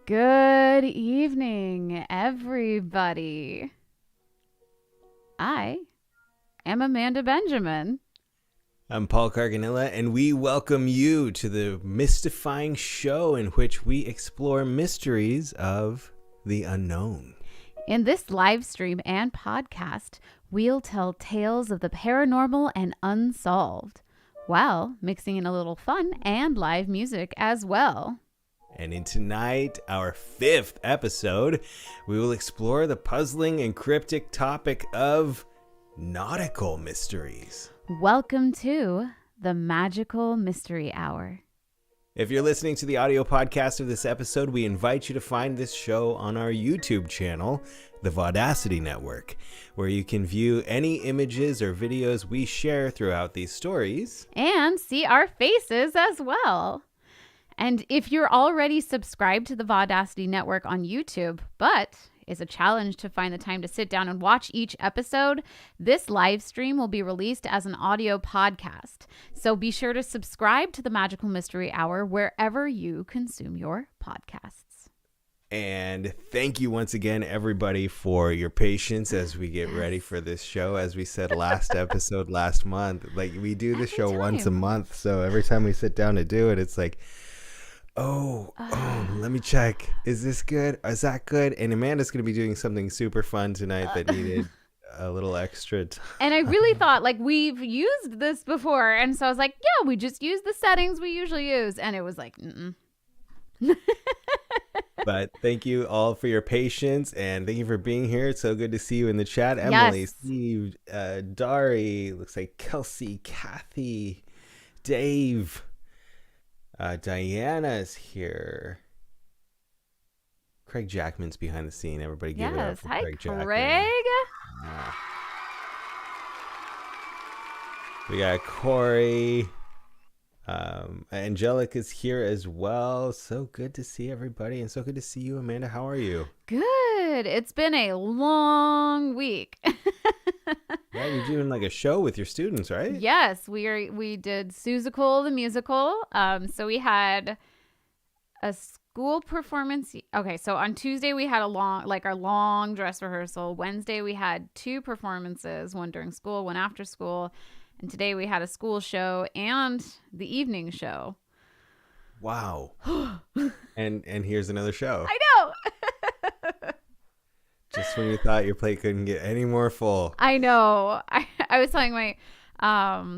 Good evening, everybody. I am Amanda Benjamin. I'm Paul Carganilla, and we welcome you to the mystifying show in which we explore mysteries of the unknown. In this live stream and podcast, we'll tell tales of the paranormal and unsolved, while mixing in a little fun and live music as well. And in tonight, our 5th episode, we will explore the puzzling and cryptic topic of nautical mysteries. Welcome to the Magical Mystery Hour. If you're listening to the audio podcast of this episode, we invite you to find this show on our YouTube channel, the Vaudacity Network, where you can view any images or videos we share throughout these stories. And see our faces as well. And if you're already subscribed to the Vaudacity Network on YouTube, but it's a challenge to find the time to sit down and watch each episode, this live stream will be released as an audio podcast. So be sure to subscribe to the Magical Mystery Hour wherever you consume your podcasts. And thank you once again, everybody, for your patience as we get ready for this show. As we said last episode last month, like we do the show once a month. So every time we sit down to do it, it's like, Oh, let me check. Is this good? Is that good? And Amanda's going to be doing something super fun tonight that needed a little extra time. And I really thought, like, we've used this before. And so I was like, yeah, we just use the settings we usually use. And it was like, But thank you all for your patience. And thank you for being here. It's so good to see you in the chat. Emily, yes. Steve, Dari, looks like Kelsey, Kathy, Dave. Diana's here. Craig Jackman's behind the scene. Everybody give it up for Craig Jackman. Craig. We got Corey. Angelica's here as well. So good to see everybody, and so good to see you, Amanda. How are you? Good. It's been a long week. Yeah, you're doing like a show with your students, right? Yes, we did Seussical the musical. So we had a school performance. Okay, so on Tuesday we had our long dress rehearsal. Wednesday we had 2 performances, one during school, one after school, and today we had a school show and the evening show. Wow. and here's another show. I know. Just when you thought your plate couldn't get any more full. I know. I was telling my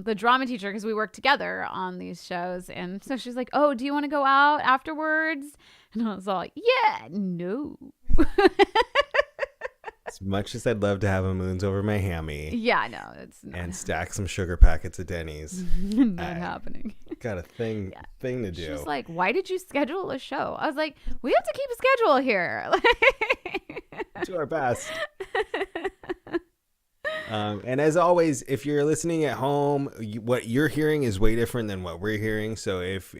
the drama teacher, because we work together on these shows, and so she's like, "Oh, do you want to go out afterwards?" And I was all like, "Yeah, no." As much as I'd love to have a moons over my hammy. Yeah, no, it's not. And stack some sugar packets at Denny's. Not happening. Got a thing to do. She's like, "Why did you schedule a show?" I was like, "We have to keep a schedule here." Do our best. And as always, if you're listening at home, what you're hearing is way different than what we're hearing. So if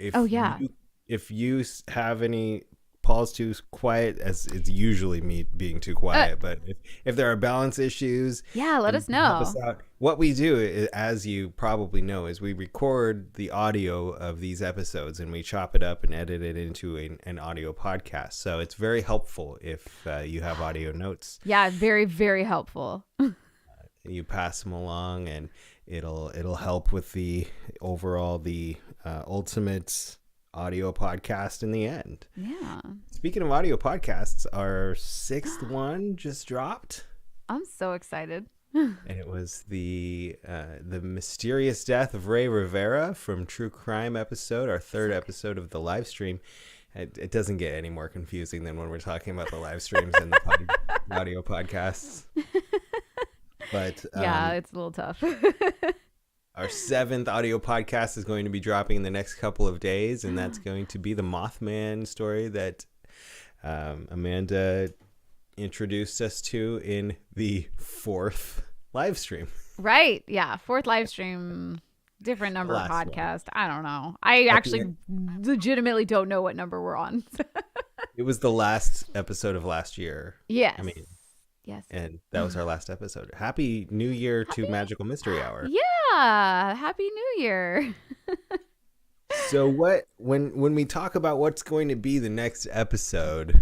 you have any, Paul's too quiet, as it's usually me being too quiet. But if there are balance issues, let us know. Help us out. What we do, as you probably know, is we record the audio of these episodes and we chop it up and edit it into an audio podcast. So it's very helpful if you have audio notes. Yeah, very, very helpful. You pass them along, and it'll help with the overall ultimate audio podcast in the end. Yeah. Speaking of audio podcasts, our 6th one just dropped. I'm so excited. And it was the mysterious death of Ray Rivera from True Crime episode, our 3rd episode of the live stream. It doesn't get any more confusing than when we're talking about the live streams and the audio podcasts. But yeah, it's a little tough. Our 7th audio podcast is going to be dropping in the next couple of days, and that's going to be the Mothman story that Amanda introduced us to in the 4th live stream. Right. Yeah. 4th live stream, different number of podcast. I don't know. I actually legitimately don't know what number we're on. It was the last episode of last year. Yes. Yes. And that was our last episode. Happy New Year to Magical Mystery Hour. Yeah. Happy New Year. So when we talk about what's going to be the next episode,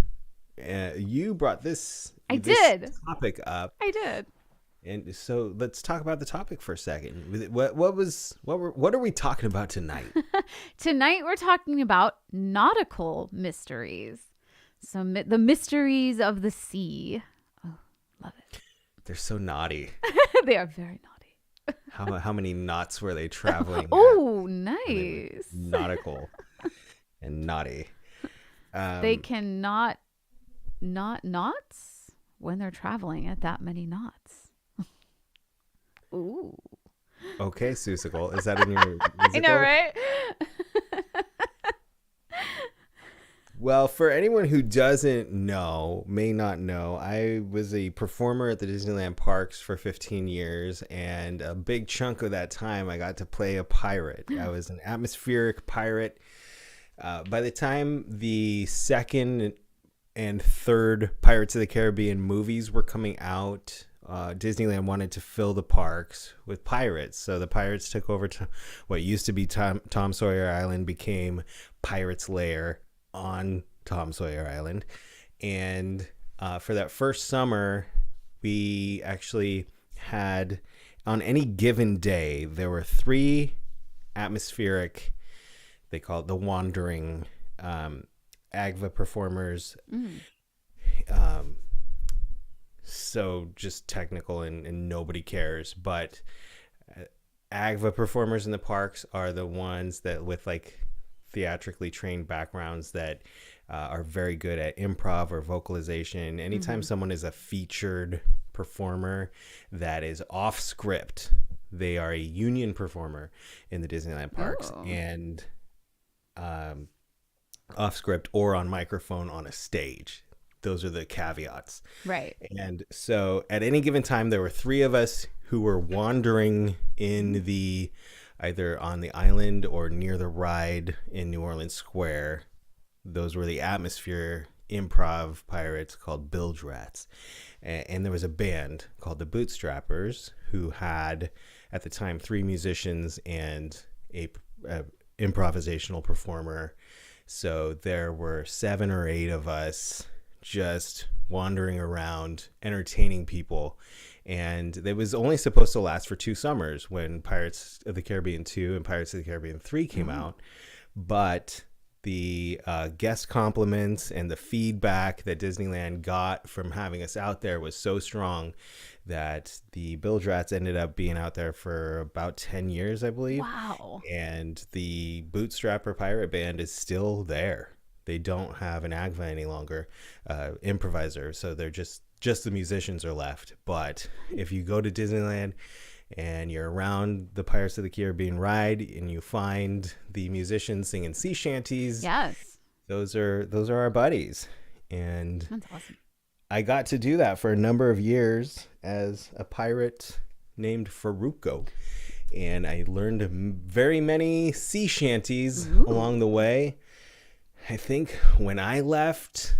you brought this topic up. I did. And so let's talk about the topic for a second. What are we talking about tonight? Tonight we're talking about nautical mysteries. So the mysteries of the sea. Oh, love it. They're so naughty. They are very naughty. How many knots were they traveling? Oh, nice. Nautical and naughty. They cannot not knots when they're traveling at that many knots. Ooh. Okay, Susicle. Is that in your musical? I know, right? Well, for anyone who may not know, I was a performer at the Disneyland parks for 15 years, and a big chunk of that time I got to play a pirate. I was an atmospheric pirate. By the time the second and third Pirates of the Caribbean movies were coming out, Disneyland wanted to fill the parks with pirates. So the pirates took over to what used to be Tom Sawyer Island, became Pirates Lair on Tom Sawyer Island. And for that first summer, we actually had, on any given day, there were 3 atmospheric, they call it the wandering AGVA performers. So just technical and nobody cares, but AGVA performers in the parks are the ones that with like theatrically trained backgrounds that are very good at improv or vocalization. Anytime someone is a featured performer that is off script, they are a union performer in the Disneyland parks. And off script or on microphone on a stage. Those are the caveats. Right. And so at any given time, there were 3 of us who were wandering in either on the island or near the ride in New Orleans Square. Those were the atmosphere improv pirates called Bilge Rats. And there was a band called the Bootstrappers who had, at the time, 3 musicians and a improvisational performer. So there were 7 or 8 of us just wandering around, entertaining people. And it was only supposed to last for 2 summers when Pirates of the Caribbean 2 and Pirates of the Caribbean 3 came out. But the guest compliments and the feedback that Disneyland got from having us out there was so strong that the Bilge Rats ended up being out there for about 10 years, I believe. Wow. And the Bootstrapper Pirate Band is still there. They don't have an AGVA any longer, improviser. So they're just the musicians are left. But if you go to Disneyland and you're around the Pirates of the Caribbean ride and you find the musicians singing sea shanties, yes, those are our buddies. And that's awesome. I got to do that for a number of years as a pirate named Faruko. And I learned very many sea shanties along the way. I think when I left,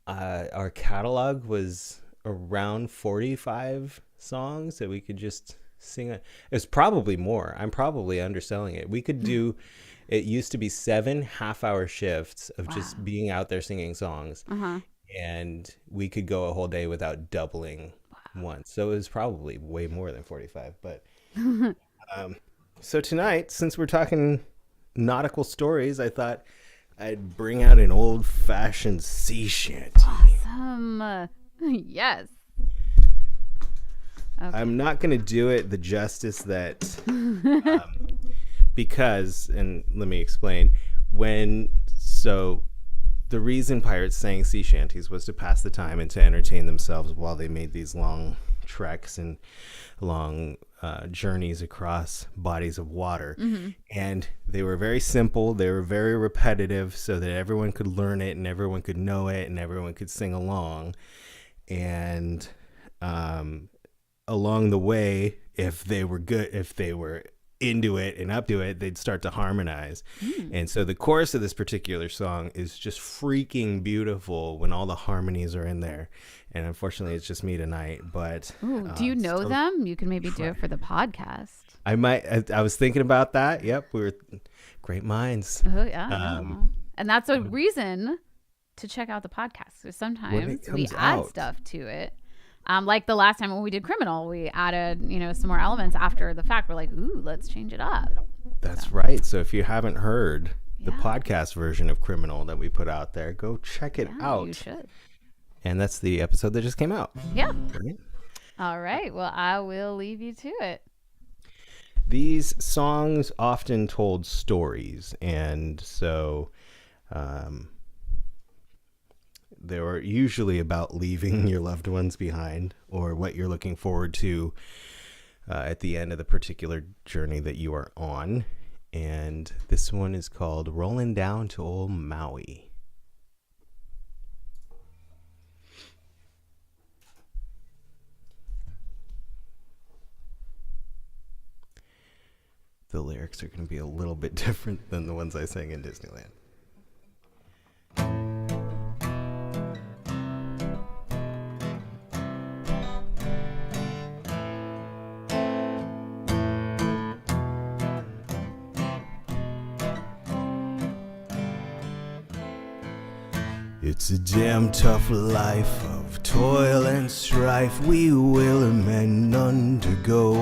our catalog was around 45 songs that we could just sing. It was probably more. I'm probably underselling it. We could do, it used to be 7 half-hour shifts of just being out there singing songs. And we could go a whole day without doubling once. So it was probably way more than 45. But so tonight, since we're talking nautical stories, I thought I'd bring out an old-fashioned sea shanty. Awesome. Yes. Okay. I'm not going to do it the justice that, because, and let me explain, the reason pirates sang sea shanties was to pass the time and to entertain themselves while they made these long treks and long journeys across bodies of water. And they were very simple. They were very repetitive so that everyone could learn it and everyone could know it and everyone could sing along. And along the way, if they were into it and up to it, they'd start to harmonize. And so the chorus of this particular song is just freaking beautiful when all the harmonies are in there. And unfortunately, it's just me tonight. But do you know them? You can maybe do it for the podcast. I might. I was thinking about that. Yep, we were Great minds. Oh, yeah. And that's a reason to check out the podcast. So sometimes we add stuff to it. Like the last time when we did Criminal, we added, some more elements after the fact. We're like, ooh, let's change it up. That's right. So if you haven't heard the podcast version of Criminal that we put out there, go check it out. You should. And that's the episode that just came out. Yeah. Right? All right. Well, I will leave you to it. These songs often told stories, and so they were usually about leaving your loved ones behind or what you're looking forward to at the end of the particular journey that you are on. And this one is called Rolling Down to Old Maui. The lyrics are going to be a little bit different than the ones I sang in Disneyland. It's a damn tough life of toil and strife we whalermen undergo.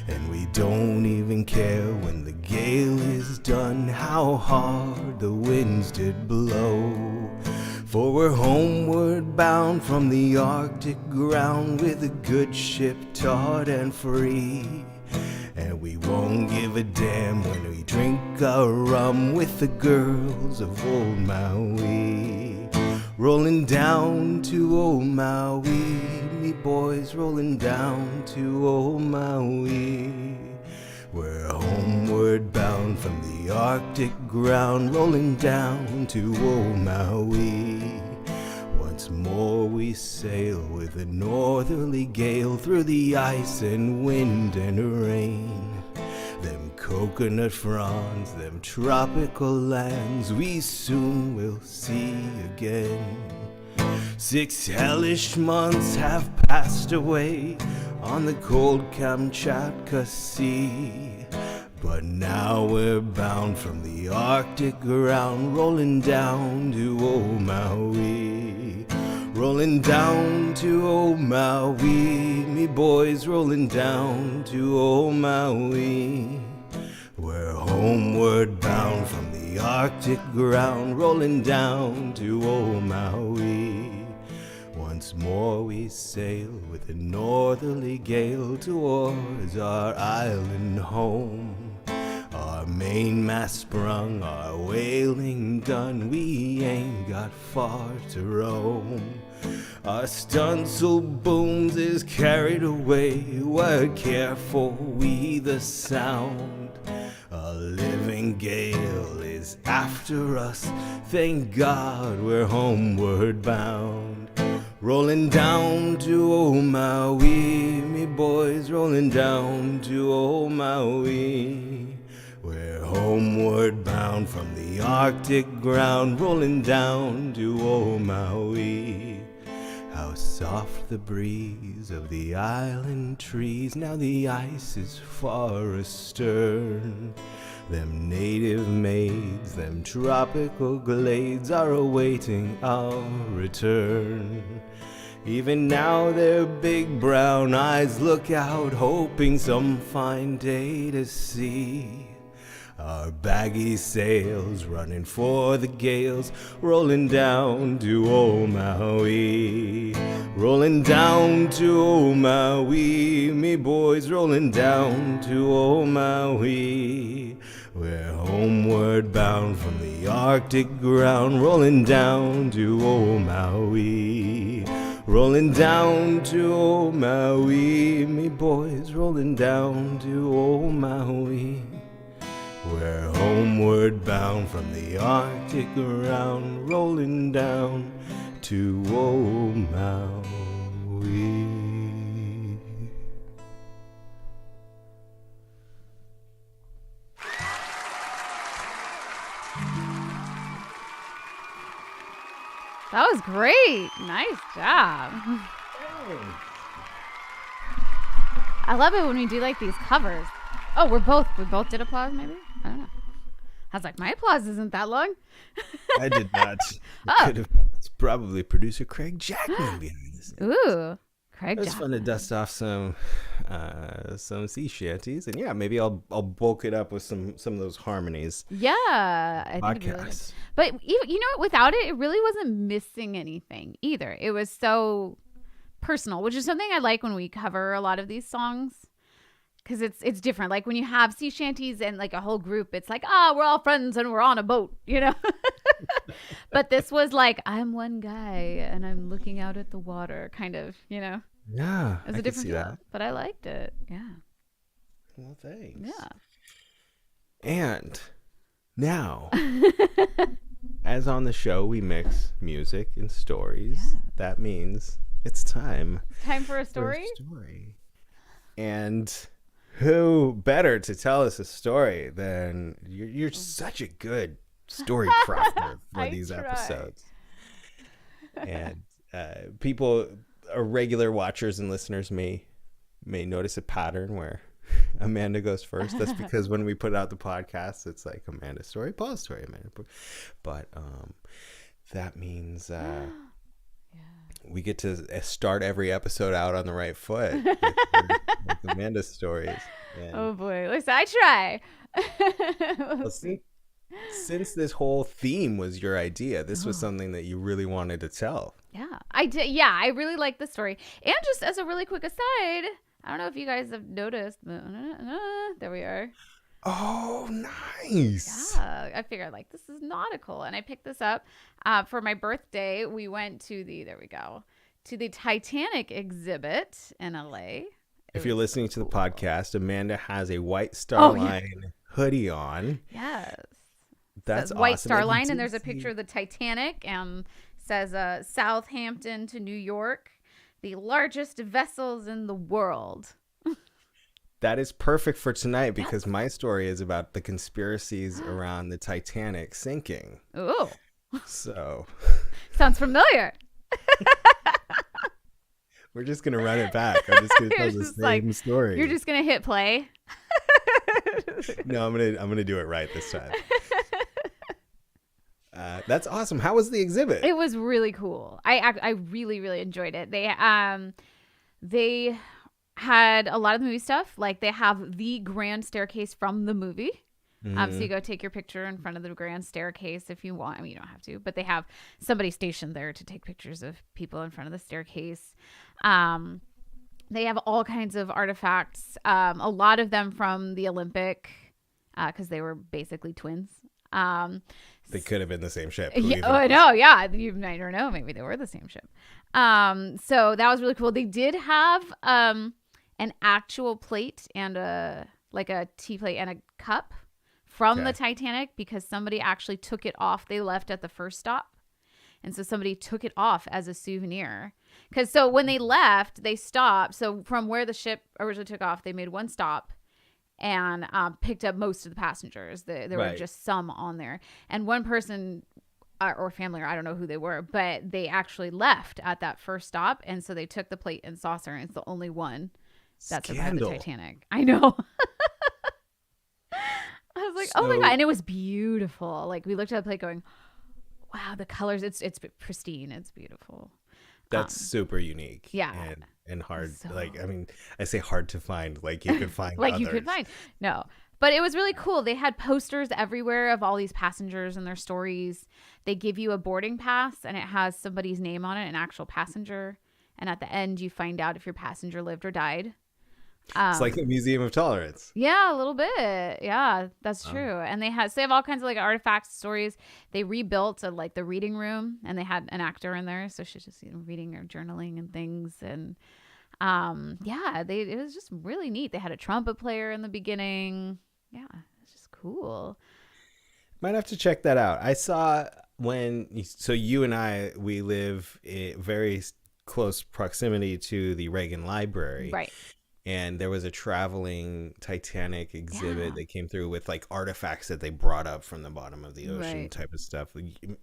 And we don't even care when the gale is done how hard the winds did blow. For we're homeward bound from the Arctic ground with a good ship taut and free. And we won't give a damn when we drink our rum with the girls of old Maui. Rolling down to old Maui, me boys rolling down to old Maui. We're homeward bound from the Arctic ground, rolling down to old Maui. Once more we sail with a northerly gale through the ice and wind and rain. Them coconut fronds, them tropical lands we soon will see again. 6 hellish months have passed away on the cold Kamchatka Sea. But now we're bound from the Arctic ground, rolling down to old Maui. Rolling down to old Maui, me boys rolling down to old Maui. We're homeward bound from the Arctic ground, rolling down to old Maui. Once more we sail with a northerly gale towards our island home. Our mainmast sprung, our whaling done, we ain't got far to roam. Our stunsail booms is carried away, we're careful we the sound. A living gale is after us, thank God we're homeward bound. Rolling down to old Maui, me boys rolling down to old Maui. We're homeward bound from the Arctic ground, rolling down to old Maui. How soft the breeze of the island trees, now the ice is far astern. Them native maids, them tropical glades are awaiting our return. Even now their big brown eyes look out, hoping some fine day to see our baggy sails running for the gales, rolling down to old Maui. Rolling down to old Maui, me boys rolling down to old Maui. We're homeward bound from the Arctic ground, rolling down to old Maui. Rolling down to old Maui, me boys rolling down to old Maui. We're homeward bound from the Arctic ground, rolling down to old Maui. That was great. Nice job. I love it when we do like these covers. Oh, we both did applause maybe? I don't know. I was like, my applause isn't that long. I did not. It's probably producer Craig Jackman behind this. Ooh, Craig Jackman. It's fun to dust off some sea shanties, and yeah, maybe I'll bulk it up with some of those harmonies. Yeah, I think it'd be really good. But you know what? Without it, it really wasn't missing anything either. It was so personal, which is something I like when we cover a lot of these songs. Because it's different. Like when you have sea shanties and like a whole group, it's like, we're all friends and we're on a boat, you know? But this was like, I'm one guy and I'm looking out at the water, kind of, you know? Yeah, it was a different feel, but I liked it. Yeah. Well, thanks. Yeah. And now, as on the show, we mix music and stories. Yeah. That means it's time. Time for a story? And who better to tell us a story than you're such a good story crafter for these episodes. And people, regular watchers and listeners may notice a pattern where Amanda goes first. That's because when we put out the podcast, it's like Amanda's story, Paul's story, Amanda. But that means we get to start every episode out on the right foot with Amanda's stories. And oh boy, listen, I try. Well, since this whole theme was your idea, this was something that you really wanted to tell. Yeah, I did. Yeah, I really like this story. And just as a really quick aside, I don't know if you guys have noticed, but there we are. Oh, nice. Yeah, I figured like this is nautical, and I picked this up for my birthday. We went to the Titanic exhibit in LA. If you're listening to the podcast, Amanda has a White Star Line hoodie on. Yes. That's awesome. White Star Line, and there's a picture of the Titanic, and says Southampton to New York, the largest vessels in the world. That is perfect for tonight because my story is about the conspiracies around the Titanic sinking. Ooh. So. Sounds familiar. We're just going to run it back. I'm just going to tell the same story. You're just going to hit play? No, I'm gonna do it right this time. That's awesome. How was the exhibit? It was really cool. I really, really enjoyed it. They had a lot of the movie stuff. Like they have the grand staircase from the movie. So you go take your picture in front of the grand staircase if you want. I mean, you don't have to, but they have somebody stationed there to take pictures of people in front of the staircase. They have all kinds of artifacts, a lot of them from the Olympic, because they were basically twins. They could have been the same ship. Yeah, no, yeah. You might or know. Maybe they were the same ship. So that was really cool. They did have an actual plate and a tea plate and a cup from the Titanic because somebody actually took it off. They left at the first stop. And so somebody took it off as a souvenir. Because so when they left, they stopped. So from where the ship originally took off, they made one stop and picked up most of the passengers. There were just some on there. And one person or family, or I don't know who they were, but they actually left at that first stop. And so they took the plate and saucer. And it's the only one that survived the Titanic. I know. I was like, oh my God. And it was beautiful. Like we looked at the plate going, wow, the colors, it's pristine. It's beautiful. That's super unique. Yeah. And hard. So, like, I mean, I say hard to find. Like you could find like others. You could find. No. But it was really cool. They had posters everywhere of all these passengers and their stories. They give you a boarding pass and it has somebody's name on it, an actual passenger. And at the end, you find out if your passenger lived or died. It's like the Museum of Tolerance. Yeah, a little bit. Yeah, that's true. And they have all kinds of like artifacts, stories. They rebuilt like the reading room, and they had an actor in there, so she's just reading or journaling and things. And it was just really neat. They had a trumpet player in the beginning. Yeah, it's just cool. Might have to check that out. I saw you and I, we live in very close proximity to the Reagan Library. Right. And there was a traveling Titanic exhibit that came through with like artifacts that they brought up from the bottom of the ocean type of stuff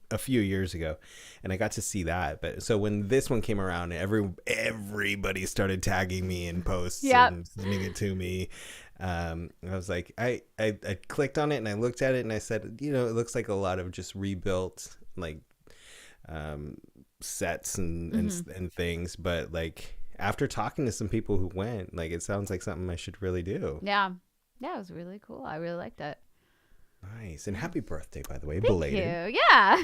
a few years ago. And I got to see that. But so when this one came around, everybody started tagging me in posts and sending it to me. I was like, I clicked on it and I looked at it and I said, it looks like a lot of just rebuilt like sets and things, but like after talking to some people who went, like it sounds like something I should really do. Yeah, it was really cool. I really liked it. Nice. And happy birthday, by the way. Thank belated. you. Yeah.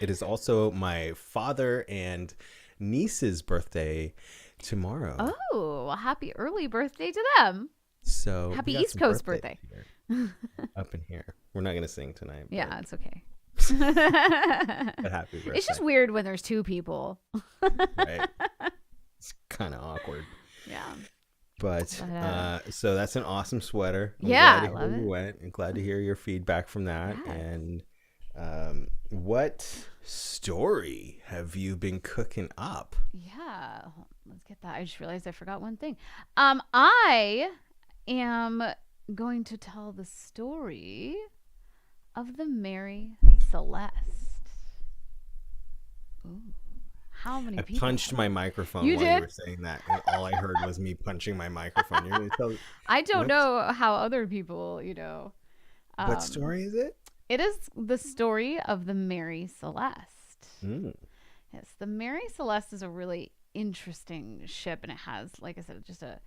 It is also my father and niece's birthday tomorrow. Oh, well, happy early birthday to them. So happy East Coast birthday. Up in here. We're not going to sing tonight. Yeah, it's okay. But happy birthday. It's just weird when there's two people. Right. It's kind of awkward. Yeah. But so that's an awesome sweater. I'm glad to hear you went. I'm glad to hear your feedback from that. Yes. And what story have you been cooking up? Yeah, let's get that. I just realized I forgot one thing. I am going to tell the story of the Mary Celeste. Ooh. How many people? I punched my microphone while you were saying that, and all I heard was me punching my microphone. You're gonna tell, I don't know how other people, what story is it? It is the story of the Mary Celeste. Yes, the Mary Celeste is a really interesting ship, and it has, like I said, just a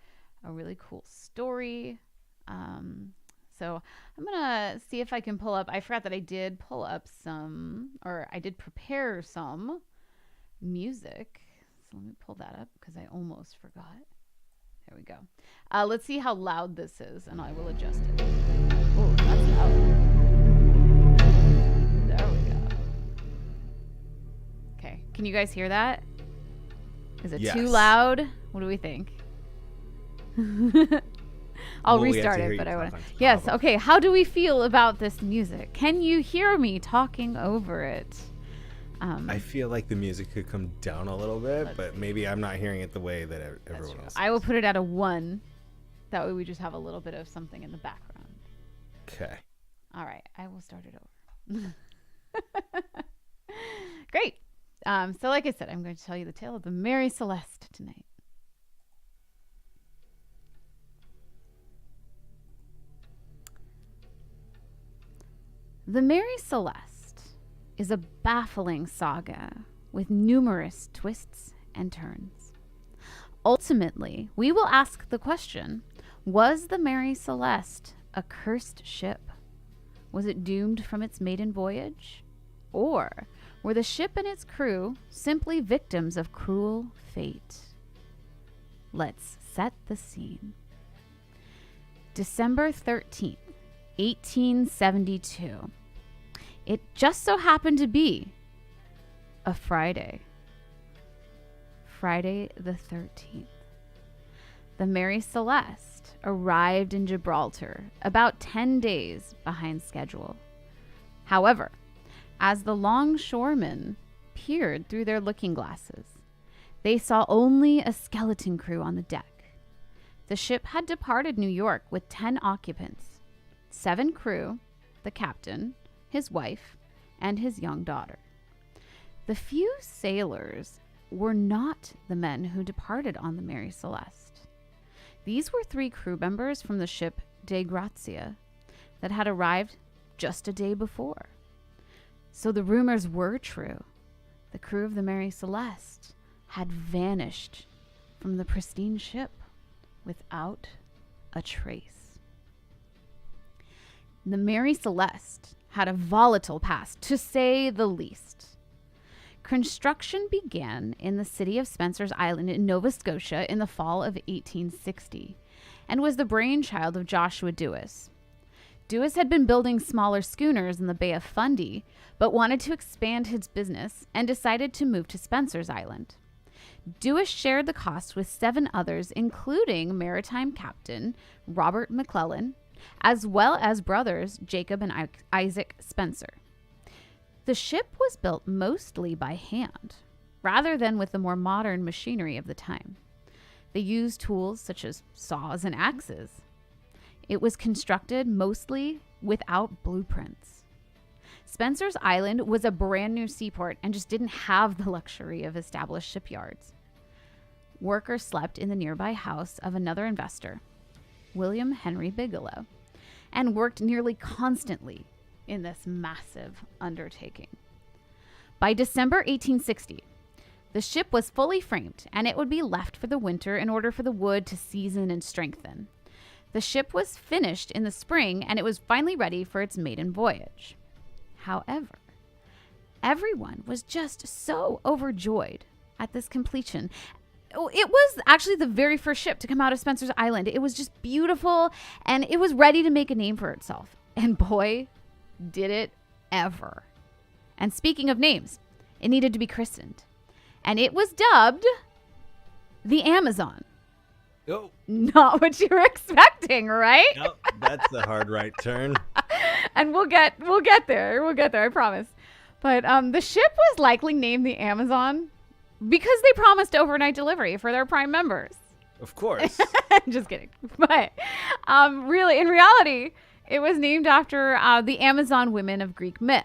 really cool story. So I'm gonna see if I can pull up. I forgot that I did pull up I did prepare some music. So let me pull that up because I almost forgot. There we go. Let's see how loud this is, and I will adjust it. Oh, that's loud. There we go. Okay, can you guys hear that? Is it too loud? What do we think? I'll restart it, but I want to. Yes, okay. How do we feel about this music? Can you hear me talking over it? I feel like the music could come down a little bit, but maybe I'm not hearing it the way that everyone else is. I will put it at a 1. That way we just have a little bit of something in the background. Okay. All right. I will start it over. Great. So like I said, I'm going to tell you the tale of the Mary Celeste tonight. The Mary Celeste is a baffling saga with numerous twists and turns. Ultimately, we will ask the question, was the Mary Celeste a cursed ship? Was it doomed from its maiden voyage? Or were the ship and its crew simply victims of cruel fate? Let's set the scene. December 13th, 1872. It just so happened to be a Friday. Friday the 13th. The Mary Celeste arrived in Gibraltar about 10 days behind schedule. However, as the longshoremen peered through their looking glasses, they saw only a skeleton crew on the deck. The ship had departed New York with 10 occupants, 7 crew, the captain, his wife, and his young daughter. The few sailors were not the men who departed on the Mary Celeste. These were 3 crew members from the ship De Grazia that had arrived just a day before. So the rumors were true. The crew of the Mary Celeste had vanished from the pristine ship without a trace. The Mary Celeste had a volatile past, to say the least. Construction began in the city of Spencer's Island in Nova Scotia in the fall of 1860 and was the brainchild of Joshua Dewis. Dewis had been building smaller schooners in the Bay of Fundy, but wanted to expand his business and decided to move to Spencer's Island. Dewis shared the cost with 7 others, including maritime captain Robert McClellan, as well as brothers Jacob and Isaac Spencer. The ship was built mostly by hand, rather than with the more modern machinery of the time. They used tools such as saws and axes. It was constructed mostly without blueprints. Spencer's Island was a brand new seaport and just didn't have the luxury of established shipyards. Workers slept in the nearby house of another investor. William Henry Bigelow, and worked nearly constantly in this massive undertaking. By December 1860, the ship was fully framed, and it would be left for the winter in order for the wood to season and strengthen. The ship was finished in the spring, and it was finally ready for its maiden voyage. However, everyone was just so overjoyed at this completion. It was actually the very first ship to come out of Spencer's Island. It was just beautiful, and it was ready to make a name for itself. And boy, did it ever. And speaking of names, it needed to be christened. And it was dubbed the Amazon. Oh. Not what you were expecting, right? Nope, that's a hard right turn. And we'll get there. We'll get there, I promise. But the ship was likely named the Amazon because they promised overnight delivery for their Prime members. Of course. Just kidding. But really, in reality, it was named after the Amazon women of Greek myth.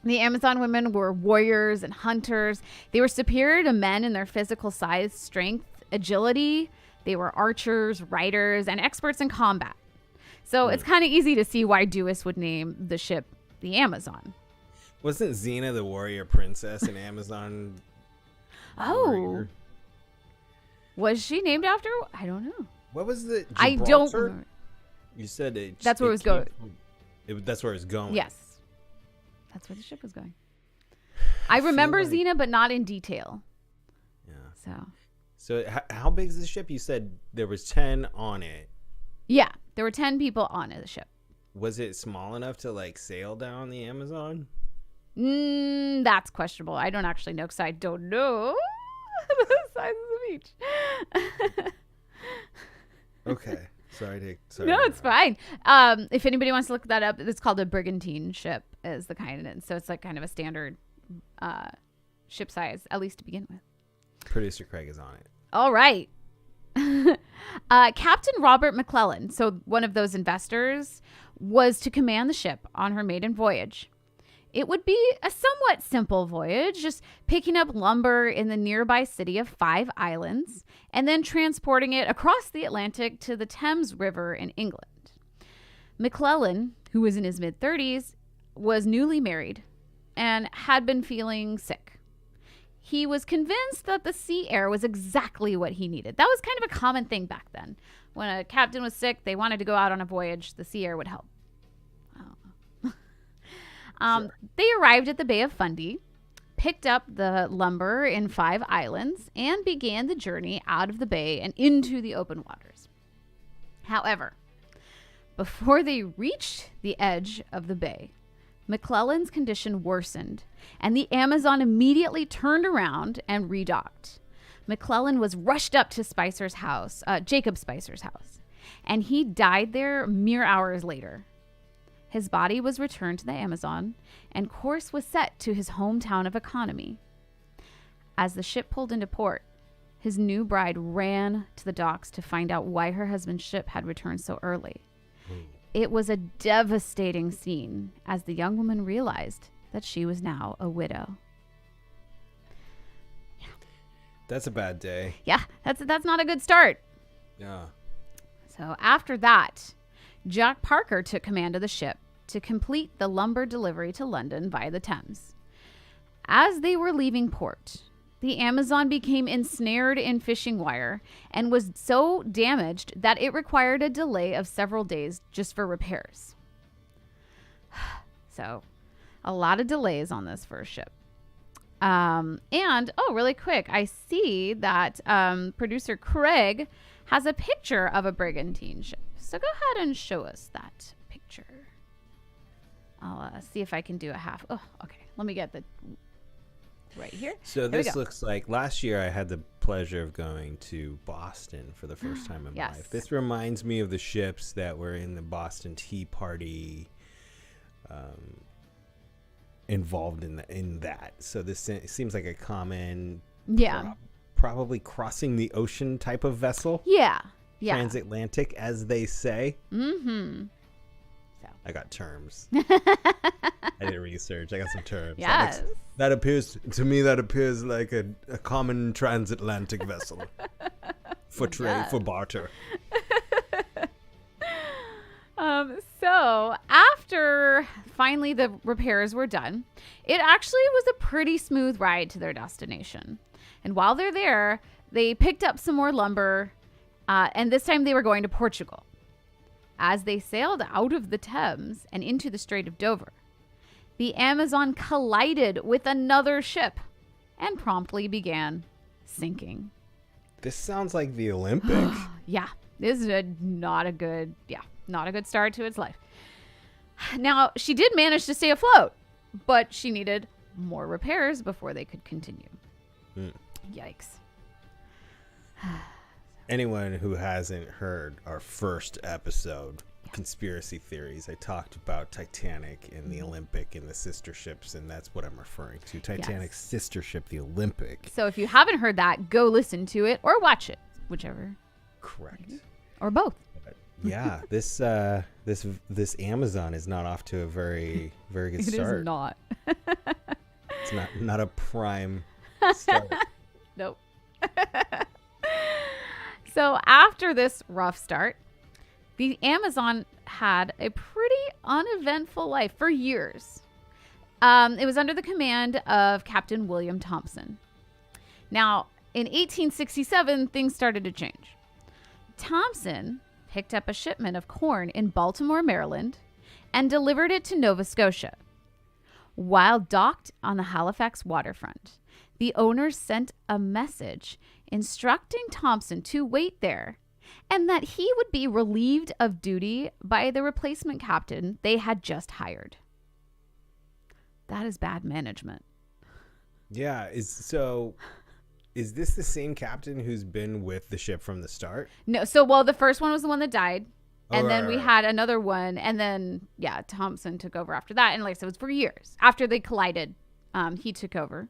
The Amazon women were warriors and hunters. They were superior to men in their physical size, strength, agility. They were archers, riders, and experts in combat. So it's kind of easy to see why Dewis would name the ship the Amazon. Wasn't Xena the warrior princess an Amazon? Oh. Was she named after? I don't know. What was the Gibraltar? I don't remember. You said it. That's where it was going. That's where it's going. Yes. That's where the ship was going. I remember Xena, but not in detail. Yeah. So how big is the ship? You said there was 10 on it. Yeah, there were 10 people on the ship. Was it small enough to like sail down the Amazon? That's questionable. I don't actually know because I don't know the size of the beach. Okay. Sorry. No, it's fine. If anybody wants to look that up, it's called a brigantine ship is the kind. And so it's like kind of a standard ship size, at least to begin with. Producer Craig is on it. All right. Captain Robert McClellan, so one of those investors, was to command the ship on her maiden voyage. It would be a somewhat simple voyage, just picking up lumber in the nearby city of Five Islands and then transporting it across the Atlantic to the Thames River in England. McClellan, who was in his mid-30s, was newly married and had been feeling sick. He was convinced that the sea air was exactly what he needed. That was kind of a common thing back then. When a captain was sick, they wanted to go out on a voyage, the sea air would help. Sure. They arrived at the Bay of Fundy, picked up the lumber in Five Islands, and began the journey out of the bay and into the open waters. However, before they reached the edge of the bay, McClellan's condition worsened, and the Amazon immediately turned around and redocked. McClellan was rushed up to Spicer's house, Jacob Spicer's house, and he died there mere hours later. His body was returned to the Amazon, and course was set to his hometown of Economy. As the ship pulled into port, his new bride ran to the docks to find out why her husband's ship had returned so early. It was a devastating scene as the young woman realized that she was now a widow. Yeah. That's a bad day. Yeah, that's not a good start. Yeah. So after that, Jack Parker took command of the ship to complete the lumber delivery to London via the Thames. As they were leaving port, the Amazon became ensnared in fishing wire and was so damaged that it required a delay of several days just for repairs. So, a lot of delays on this first ship. Really quick, I see that producer Craig has a picture of a brigantine ship. So go ahead and show us that picture. I'll see if I can do a half. Oh, okay. Let me get the right here. So this looks like last year I had the pleasure of going to Boston for the first time in my life. This reminds me of the ships that were in the Boston Tea Party, involved in that. So this seems like a common, probably crossing the ocean type of vessel. Yeah. Transatlantic, as they say. Mm-hmm. So. I got terms. I did research. I got some terms. Yes. That appears like a common transatlantic vessel for trade, for barter. So after finally the repairs were done, it actually was a pretty smooth ride to their destination. And while they're there, they picked up some more lumber, and this time they were going to Portugal. As they sailed out of the Thames and into the Strait of Dover, the Amazon collided with another ship and promptly began sinking. This sounds like the Olympic. Yeah, this is not a good start to its life. Now, she did manage to stay afloat, but she needed more repairs before they could continue. Yikes. Anyone who hasn't heard our first episode, Conspiracy Theories, I talked about Titanic and the Olympic and the sister ships, and that's what I'm referring to. Titanic's sister ship, the Olympic. So if you haven't heard that, go listen to it or watch it, whichever. Correct. Or both. Yeah, this Amazon is not off to a very good start. It is not. It's not a prime start. Nope. So after this rough start, the Amazon had a pretty uneventful life for years. It was under the command of Captain William Thompson. Now, in 1867, things started to change. Thompson picked up a shipment of corn in Baltimore, Maryland, and delivered it to Nova Scotia. While docked on the Halifax waterfront, the owners sent a message instructing Thompson to wait there and that he would be relieved of duty by the replacement captain they had just hired. That is bad management. Yeah, is this the same captain who's been with the ship from the start? No, the first one was the one that died. And then we had another one, and then, Thompson took over after that. And like I said, it was for years. After they collided, he took over.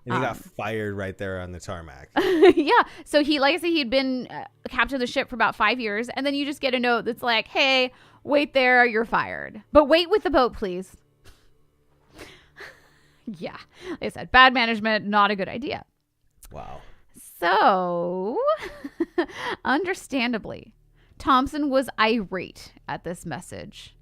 And he got fired right there on the tarmac. Yeah. So he'd been captain of the ship for about 5 years. And then you just get a note that's like, hey, wait there, you're fired. But wait with the boat, please. Yeah. Like I said, bad management, not a good idea. Wow. So, understandably, Thompson was irate at this message.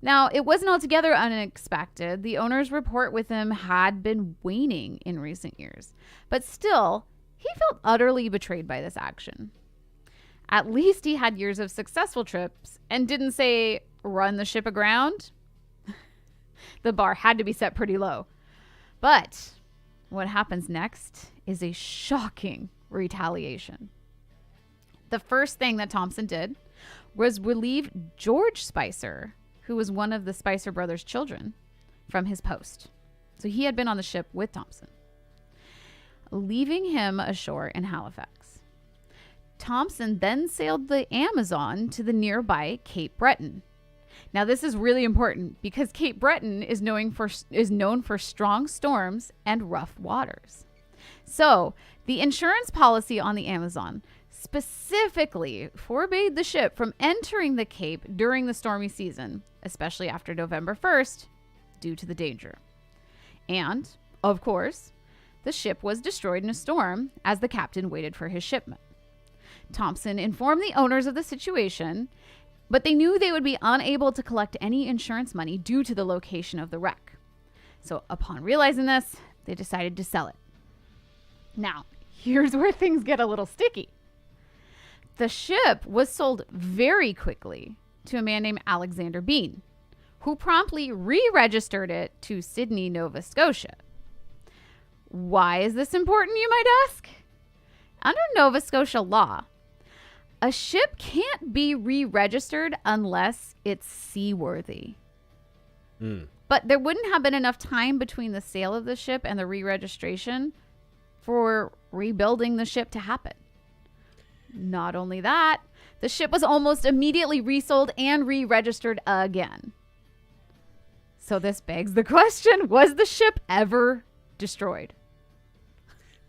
Now, it wasn't altogether unexpected. The owner's rapport with him had been waning in recent years. But still, he felt utterly betrayed by this action. At least he had years of successful trips and didn't say, run the ship aground. The bar had to be set pretty low. But what happens next is a shocking retaliation. The first thing that Thompson did was relieve George Spicer, who was one of the Spicer brothers' children, from his post. So he had been on the ship with Thompson, leaving him ashore in Halifax. Thompson then sailed the Amazon to the nearby Cape Breton. Now, this is really important because Cape Breton is known for strong storms and rough waters. So the insurance policy on the Amazon specifically forbade the ship from entering the Cape during the stormy season, especially after November 1st, due to the danger. And, of course, the ship was destroyed in a storm as the captain waited for his shipment. Thompson informed the owners of the situation, but they knew they would be unable to collect any insurance money due to the location of the wreck. So upon realizing this, they decided to sell it. Now, here's where things get a little sticky. The ship was sold very quickly to a man named Alexander Bean, who promptly re-registered it to Sydney, Nova Scotia. Why is this important, you might ask? Under Nova Scotia law, a ship can't be re-registered unless it's seaworthy. But there wouldn't have been enough time between the sale of the ship and the re-registration for rebuilding the ship to happen. Not only that, the ship was almost immediately resold and re-registered again. So this begs the question, was the ship ever destroyed?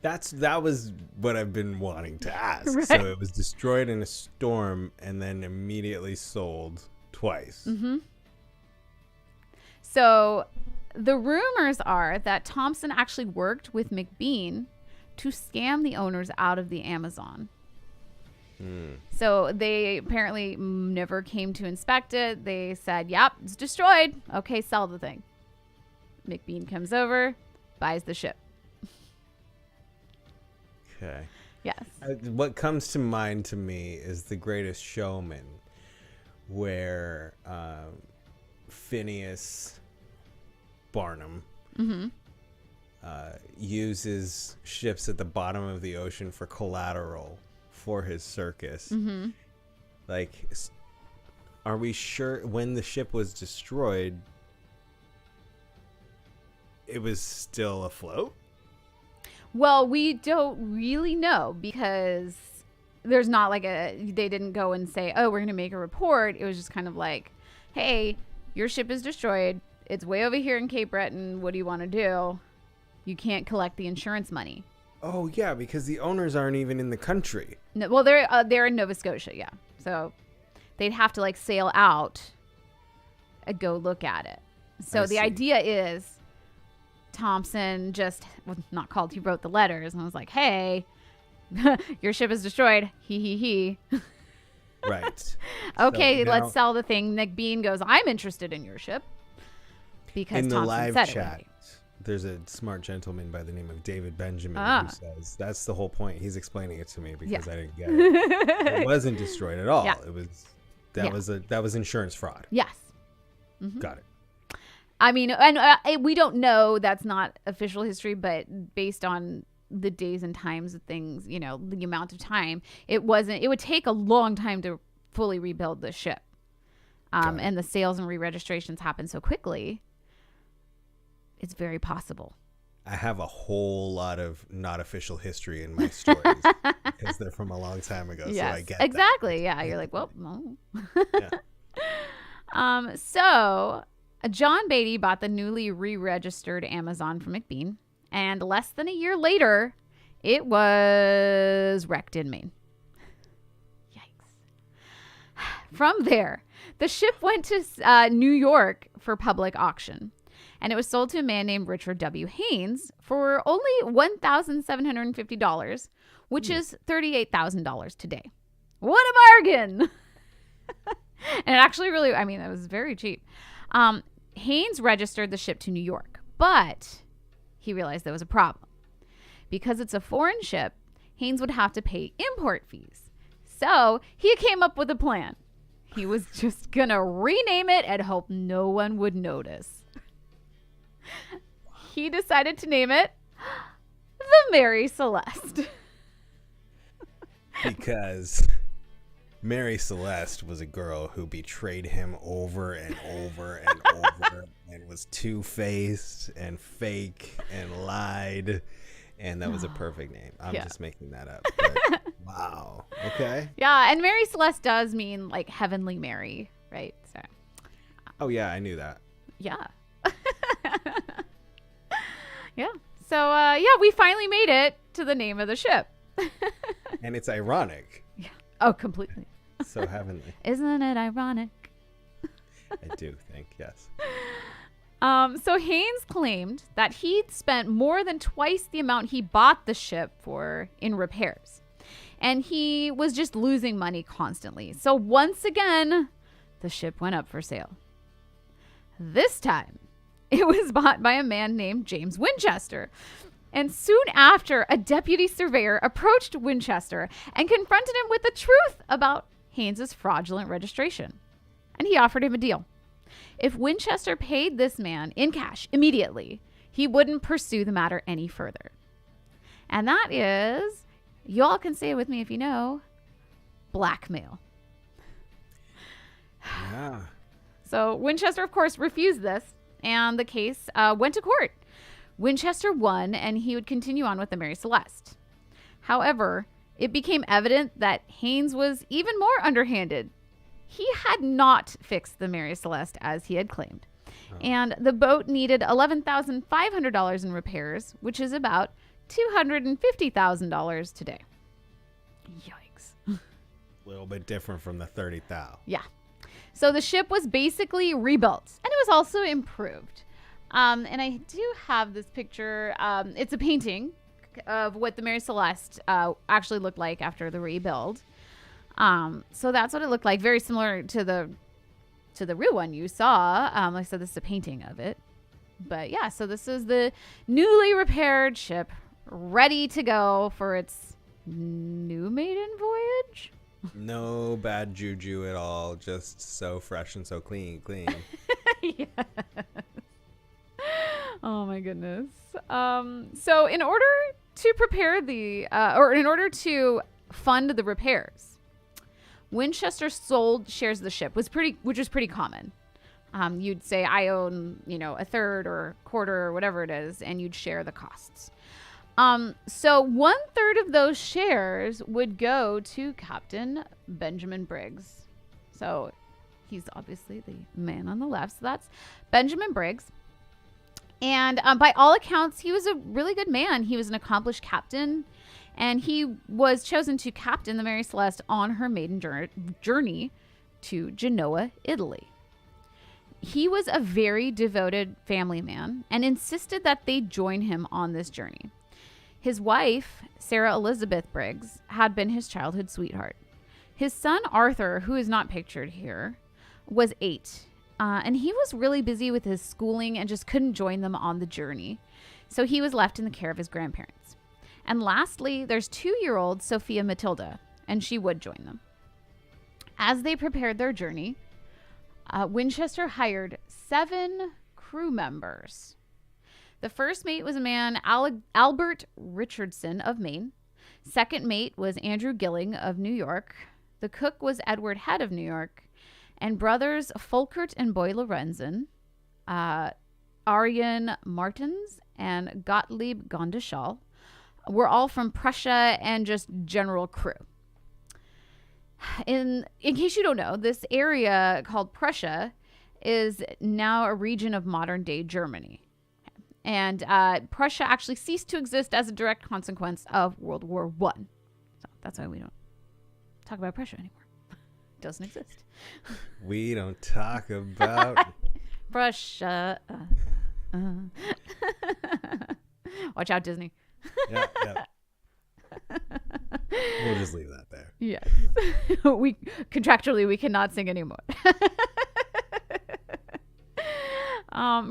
That was what I've been wanting to ask. Right. So it was destroyed in a storm and then immediately sold twice. Mm-hmm. So the rumors are that Thompson actually worked with McBean to scam the owners out of the Amazon. So they apparently never came to inspect it. They said, yep, it's destroyed. Okay, sell the thing. McBean comes over, buys the ship. Okay. Yes. What comes to mind to me is The Greatest Showman, where Phineas Barnum uses ships at the bottom of the ocean for collateral for his circus. Like, are we sure when the ship was destroyed, it was still afloat? Well, we don't really know because there's not like they didn't go and say, oh, we're going to make a report. It was just kind of like, hey, your ship is destroyed. It's way over here in Cape Breton. What do you want to do? You can't collect the insurance money. Oh, yeah, because the owners aren't even in the country. No, well, they're in Nova Scotia, yeah. So they'd have to like sail out and go look at it. So the idea is Thompson just not called. He wrote the letters and was like, "Hey, your ship is destroyed. He." Right. Okay, so let's sell the thing. Nick Bean goes, "I'm interested in your ship," because in the Thompson live said chat. It there's a smart gentleman by the name of David Benjamin who says that's the whole point. He's explaining it to me because I didn't get it. It wasn't destroyed at all. Yeah. It was that was insurance fraud. Yes. Got it. I mean, and we don't know. That's not official history, but based on the days and times of things, you know, the amount of time, it would take a long time to fully rebuild the ship. And the sales and re-registrations happen so quickly. It's very possible. I have a whole lot of not official history in my stories because they're from a long time ago. Yes, so I get exactly. that. Yeah. You're like, well, no. Yeah. So John Beatty bought the newly re-registered Amazon from McBean, and less than a year later, it was wrecked in Maine. Yikes. From there, the ship went to New York for public auction. And it was sold to a man named Richard W. Haynes for only $1,750, which is $38,000 today. What a bargain! And it actually really, I mean, it was very cheap. Haynes registered the ship to New York, but he realized there was a problem. Because it's a foreign ship, Haynes would have to pay import fees. So he came up with a plan. He was just going to rename it and hope no one would notice. He decided to name it the Mary Celeste. Because Mary Celeste was a girl who betrayed him over and over and over and was two-faced and fake and lied. And that was a perfect name. I'm just making that up. But, wow. Okay. Yeah, and Mary Celeste does mean like heavenly Mary, right? So. Oh, yeah, I knew that. Yeah. Yeah. So, we finally made it to the name of the ship. And it's ironic. Yeah. Oh, completely. So heavenly. Isn't it ironic? I do think, yes. So Haynes claimed that he'd spent more than twice the amount he bought the ship for in repairs. And he was just losing money constantly. So once again, the ship went up for sale. This time, it was bought by a man named James Winchester. And soon after, a deputy surveyor approached Winchester and confronted him with the truth about Haynes's fraudulent registration. And he offered him a deal. If Winchester paid this man in cash immediately, he wouldn't pursue the matter any further. And that is, y'all can say it with me if you know, blackmail. Yeah. So Winchester, of course, refused this. And the case went to court. Winchester won, and he would continue on with the Mary Celeste. However, it became evident that Haynes was even more underhanded. He had not fixed the Mary Celeste as he had claimed. Oh. And the boat needed $11,500 in repairs, which is about $250,000 today. Yikes. A little bit different from the $30,000. Yeah. So the ship was basically rebuilt, and it was also improved. And I do have this picture. It's a painting of what the Mary Celeste actually looked like after the rebuild. So that's what it looked like. Very similar to the real one you saw. Like I said, this is a painting of it. But yeah, so this is the newly repaired ship, ready to go for its new maiden voyage. No bad juju at all. Just so fresh and so clean. Yes. Oh my goodness. So in order to prepare in order to fund the repairs, Winchester sold shares of the ship, which was pretty common. You'd say, I own, a third or quarter or whatever it is, and you'd share the costs. So 1/3 of those shares would go to Captain Benjamin Briggs. So he's obviously the man on the left. So that's Benjamin Briggs. And by all accounts, he was a really good man. He was an accomplished captain, and he was chosen to captain the Mary Celeste on her maiden journey to Genoa, Italy. He was a very devoted family man and insisted that they join him on this journey. His wife, Sarah Elizabeth Briggs, had been his childhood sweetheart. His son, Arthur, who is not pictured here, was 8. And he was really busy with his schooling and just couldn't join them on the journey. So he was left in the care of his grandparents. And lastly, there's 2-year-old Sophia Matilda, and she would join them. As they prepared their journey, Winchester hired 7 crew members. The first mate was a man, Albert Richardson of Maine. Second mate was Andrew Gilling of New York. The cook was Edward Head of New York. And brothers Folkert and Boy Lorenzen, Arjen Martens, and Gottlieb Gondeschall were all from Prussia and just general crew. In case you don't know, this area called Prussia is now a region of modern-day Germany. And Prussia actually ceased to exist as a direct consequence of World War I. So that's why we don't talk about Prussia anymore. It doesn't exist. We don't talk about Prussia. Watch out, Disney. Yeah. We'll just leave that there. Yes. We contractually we cannot sing anymore.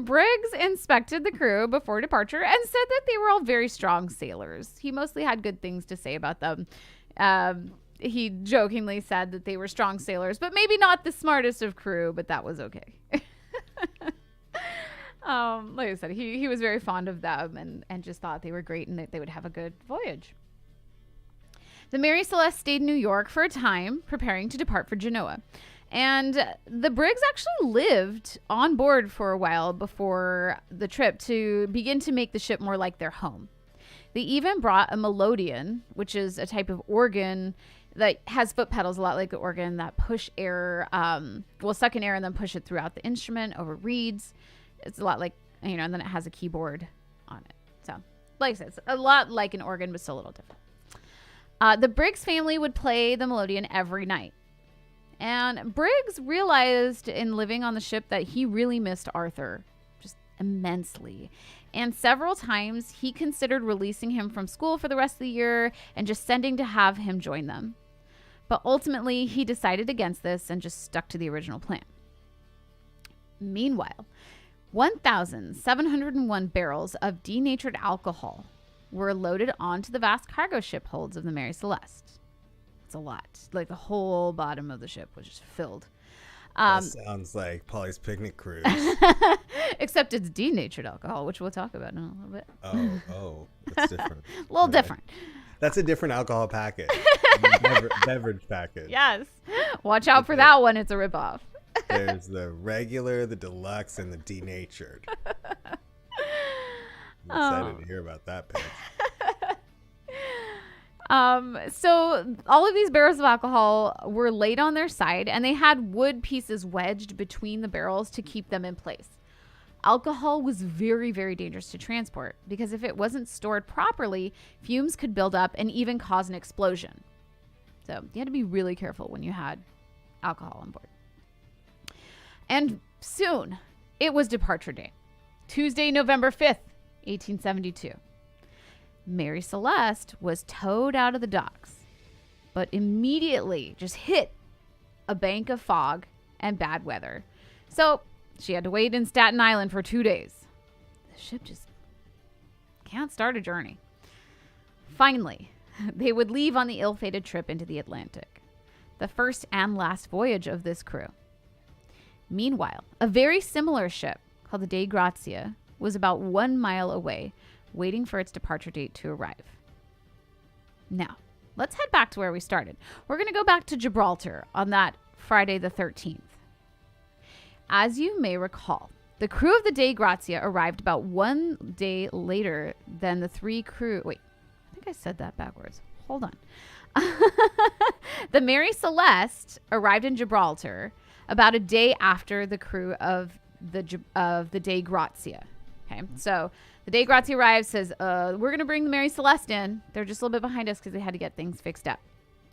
Briggs inspected the crew before departure and said that they were all very strong sailors. He mostly had good things to say about them. He jokingly said that they were strong sailors, but maybe not the smartest of crew, but that was okay. Like I said, he was very fond of them and just thought they were great and that they would have a good voyage. The Mary Celeste stayed in New York for a time, preparing to depart for Genoa. And the Briggs actually lived on board for a while before the trip to begin to make the ship more like their home. They even brought a melodeon, which is a type of organ that has foot pedals, a lot like the organ that push air, suck in air and then push it throughout the instrument over reeds. It's a lot like, and then it has a keyboard on it. So, like I said, it's a lot like an organ, but still a little different. The Briggs family would play the melodeon every night. And Briggs realized in living on the ship that he really missed Arthur just immensely. And several times he considered releasing him from school for the rest of the year and just sending to have him join them. But ultimately, he decided against this and just stuck to the original plan. Meanwhile, 1,701 barrels of denatured alcohol were loaded onto the vast cargo ship holds of the Mary Celeste. It's a lot. Like the whole bottom of the ship was just filled. That sounds like Polly's picnic cruise. Except it's denatured alcohol, which we'll talk about in a little bit. Oh, that's different. A little different. That's a different alcohol package. Beverage package. Yes. Watch out for that one. It's a ripoff. There's the regular, the deluxe, and the denatured. I'm excited to hear about that pitch. So all of these barrels of alcohol were laid on their side, and they had wood pieces wedged between the barrels to keep them in place. Alcohol was very, very dangerous to transport because if it wasn't stored properly, fumes could build up and even cause an explosion. So you had to be really careful when you had alcohol on board. And soon, it was departure day. Tuesday, November 5th, 1872. Mary Celeste was towed out of the docks. but immediately just hit a bank of fog and bad weather. So she had to wait in Staten Island for 2 days. The ship just can't start a journey. Finally, they would leave on the ill-fated trip into the Atlantic, the first and last voyage of this crew. Meanwhile, a very similar ship called the Dei Grazia was about 1 mile away, waiting for its departure date to arrive. Now, let's head back to where we started. We're going to go back to Gibraltar on that Friday the 13th. As you may recall, the crew of the Dei Grazia arrived about 1 day later than the three crew... Wait, I think I said that backwards. Hold on. The Mary Celeste arrived in Gibraltar about a day after the crew of the Dei Grazia. Okay, so the Dei Grazia arrives, says, we're going to bring the Mary Celeste in. They're just a little bit behind us because they had to get things fixed up.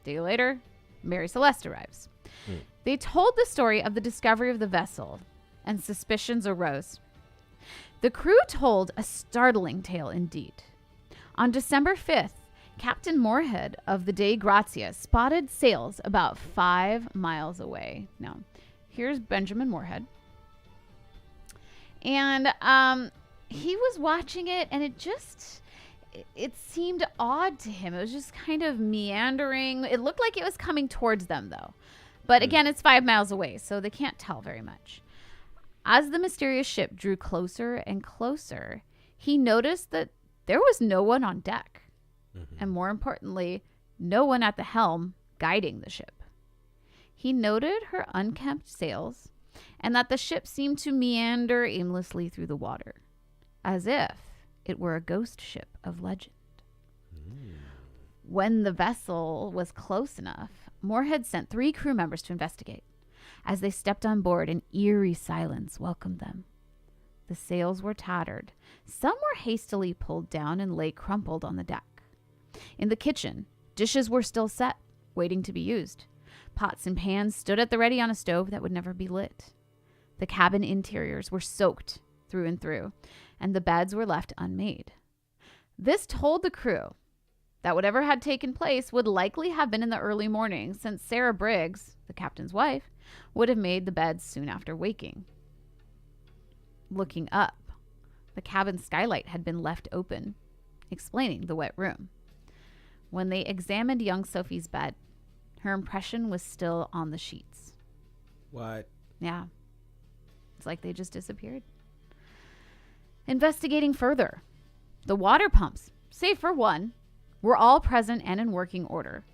A day later, Mary Celeste arrives. They told the story of the discovery of the vessel, and suspicions arose. The crew told a startling tale indeed. On December 5th, Captain Moorhead of the Dei Grazia spotted sails about 5 miles away. Now, here's Benjamin Moorhead. And he was watching it, and it seemed odd to him. It was just kind of meandering. It looked like it was coming towards them, though. But again, it's 5 miles away, so they can't tell very much. As the mysterious ship drew closer and closer, he noticed that there was no one on deck. And more importantly, no one at the helm guiding the ship. He noted her unkempt sails and that the ship seemed to meander aimlessly through the water, as if it were a ghost ship of legend. When the vessel was close enough, Moorhead sent 3 crew members to investigate. As they stepped on board, an eerie silence welcomed them. The sails were tattered. Some were hastily pulled down and lay crumpled on the deck. In the kitchen, dishes were still set, waiting to be used. Pots and pans stood at the ready on a stove that would never be lit. The cabin interiors were soaked through and through, and the beds were left unmade. This told the crew that whatever had taken place would likely have been in the early morning, since Sarah Briggs, the captain's wife, would have made the beds soon after waking. Looking up, the cabin skylight had been left open, explaining the wet room. When they examined young Sophie's bed, her impression was still on the sheets. What? Yeah. It's like they just disappeared. Investigating further, the water pumps, save for one, were all present and in working order.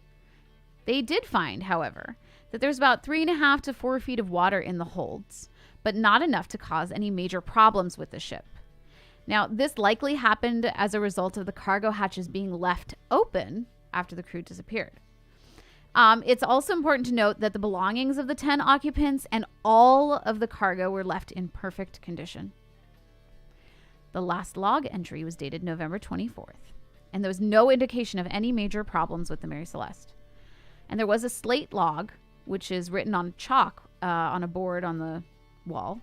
They did find, however, that there's about 3.5 to 4 feet of water in the holds, but not enough to cause any major problems with the ship. Now, this likely happened as a result of the cargo hatches being left open after the crew disappeared. It's also important to note that the belongings of the 10 occupants and all of the cargo were left in perfect condition. The last log entry was dated November 24th, and there was no indication of any major problems with the Mary Celeste. And there was a slate log, which is written on chalk on a board on the wall,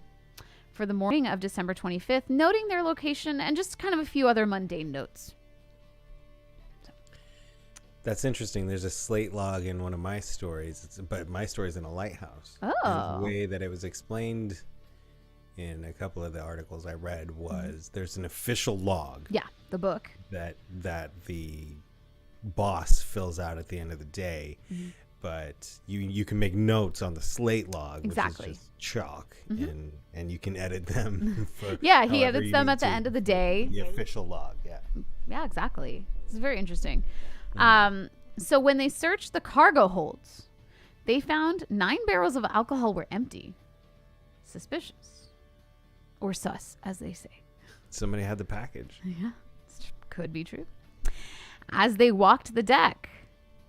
for the morning of December 25th, noting their location and just kind of a few other mundane notes. That's interesting. There's a slate log in one of my stories, but my story's in a lighthouse. Oh. And the way that it was explained in a couple of the articles I read was there's an official log. Yeah, the book. That the boss fills out at the end of the day. But you can make notes on the slate log, which is just chalk, and you can edit them. Yeah, he edits them at the end of the day. The official log, yeah. Yeah, exactly. This is very interesting. So when they searched the cargo holds, they found 9 barrels of alcohol were empty. Suspicious. Or sus, as they say. Somebody had the package. Yeah, could be true. As they walked the deck,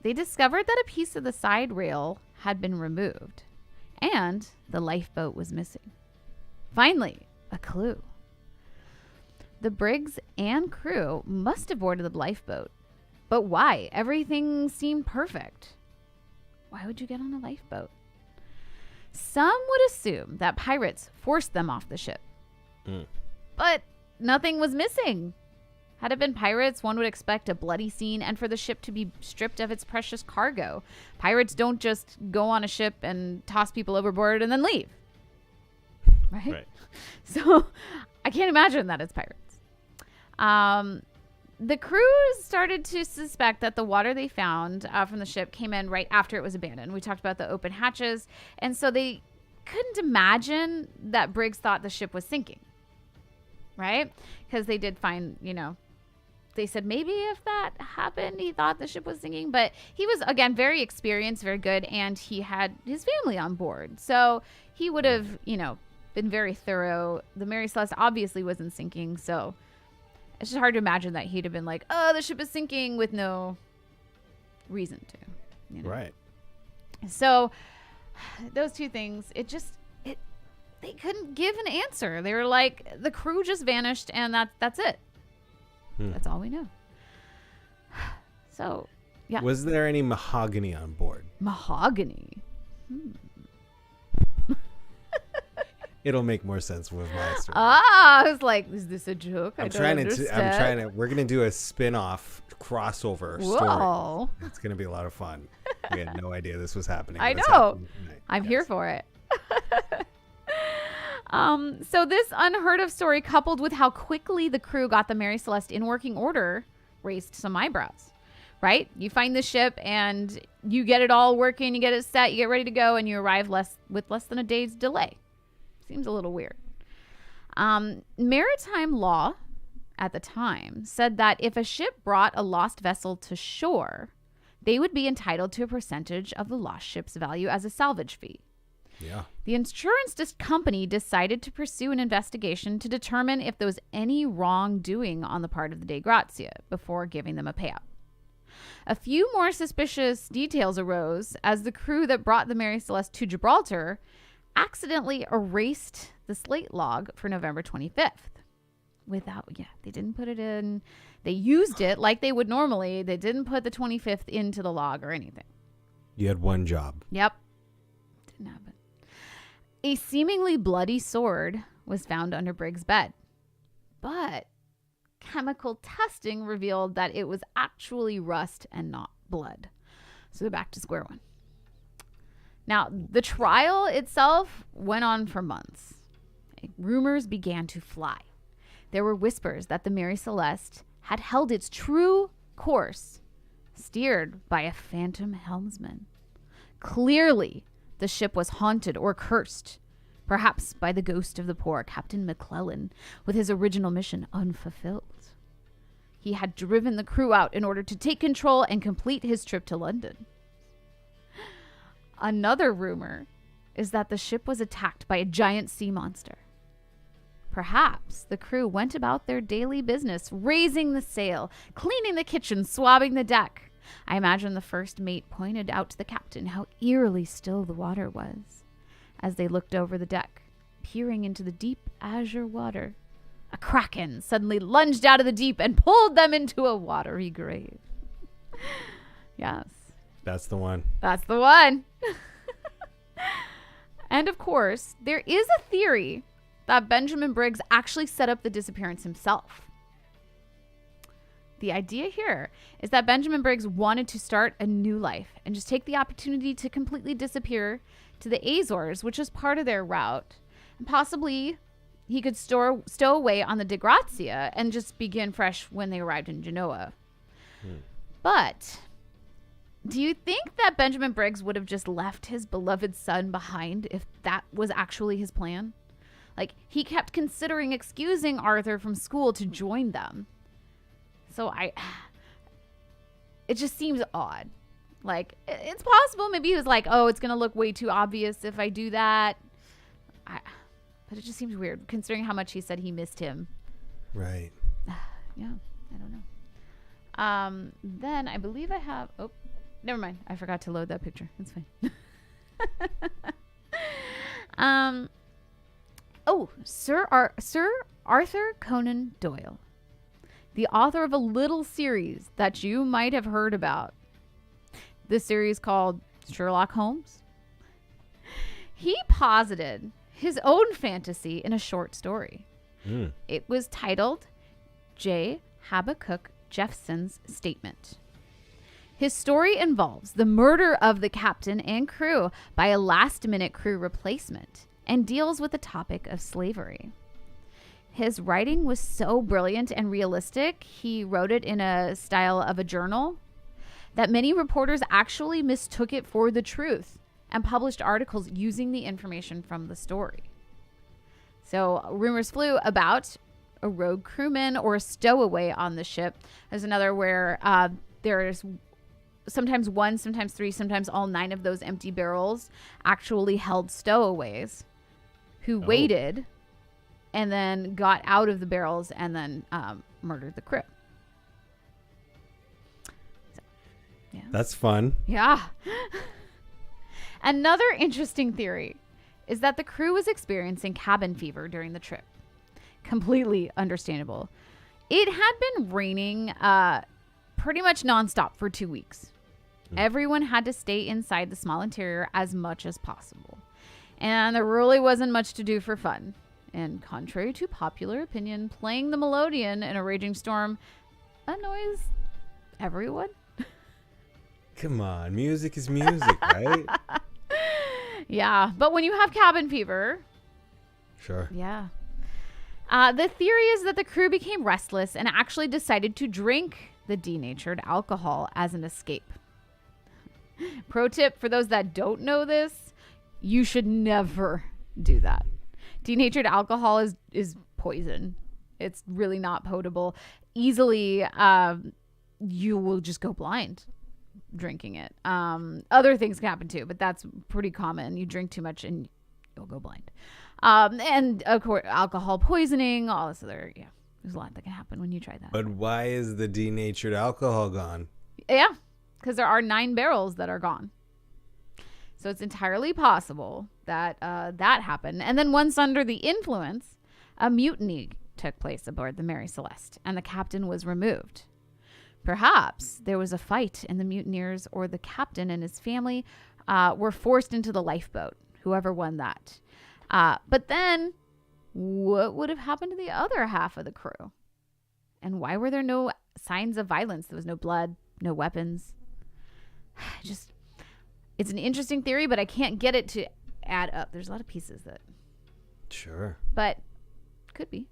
they discovered that a piece of the side rail had been removed, and the lifeboat was missing. Finally, a clue. The Briggs and crew must have boarded the lifeboat. But why? Everything seemed perfect. Why would you get on a lifeboat? Some would assume that pirates forced them off the ship. But nothing was missing. Had it been pirates, one would expect a bloody scene and for the ship to be stripped of its precious cargo. Pirates don't just go on a ship and toss people overboard and then leave. Right? So I can't imagine that it's pirates. The crew started to suspect that the water they found from the ship came in right after it was abandoned. We talked about the open hatches. And so they couldn't imagine that Briggs thought the ship was sinking. Right? Because they did find, they said maybe if that happened, he thought the ship was sinking. But he was, again, very experienced, very good, and he had his family on board. So he would have, been very thorough. The Mary Celeste obviously wasn't sinking, so it's just hard to imagine that he'd have been like, oh, the ship is sinking with no reason to. Right. So those two things, they couldn't give an answer. They were like, the crew just vanished, and that's it. That's all we know. So, yeah. Was there any mahogany on board? Mahogany? It'll make more sense with my story. I was like, is this a joke? I'm trying to. We're gonna do a spin-off crossover story. It's gonna be a lot of fun. We had no idea this was happening. I know. I'm here for it. So this unheard of story, coupled with how quickly the crew got the Mary Celeste in working order, raised some eyebrows. Right? You find the ship and you get it all working, you get it set, you get ready to go, and you arrive with less than a day's delay. Seems a little weird. Maritime law at the time said that if a ship brought a lost vessel to shore, they would be entitled to a percentage of the lost ship's value as a salvage fee. Yeah. The insurance company decided to pursue an investigation to determine if there was any wrongdoing on the part of the De Grazia before giving them a payout. A few more suspicious details arose as the crew that brought the Mary Celeste to Gibraltar accidentally erased the slate log for November 25th. They didn't put it in. They used it like they would normally. They didn't put the 25th into the log or anything. You had one job. Yep. Didn't happen. A seemingly bloody sword was found under Briggs' bed. But chemical testing revealed that it was actually rust and not blood. So they're back to square one. Now, the trial itself went on for months. Rumors began to fly. There were whispers that the Mary Celeste had held its true course, steered by a phantom helmsman. Clearly, the ship was haunted or cursed, perhaps by the ghost of the poor Captain McClellan, with his original mission unfulfilled. He had driven the crew out in order to take control and complete his trip to London. Another rumor is that the ship was attacked by a giant sea monster. Perhaps the crew went about their daily business, raising the sail, cleaning the kitchen, swabbing the deck. I imagine the first mate pointed out to the captain how eerily still the water was as they looked over the deck, peering into the deep azure water. A kraken suddenly lunged out of the deep and pulled them into a watery grave. Yes. That's the one. That's the one. And of course, there is a theory that Benjamin Briggs actually set up the disappearance himself. The idea here is that Benjamin Briggs wanted to start a new life and just take the opportunity to completely disappear to the Azores, which is part of their route. And possibly he could stow away on the De Grazia and just begin fresh when they arrived in Genoa. But do you think that Benjamin Briggs would have just left his beloved son behind if that was actually his plan? Like, he kept considering excusing Arthur from school to join them. So it just seems odd. Like, it's possible maybe he was like, oh, it's going to look way too obvious if I do that. But it just seems weird considering how much he said he missed him. Right. Yeah, I don't know. Then I believe I have, never mind. I forgot to load that picture. It's fine. Sir Arthur Conan Doyle, the author of a little series that you might have heard about. This series called Sherlock Holmes. He posited his own fantasy in a short story. It was titled J. Habakkuk Jeffson's statement. His story involves the murder of the captain and crew by a last-minute crew replacement and deals with the topic of slavery. His writing was so brilliant and realistic, he wrote it in a style of a journal, that many reporters actually mistook it for the truth and published articles using the information from the story. So rumors flew about a rogue crewman or a stowaway on the ship. There's another where there's sometimes one, sometimes three, sometimes all 9 of those empty barrels actually held stowaways who waited and then got out of the barrels and then murdered the crew. So, yeah. That's fun. Yeah. Another interesting theory is that the crew was experiencing cabin fever during the trip. Completely understandable. It had been raining pretty much nonstop for 2 weeks. Everyone had to stay inside the small interior as much as possible. And there really wasn't much to do for fun. And contrary to popular opinion, playing the melodeon in a raging storm annoys everyone. Come on, music is music, right? Yeah, but when you have cabin fever... Sure. Yeah. The theory is that the crew became restless and actually decided to drink the denatured alcohol as an escape. Pro tip for those that don't know this, you should never do that. Denatured alcohol is poison. It's really not potable. Easily, you will just go blind drinking it. Other things can happen too, but that's pretty common. You drink too much and you'll go blind. And of course, alcohol poisoning, all this other, there's a lot that can happen when you try that. But why is the denatured alcohol gone? Yeah, because there are 9 barrels that are gone. So it's entirely possible that that happened. And then once under the influence, a mutiny took place aboard the Mary Celeste, and the captain was removed. Perhaps there was a fight, and the mutineers or the captain and his family were forced into the lifeboat, whoever won that. But then what would have happened to the other half of the crew? And why were there no signs of violence? There was no blood, no weapons. It's an interesting theory, but I can't get it to add up. There's a lot of pieces that... Sure. But could be.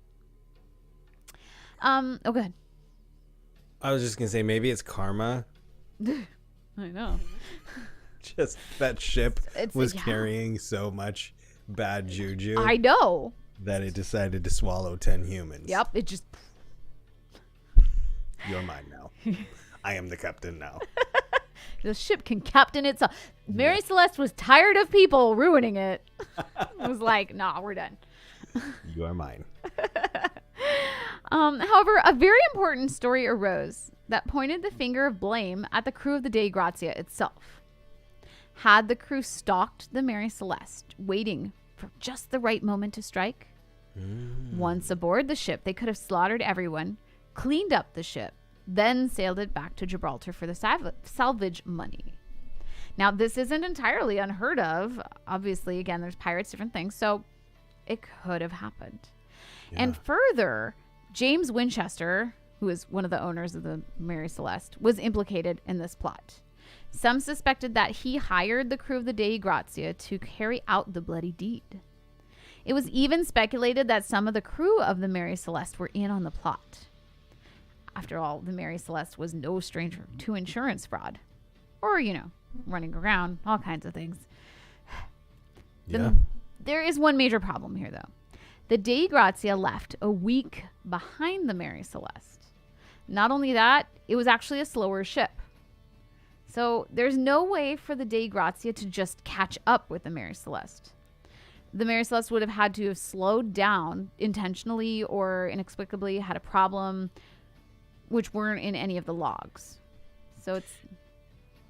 Oh, go ahead. I was just going to say, maybe it's karma. I know. Just that ship was carrying so much bad juju. I know. That it decided to swallow 10 humans. Yep. It just... You're mine now. I am the captain now. The ship can captain itself. Mary Celeste was tired of people ruining it. It was like, nah, we're done. You are mine. However, a very important story arose that pointed the finger of blame at the crew of the Dei Grazia itself. Had the crew stalked the Mary Celeste, waiting for just the right moment to strike? Once aboard the ship, they could have slaughtered everyone, cleaned up the ship, then sailed it back to Gibraltar for the salvage money. Now, this isn't entirely unheard of. Obviously, again, there's pirates, different things, so it could have happened. Yeah. And further, James Winchester, who is one of the owners of the Mary Celeste, was implicated in this plot. Some suspected that he hired the crew of the Dei Grazia to carry out the bloody deed. It was even speculated that some of the crew of the Mary Celeste were in on the plot. After all, the Mary Celeste was no stranger to insurance fraud. Or, running around, all kinds of things. There is one major problem here, though. The Dei Grazia left a week behind the Mary Celeste. Not only that, it was actually a slower ship. So there's no way for the Dei Grazia to just catch up with the Mary Celeste. The Mary Celeste would have had to have slowed down intentionally or inexplicably, had a problem, which weren't in any of the logs. So it's...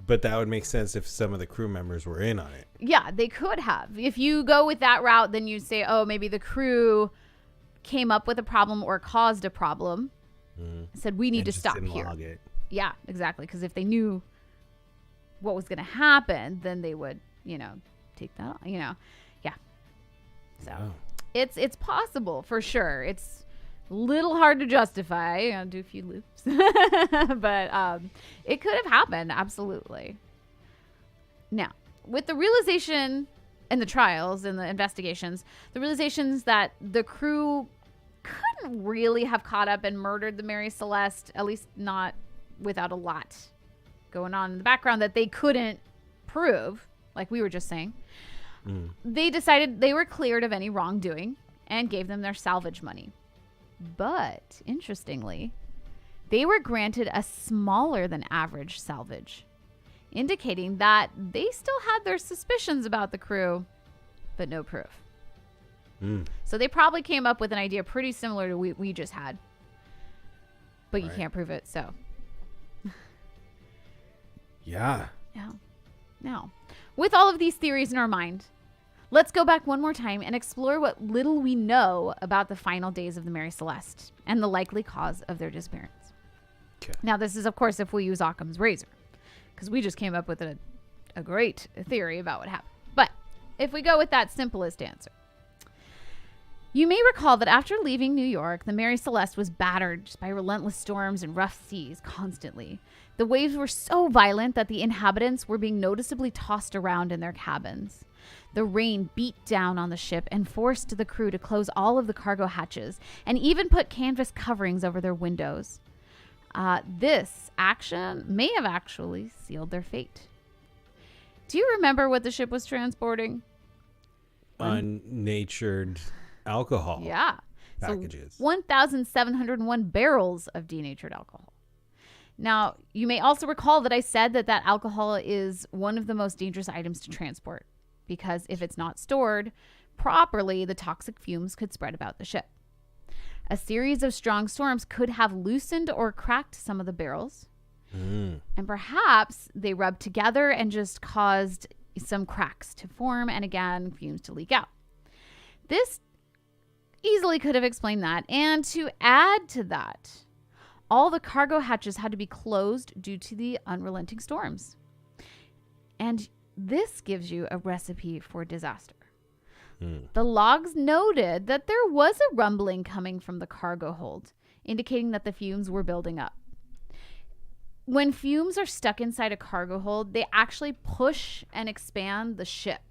But that would make sense if some of the crew members were in on it. Yeah, they could have. If you go with that route, then you say, oh, maybe the crew came up with a problem or caused a problem. Said, we need to stop here. Log it. Yeah, exactly. Because if they knew what was going to happen, then they would, take that, Yeah. So it's possible for sure. It's Little hard to justify. I'll do a few loops. But it could have happened, absolutely. Now, with the realization and the trials and the investigations, the realizations that the crew couldn't really have caught up and murdered the Mary Celeste, at least not without a lot going on in the background that they couldn't prove, like we were just saying. They decided they were cleared of any wrongdoing and gave them their salvage money. But, interestingly, they were granted a smaller than average salvage, indicating that they still had their suspicions about the crew, but no proof. So they probably came up with an idea pretty similar to what we just had. But you can't prove it, so. Yeah. Now, with all of these theories in our mind, let's go back one more time and explore what little we know about the final days of the Mary Celeste and the likely cause of their disappearance. Okay. Now, this is, of course, if we use Occam's razor, because we just came up with a great theory about what happened. But if we go with that simplest answer, you may recall that after leaving New York, the Mary Celeste was battered by relentless storms and rough seas constantly. The waves were so violent that the inhabitants were being noticeably tossed around in their cabins. The rain beat down on the ship and forced the crew to close all of the cargo hatches and even put canvas coverings over their windows. This action may have actually sealed their fate. Do you remember what the ship was transporting? Unnatured alcohol. Yeah. Packages. So 1,701 barrels of denatured alcohol. Now, you may also recall that I said that alcohol is one of the most dangerous items to transport, because if it's not stored properly, the toxic fumes could spread about the ship. A series of strong storms could have loosened or cracked some of the barrels, and perhaps they rubbed together and just caused some cracks to form and, again, fumes to leak out. This easily could have explained that. And to add to that, all the cargo hatches had to be closed due to the unrelenting storms. And this gives you a recipe for disaster. The logs noted that there was a rumbling coming from the cargo hold, indicating that the fumes were building up. When fumes are stuck inside a cargo hold, they actually push and expand the ship,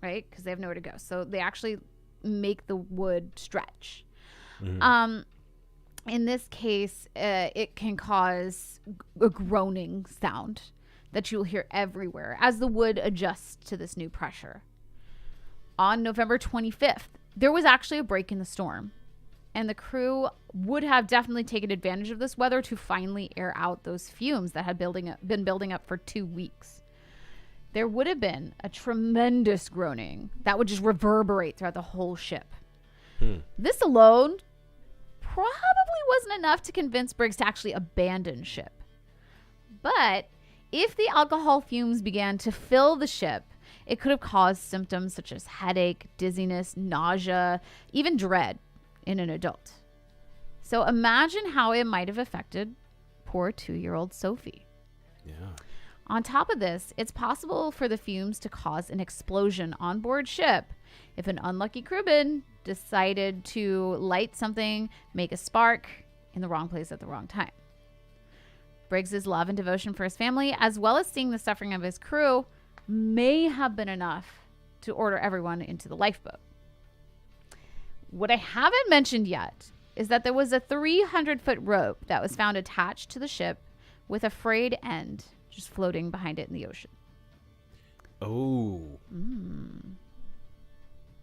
right? Because they have nowhere to go. So they actually make the wood stretch. In this case, it can cause a groaning sound that you'll hear everywhere as the wood adjusts to this new pressure. On November 25th, there was actually a break in the storm, and the crew would have definitely taken advantage of this weather to finally air out those fumes that had been building up for 2 weeks. There would have been a tremendous groaning that would just reverberate throughout the whole ship. This alone probably wasn't enough to convince Briggs to actually abandon ship. But if the alcohol fumes began to fill the ship, it could have caused symptoms such as headache, dizziness, nausea, even dread in an adult. So imagine how it might have affected poor 2-year-old Sophie. Yeah. On top of this, it's possible for the fumes to cause an explosion on board ship if an unlucky crewman decided to light something, make a spark in the wrong place at the wrong time. Briggs's love and devotion for his family, as well as seeing the suffering of his crew, may have been enough to order everyone into the lifeboat. What I haven't mentioned yet is that there was a 300-foot rope that was found attached to the ship with a frayed end just floating behind it in the ocean. Oh.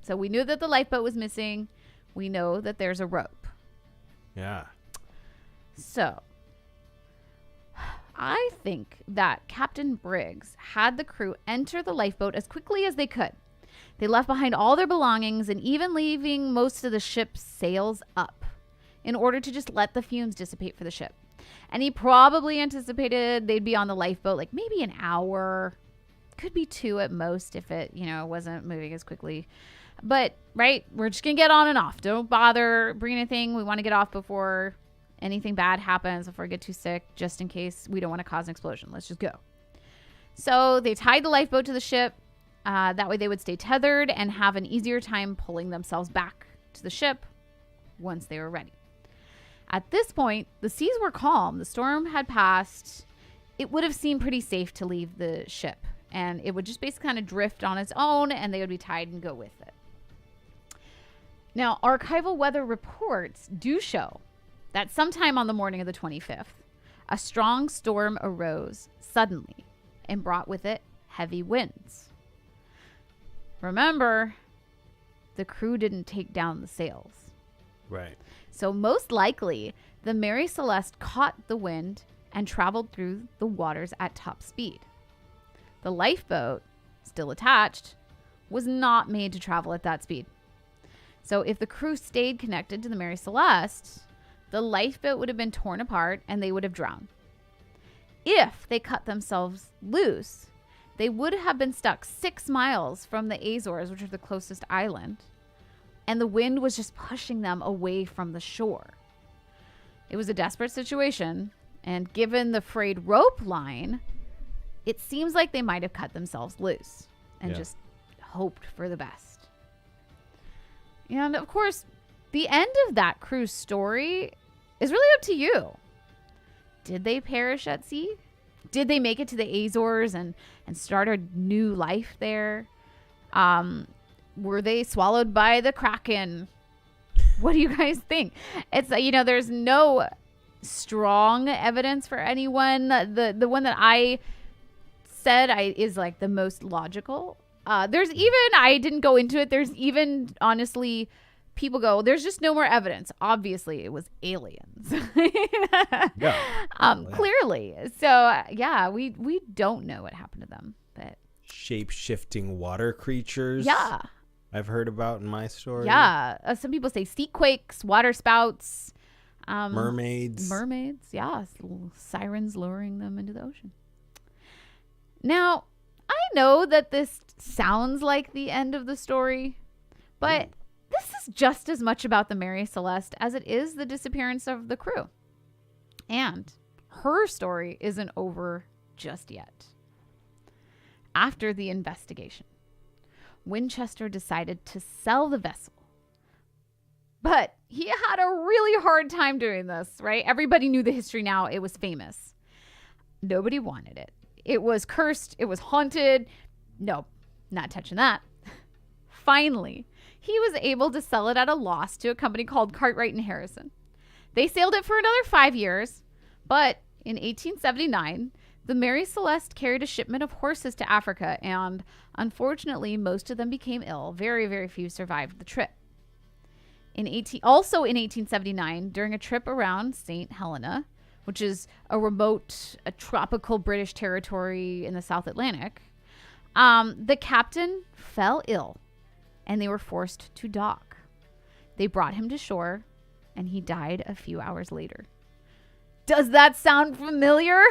So we knew that the lifeboat was missing. We know that there's a rope. Yeah. So I think that Captain Briggs had the crew enter the lifeboat as quickly as they could. They left behind all their belongings and even leaving most of the ship's sails up in order to just let the fumes dissipate for the ship. And he probably anticipated they'd be on the lifeboat like maybe an hour, could be 2 at most if it, wasn't moving as quickly. But, right, we're just going to get on and off. Don't bother bringing anything. We want to get off before anything bad happens, before I get too sick, just in case we don't want to cause an explosion. Let's just go. So they tied the lifeboat to the ship. That way they would stay tethered and have an easier time pulling themselves back to the ship once they were ready. At this point, the seas were calm. The storm had passed. It would have seemed pretty safe to leave the ship, and it would just basically kind of drift on its own, and they would be tied and go with it. Now, archival weather reports do show that sometime on the morning of the 25th, a strong storm arose suddenly and brought with it heavy winds. Remember, the crew didn't take down the sails. Right. So most likely, the Mary Celeste caught the wind and traveled through the waters at top speed. The lifeboat, still attached, was not made to travel at that speed. So if the crew stayed connected to the Mary Celeste, the lifeboat would have been torn apart and they would have drowned. If they cut themselves loose, they would have been stuck 6 miles from the Azores, which are the closest island, and the wind was just pushing them away from the shore. It was a desperate situation, and given the frayed rope line, it seems like they might have cut themselves loose and just hoped for the best. And of course, the end of that crew's story is really up to you. Did they perish at sea? Did they make it to the Azores and start a new life there? Were they swallowed by the Kraken? What do you guys think? It's, there's no strong evidence for anyone. The one that I said is like the most logical. There's even, I didn't go into it. There's even, honestly, people go, there's just no more evidence. Obviously, it was aliens. Clearly. So, we don't know what happened to them. But shape-shifting water creatures. Yeah. I've heard about in my story. Yeah. Some people say sea quakes, water spouts. Mermaids. Yeah. Sirens luring them into the ocean. Now, I know that this sounds like the end of the story, but this is just as much about the Mary Celeste as it is the disappearance of the crew. And her story isn't over just yet. After the investigation, Winchester decided to sell the vessel. But he had a really hard time doing this, right? Everybody knew the history now. It was famous. Nobody wanted it. It was cursed. It was haunted. Nope, not touching that. Finally, he was able to sell it at a loss to a company called Cartwright and Harrison. They sailed it for another 5 years, but in 1879, the Mary Celeste carried a shipment of horses to Africa, and unfortunately, most of them became ill. Very, very few survived the trip. Also in 1879, during a trip around St. Helena, which is a tropical British territory in the South Atlantic, the captain fell ill and they were forced to dock. They brought him to shore and he died a few hours later. Does that sound familiar?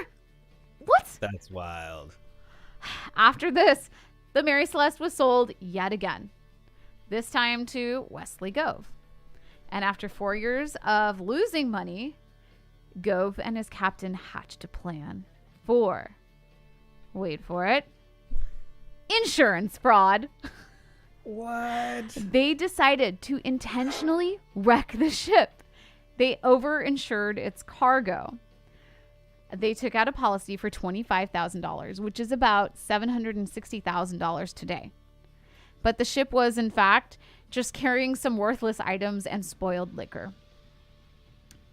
What? That's wild. After this, the Mary Celeste was sold yet again, this time to Wesley Gove. And after 4 years of losing money, Gove and his captain hatched a plan for, wait for it, insurance fraud. What? They decided to intentionally wreck the ship. They overinsured its cargo. They took out a policy for $25,000, which is about $760,000 today. But the ship was, in fact, just carrying some worthless items and spoiled liquor.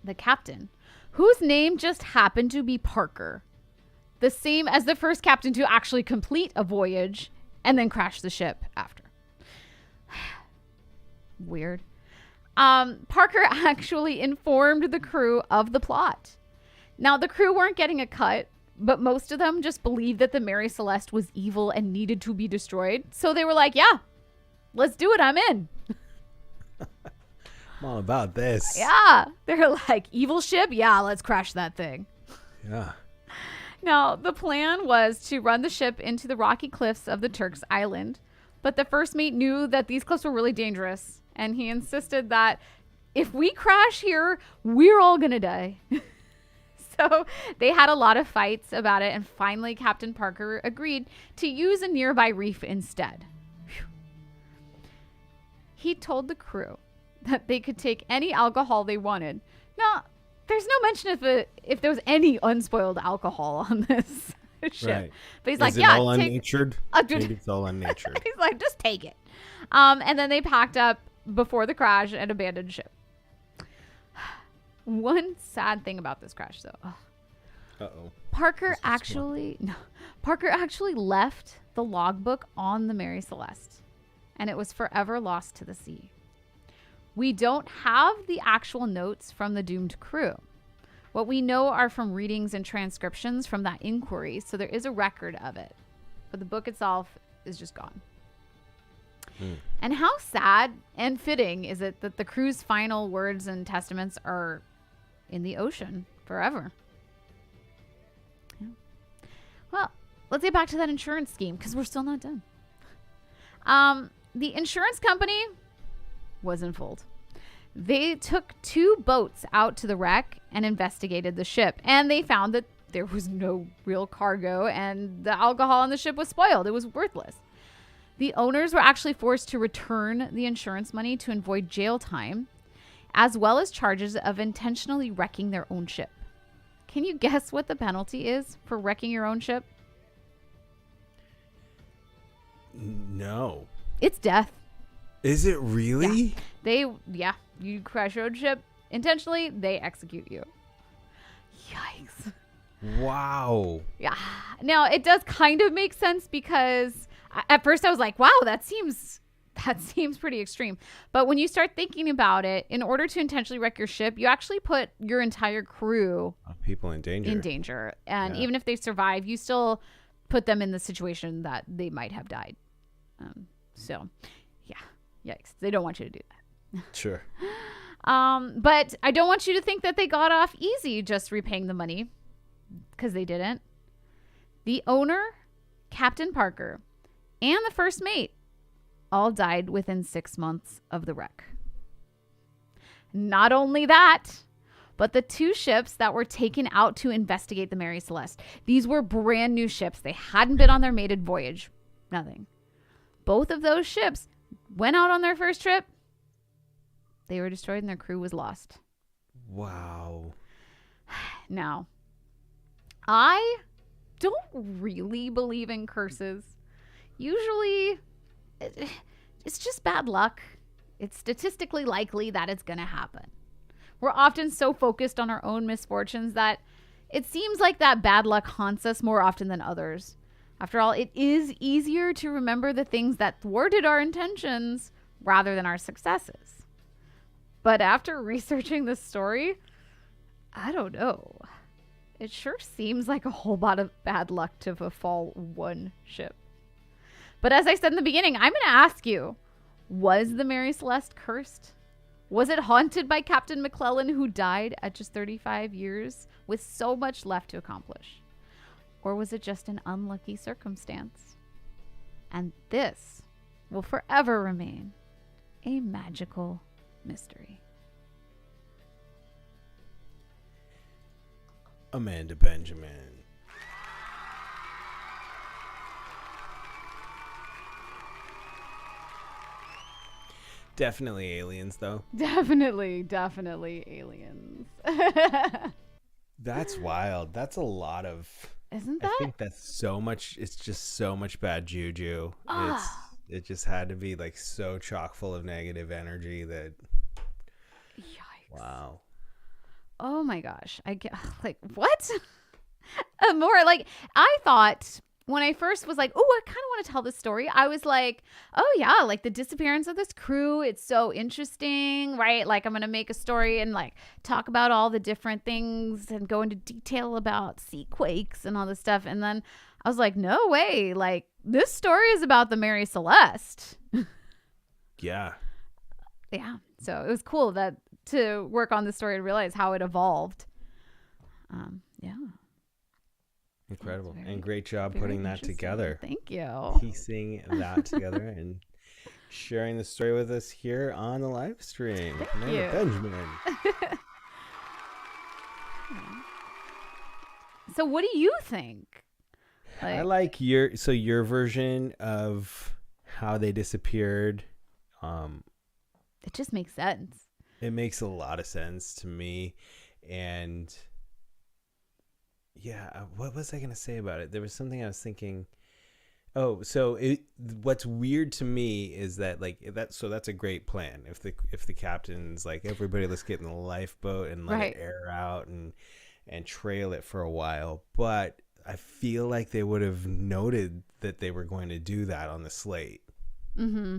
The captain, whose name just happened to be Parker, the same as the first captain to actually complete a voyage and then crash the ship after. Weird. Parker actually informed the crew of the plot. Now, the crew weren't getting a cut, but most of them just believed that the Mary Celeste was evil and needed to be destroyed. So they were like, yeah, let's do it. I'm in. I'm all about this. Yeah. They're like, evil ship? Yeah, let's crash that thing. Yeah. Now, the plan was to run the ship into the rocky cliffs of the Turks Island, but the first mate knew that these cliffs were really dangerous, and he insisted that if we crash here, we're all going to die. So they had a lot of fights about it, and finally Captain Parker agreed to use a nearby reef instead. Whew. He told the crew that they could take any alcohol they wanted. Now, there's no mention of if there was any unspoiled alcohol on this ship. Right. But he's like, Is it yeah, all unnatured? Maybe it's all unnatured. He's like, just take it. And then they packed up before the crash and abandoned ship. One sad thing about this crash, though. Uh-oh. Parker actually left the logbook on the Mary Celeste, and it was forever lost to the sea. We don't have the actual notes from the doomed crew. What we know are from readings and transcriptions from that inquiry, so there is a record of it. But the book itself is just gone. And how sad and fitting is it that the crew's final words and testaments are in the ocean forever? Yeah. Well, let's get back to that insurance scheme because we're still not done. The insurance company was in fold. They took 2 boats out to the wreck and investigated the ship, and they found that there was no real cargo and the alcohol on the ship was spoiled. It was worthless. The owners were actually forced to return the insurance money to avoid jail time, as well as charges of intentionally wrecking their own ship. Can you guess what the penalty is for wrecking your own ship? No. It's death. Is it really? Yeah. You crash your own ship intentionally, they execute you. Yikes. Wow. Yeah. Now, it does kind of make sense because at first I was like, wow, that seems pretty extreme. But when you start thinking about it, in order to intentionally wreck your ship, you actually put your entire crew people in danger. And even if they survive, you still put them in the situation that they might have died. So, yeah. Yikes. They don't want you to do that. Sure. But I don't want you to think that they got off easy just repaying the money, because they didn't. The owner, Captain Parker, and the first mate all died within 6 months of the wreck. Not only that, but the 2 ships that were taken out to investigate the Mary Celeste, these were brand new ships. They hadn't been on their maiden voyage. Nothing. Both of those ships went out on their first trip. They were destroyed and their crew was lost. Wow. Now, I don't really believe in curses. Usually, it's just bad luck. It's statistically likely that it's going to happen. We're often so focused on our own misfortunes that it seems like that bad luck haunts us more often than others. After all, it is easier to remember the things that thwarted our intentions rather than our successes. But after researching this story, I don't know. It sure seems like a whole lot of bad luck to befall one ship. But as I said in the beginning, I'm going to ask you, was the Mary Celeste cursed? Was it haunted by Captain McClellan, who died at just 35 years with so much left to accomplish? Or was it just an unlucky circumstance? And this will forever remain a magical mystery. Amanda Benjamin. Definitely aliens, though. Definitely aliens. That's wild. That's a lot of... Isn't that? I think that's so much... It's just so much bad juju. It just had to be like so chock full of negative energy that... Yikes. Wow. Oh my gosh. I get like, what? More like, I thought when I first was like, oh, I kind of want to tell this story. I was like, oh yeah, like the disappearance of this crew. It's so interesting, right? Like I'm going to make a story and like talk about all the different things and go into detail about sea quakes and all this stuff. And then I was like, no way. Like this story is about the Mary Celeste. Yeah. Yeah. So it was cool to work on the story and realize how it evolved. Yeah. Incredible. And great job putting that together. Thank you. Piecing that together and sharing the story with us here on the live stream. Thank you. Benjamin. So what do you think? I like your version of how they disappeared. It just makes sense. It makes a lot of sense to me. And yeah, what was I going to say about it? There was something I was thinking. Oh, so what's weird to me is that that's a great plan. If the captain's like, everybody, let's get in the lifeboat and let it air out and trail it for a while. But I feel like they would have noted that they were going to do that on the slate. Mm-hmm.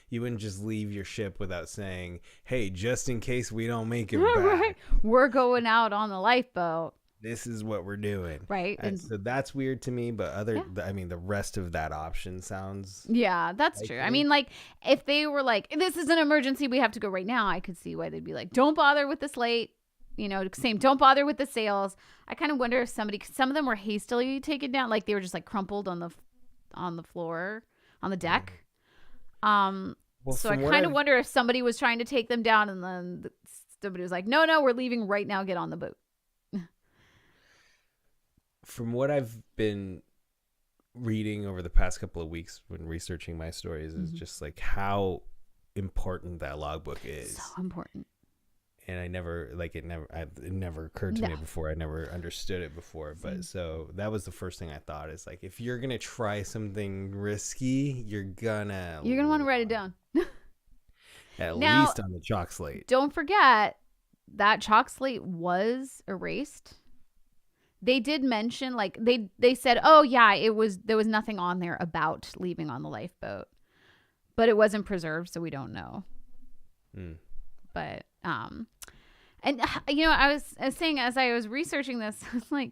You wouldn't just leave your ship without saying, "Hey, just in case we don't make it back, right. We're going out on the lifeboat. This is what we're doing." Right. And so that's weird to me, but the rest of that option sounds. Yeah, that's true. I mean, like, if they were like, this is an emergency, we have to go right now, I could see why they'd be like, don't bother with the slate. Don't bother with the sails. I kind of wonder if some of them were hastily taken down. Like they were just like crumpled on the floor, on the deck. So I kind of wonder if somebody was trying to take them down and then somebody was like, no, we're leaving right now. Get on the boat. From what I've been reading over the past couple of weeks when researching my stories is just like how important that logbook is. So important. And it never occurred to me before. I never understood it before. But so that was the first thing I thought is like, if you're going to try something risky, you're going to want to write it down. At least on the chalk slate. Don't forget that chalk slate was erased. They did mention, like, they said, oh, yeah, there was nothing on there about leaving on the lifeboat. But it wasn't preserved, so we don't know. But, and, I was saying as I was researching this, I was like,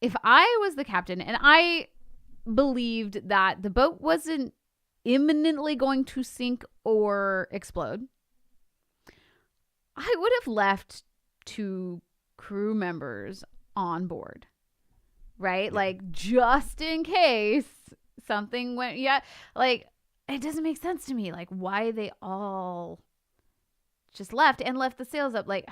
if I was the captain and I believed that the boat wasn't imminently going to sink or explode, I would have left 2 crew members on board, right? Yeah. Like, just in case something went, like, it doesn't make sense to me, like, why they all just left the sails up. Like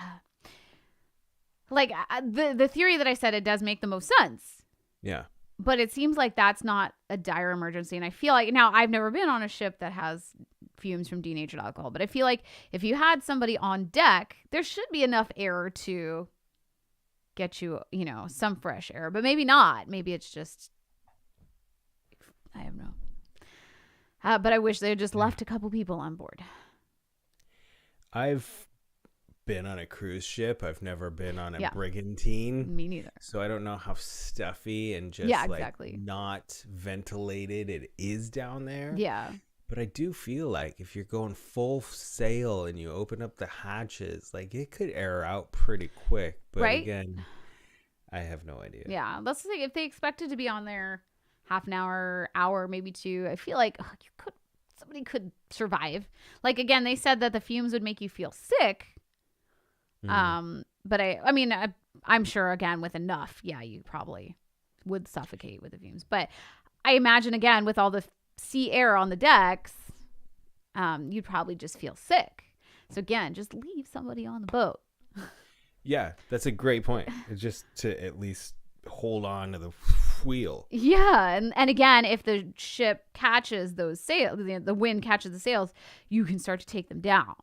the theory that I said, it does make the most sense. Yeah. But it seems like that's not a dire emergency. And I feel like, now I've never been on a ship that has fumes from denatured alcohol, but I feel like if you had somebody on deck, there should be enough air to get you, some fresh air, but maybe not. Maybe it's just, I don't know. But I wish they had just left a couple people on board. I've been on a cruise ship. I've never been on a brigantine. Me neither. So I don't know how stuffy and just not ventilated it is down there. Yeah. But I do feel like if you're going full sail and you open up the hatches, like it could air out pretty quick. But again, I have no idea. Yeah. Let's say if they expected to be on there half an hour, maybe 2, I feel like somebody could survive. Like, again, they said that the fumes would make you feel sick. But I'm sure, again, with enough, you probably would suffocate with the fumes. But I imagine, again, with all the sea air on the decks, you'd probably just feel sick. So again, just leave somebody on the boat. Yeah, that's a great point. It's just to at least hold on to the wheel. Yeah, and again, if the ship catches those sails, the wind catches the sails, you can start to take them down.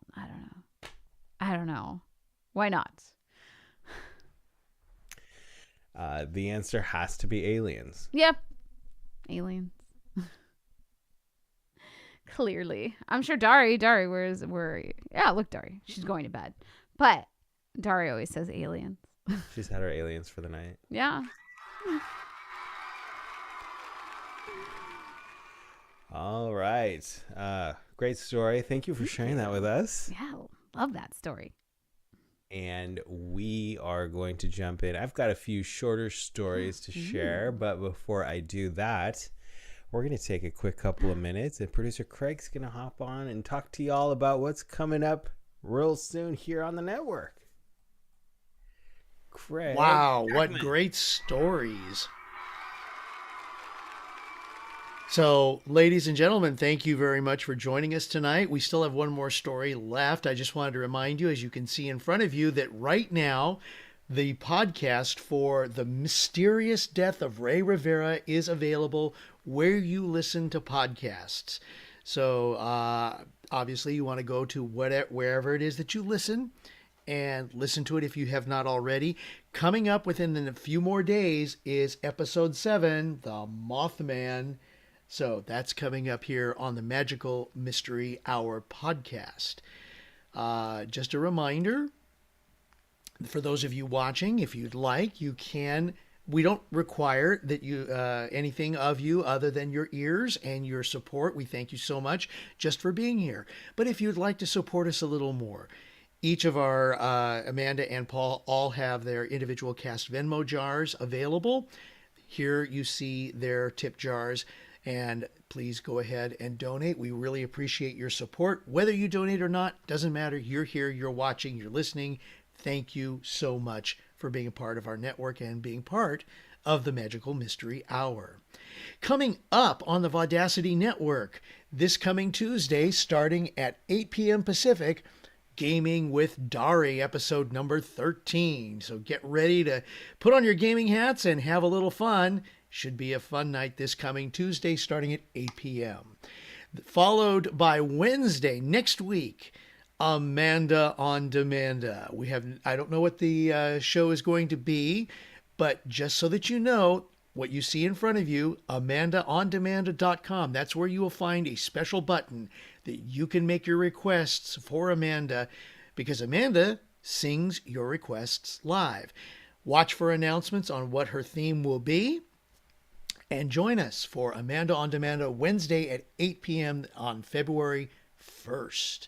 I don't know. Why not? The answer has to be aliens. Yep. Aliens. Clearly. I'm sure Dari, look, Dari. She's going to bed. But Dari always says aliens. She's had her aliens for the night. Yeah. All right. Great story. Thank you for sharing that with us. Yeah, love that story. And we are going to jump in. I've got a few shorter stories to share, but before I do that, we're going to take a quick couple of minutes, and producer Craig's going to hop on and talk to y'all about what's coming up real soon here on the network. Craig. Wow, what great stories. So, ladies and gentlemen, thank you very much for joining us tonight. We still have one more story left. I just wanted to remind you, as you can see in front of you, that right now, the podcast for The Mysterious Death of Ray Rivera is available where you listen to podcasts. So, obviously, you want to go to wherever it is that you listen and listen to it if you have not already. Coming up within a few more days is episode 7, The Mothman. So that's coming up here on the Magical Mystery Hour podcast. Just a reminder, for those of you watching, if you'd like, you can. We don't require that you anything of you other than your ears and your support. We thank you so much just for being here. But if you'd like to support us a little more, each of our Amanda and Paul all have their individual cast Venmo jars available. Here you see their tip jars, and please go ahead and donate. We really appreciate your support. Whether you donate or not, doesn't matter. You're here, you're watching, you're listening. Thank you so much for being a part of our network and being part of the Magical Mystery Hour. Coming up on the Vaudacity Network this coming Tuesday, starting at 8 p.m. Pacific, Gaming with Dari, episode number 13. So get ready to put on your gaming hats and have a little fun. Should be a fun night this coming Tuesday, starting at 8 p.m. Followed by Wednesday next week, Amanda on Demand. I don't know what the show is going to be, but just so that you know, what you see in front of you, AmandaOnDemand.com. That's where you will find a special button that you can make your requests for Amanda, because Amanda sings your requests live. Watch for announcements on what her theme will be, and join us for Amanda on Demand Wednesday at 8 p.m. on February 1st.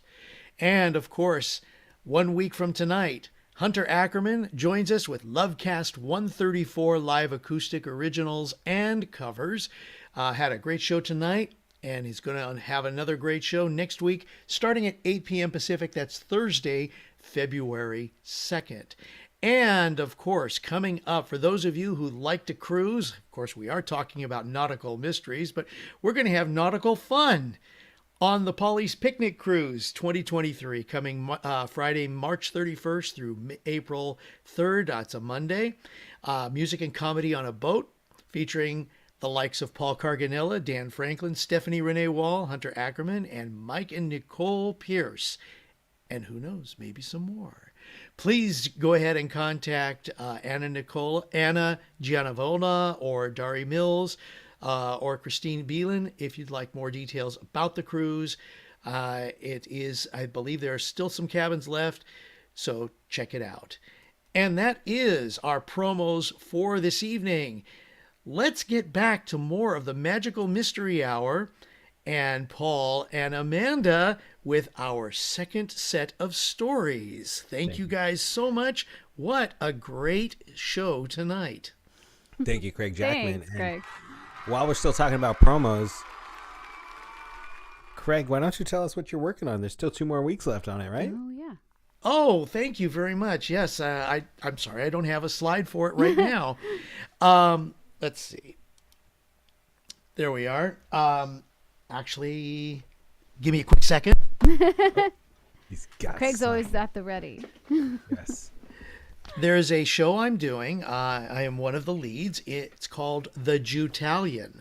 And of course, 1 week from tonight, Hunter Ackerman joins us with Lovecast 134 live acoustic originals and covers. Had a great show tonight, and he's going to have another great show next week, starting at 8 p.m. Pacific. That's Thursday, February 2nd. And of course, coming up, for those of you who like to cruise, of course, we are talking about nautical mysteries, but we're going to have nautical fun on the Polly's Picnic Cruise 2023, coming Friday, March 31st through April 3rd. That's a Monday. Music and comedy on a boat, featuring the likes of Paul Carganilla, Dan Franklin, Stephanie Renee Wall, Hunter Ackerman, and Mike and Nicole Pierce. And who knows, maybe some more. Please go ahead and contact Anna Gianavola or Dari Mills, or Christine Beelan if you'd like more details about the cruise. It is, I believe there are still some cabins left, so check it out. And that is our promos for this evening. Let's get back to more of the Magical Mystery Hour and Paul and Amanda with our second set of stories. Thank you guys so much. What a great show tonight. Thank you, Craig Jackman. Thanks, Craig. While we're still talking about promos, Craig, why don't you tell us what you're working on? There's still 2 more weeks left on it, right? Oh, yeah. Oh, thank you very much. Yes, I'm sorry, I don't have a slide for it right now. Let's see. There we are. Actually, give me a quick second. He's got Craig's some. always at the ready. Yes. There's a show I'm doing. I am one of the leads. It's called The Jutalian.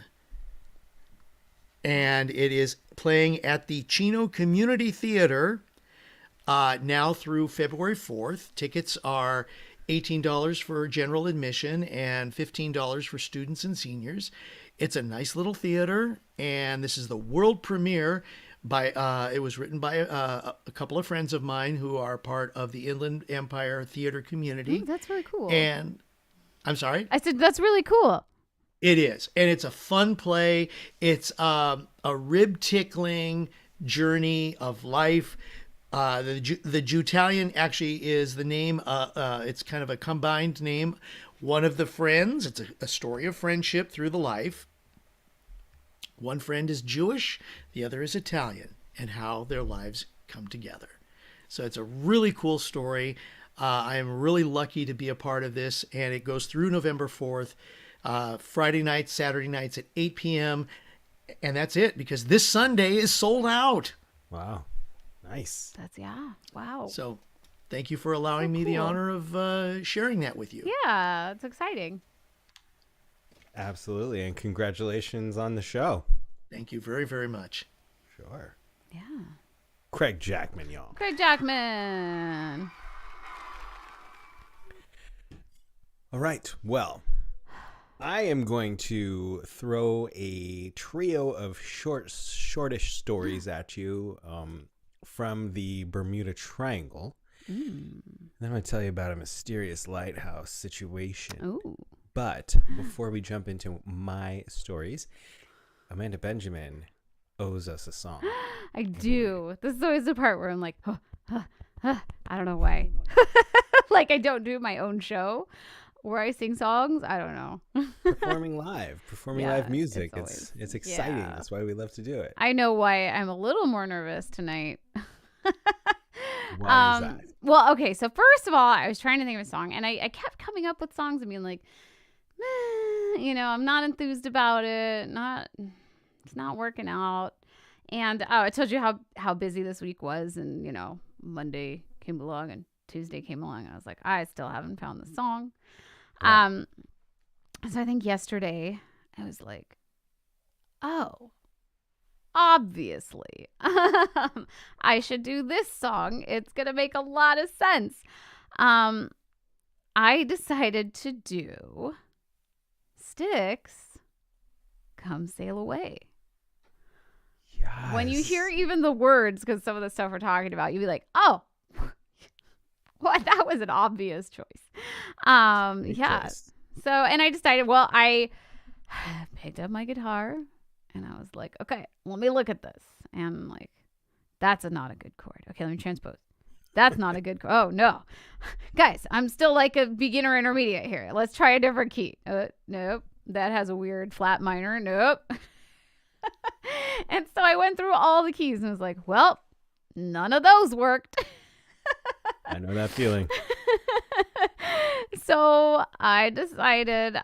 And it is playing at the Chino Community Theater now through February 4th. Tickets are $18 for general admission and $15 for students and seniors. It's a nice little theater, and this is the world premiere. It was written by a couple of friends of mine who are part of the Inland Empire theater community. Ooh, that's really cool. And I'm sorry? I said, that's really cool. It is. And it's a fun play. It's a rib-tickling journey of life. The Jutalian actually is the name. It's kind of a combined name. One of the friends, it's a story of friendship through the life. One friend is Jewish, the other is Italian, and how their lives come together. So it's a really cool story. I am really lucky to be a part of this, and it goes through November 4th, Friday nights, Saturday nights at 8 p.m. And that's it, because this Sunday is sold out. Wow. Nice. Wow. So thank you for allowing me the honor of sharing that with you. Yeah, it's exciting. Absolutely. And congratulations on the show. Thank you very, very much. Sure. Yeah. Craig Jackman, y'all. Craig Jackman. All right. Well, I am going to throw a trio of shortish stories at you from the Bermuda Triangle. Then I'm going to tell you about a mysterious lighthouse situation. Ooh. But before we jump into my stories, Amanda Benjamin owes us a song. I do. This is always the part where I'm like, I don't know why. Like I don't do my own show where I sing songs. I don't know. Performing live music. It's exciting. Yeah. That's why we love to do it. I know why I'm a little more nervous tonight. Why is that? Well, okay. So first of all, I was trying to think of a song, and I kept coming up with songs and being like, I'm not enthused about it. It's not working out. And I told you how busy this week was, and Monday came along and Tuesday came along. I was like, I still haven't found the song. Yeah. So I think yesterday I was like, oh, obviously I should do this song. It's going to make a lot of sense. I decided to do Styx, Come Sail Away. Yes. When you hear even the words, because some of the stuff we're talking about, you'd be like, oh, what? That was an obvious choice. Yeah. So, and I decided, well, I picked up my guitar and I was like, okay, let me look at this. And like, that's not a good chord. Okay, let me transpose. That's not a good chord. Oh, no. Guys, I'm still like a beginner intermediate here. Let's try a different key. Nope. That has a weird flat minor. Nope. And so I went through all the keys and was like, well, none of those worked. I know that feeling. So I decided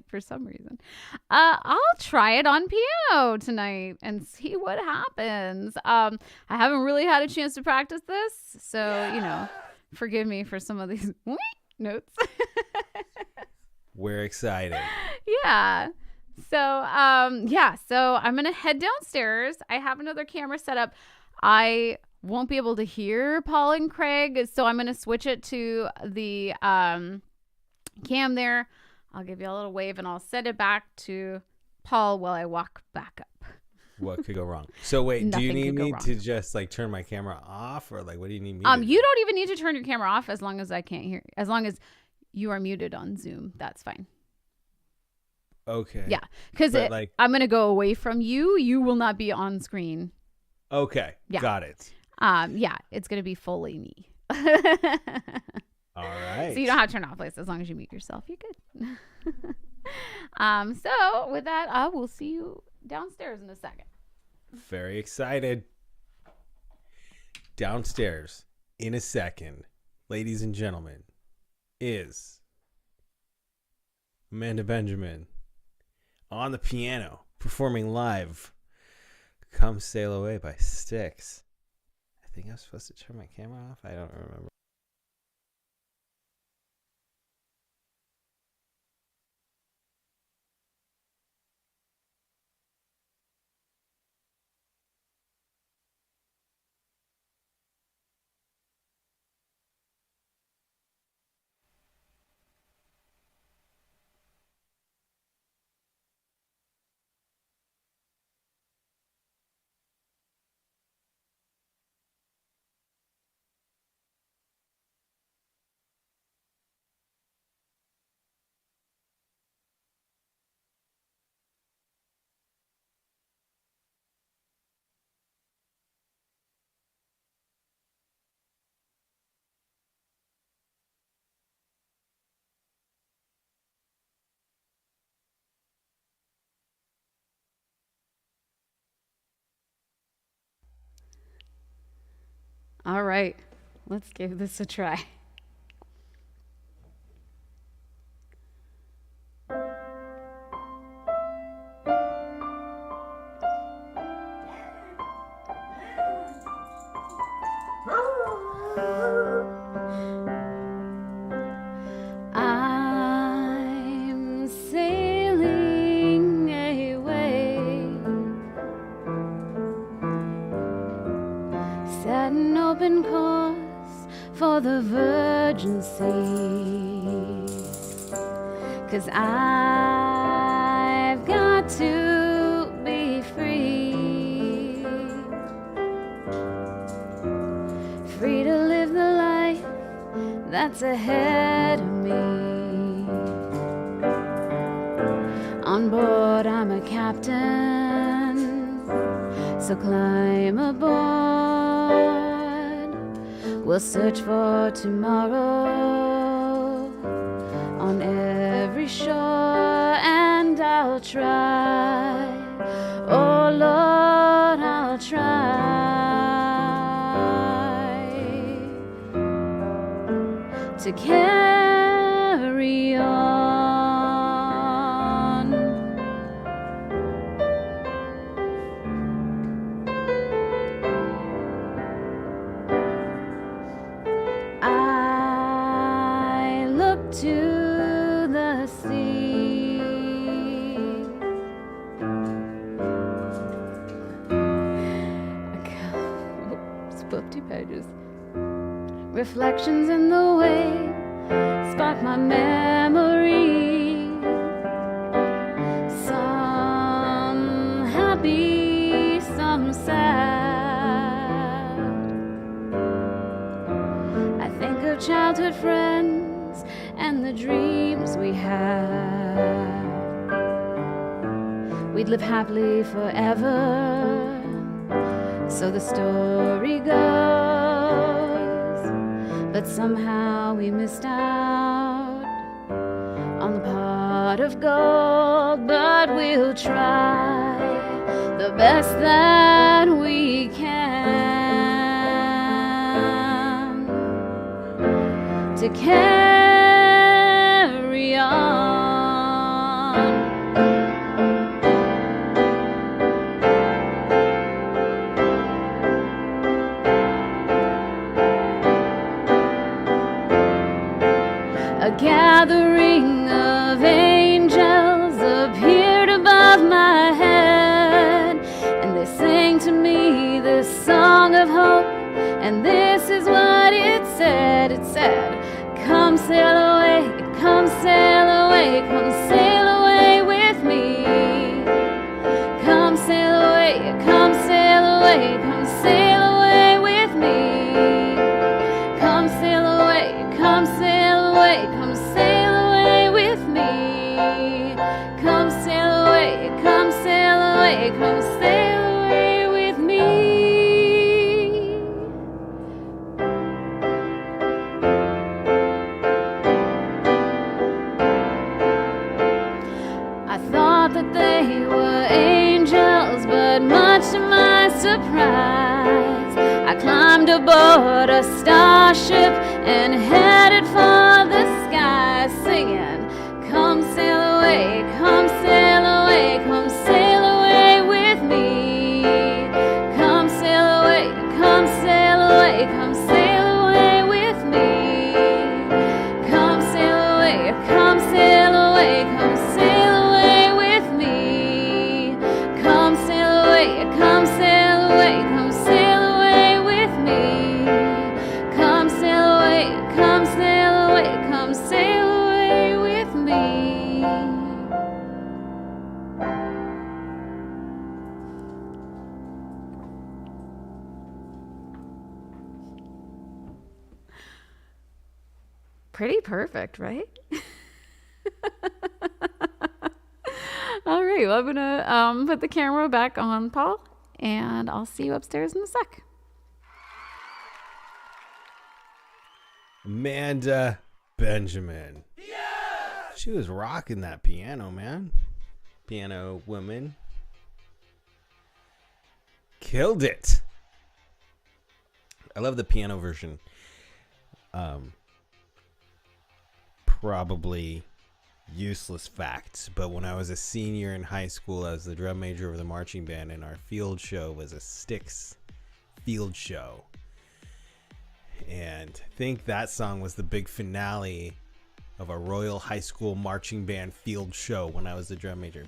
for some reason, I'll try it on piano tonight and see what happens. I haven't really had a chance to practice this, so, forgive me for some of these notes. We're excited. Yeah. So, so I'm going to head downstairs. I have another camera set up. I won't be able to hear Paul and Craig, so I'm going to switch it to the cam there. I'll give you a little wave and I'll send it back to Paul while I walk back up. What could go wrong? So wait, do you need me to just like turn my camera off, or like what do you need me to do? You don't even need to turn your camera off as long as I can't hear. As long as you are muted on Zoom, that's fine. Okay. Yeah, because I'm going to go away from you. You will not be on screen. Okay. Yeah. Got it. Yeah, it's going to be fully me. All right. So you don't have to turn off lights as long as you mute yourself. You're good. So with that, I will see you downstairs in a second. Very excited. Downstairs in a second, ladies and gentlemen, is Amanda Benjamin on the piano performing live Come Sail Away by Styx. I think I'm supposed to turn my camera off. I don't remember. All right, let's give this a try. I'm sailing away, set an open course for the verge sea. 'Cause I've got to be free. Free to live the life that's ahead of me. On board I'm a captain, so climb aboard. We'll search for tomorrow on every shore, and I'll try, oh Lord, I'll try to carry on. I look to the sea. Split 2 pages. Reflections in the wave spark my memory. Some happy, some sad. I think of childhood friends and the dreams we had. We'd live happily forever, so the story goes. But somehow we missed out on the pot of gold. But we'll try the best that we can to carry on. A gathering of angels appeared above my head, and they sang to me this song of hope, and this is what it said. It said, come sail away, come sail away, come sail away with me. Come sail away, come sail away, come sail away with me. Come sail away, come sail away, come sail away with me. Come sail away, come sail away, come sail away with me. I thought that they were angels, but much to my surprise, I climbed aboard a starship and headed for the sky, singing, come sail away, come sail away, come sail away with me. Come sail away, come sail away, come sail away with me. Come sail away, come sail away, come sail away with me. Come sail away, come sail away, come sail away with me. Come sail away, come sail away, come sail away with me. Pretty perfect, right? All right, well, I'm gonna put the camera back on Paul, and I'll see you upstairs in a sec. Amanda Benjamin. Yeah! She was rocking that piano, man. Piano woman. Killed it. I love the piano version. Probably useless facts, but when I was a senior in high school, I was the drum major of the marching band, and our field show was a Styx field show. And I think that song was the big finale of a Royal High School marching band field show when I was the drum major.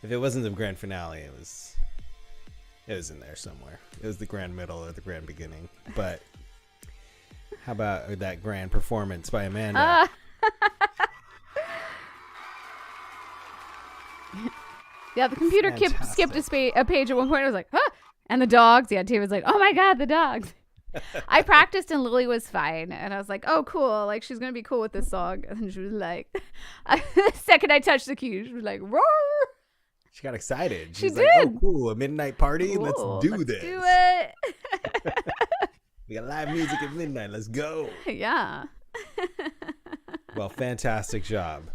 If it wasn't the grand finale, it was It was in there somewhere. It was the grand middle or the grand beginning. But how about that grand performance by Amanda? Yeah, the computer skipped a page at one point. I was like, huh? And the dogs. Yeah, Tia was like, oh my God, the dogs. I practiced and Lily was fine. And I was like, oh, cool. Like, she's going to be cool with this song. And she was like, the second I touched the key, she was like, roar. She got excited. She She's did. like, oh, cool. A midnight party? Cool. Let's do this. Do it. We got live music at midnight. Let's go. Yeah. Well, fantastic job.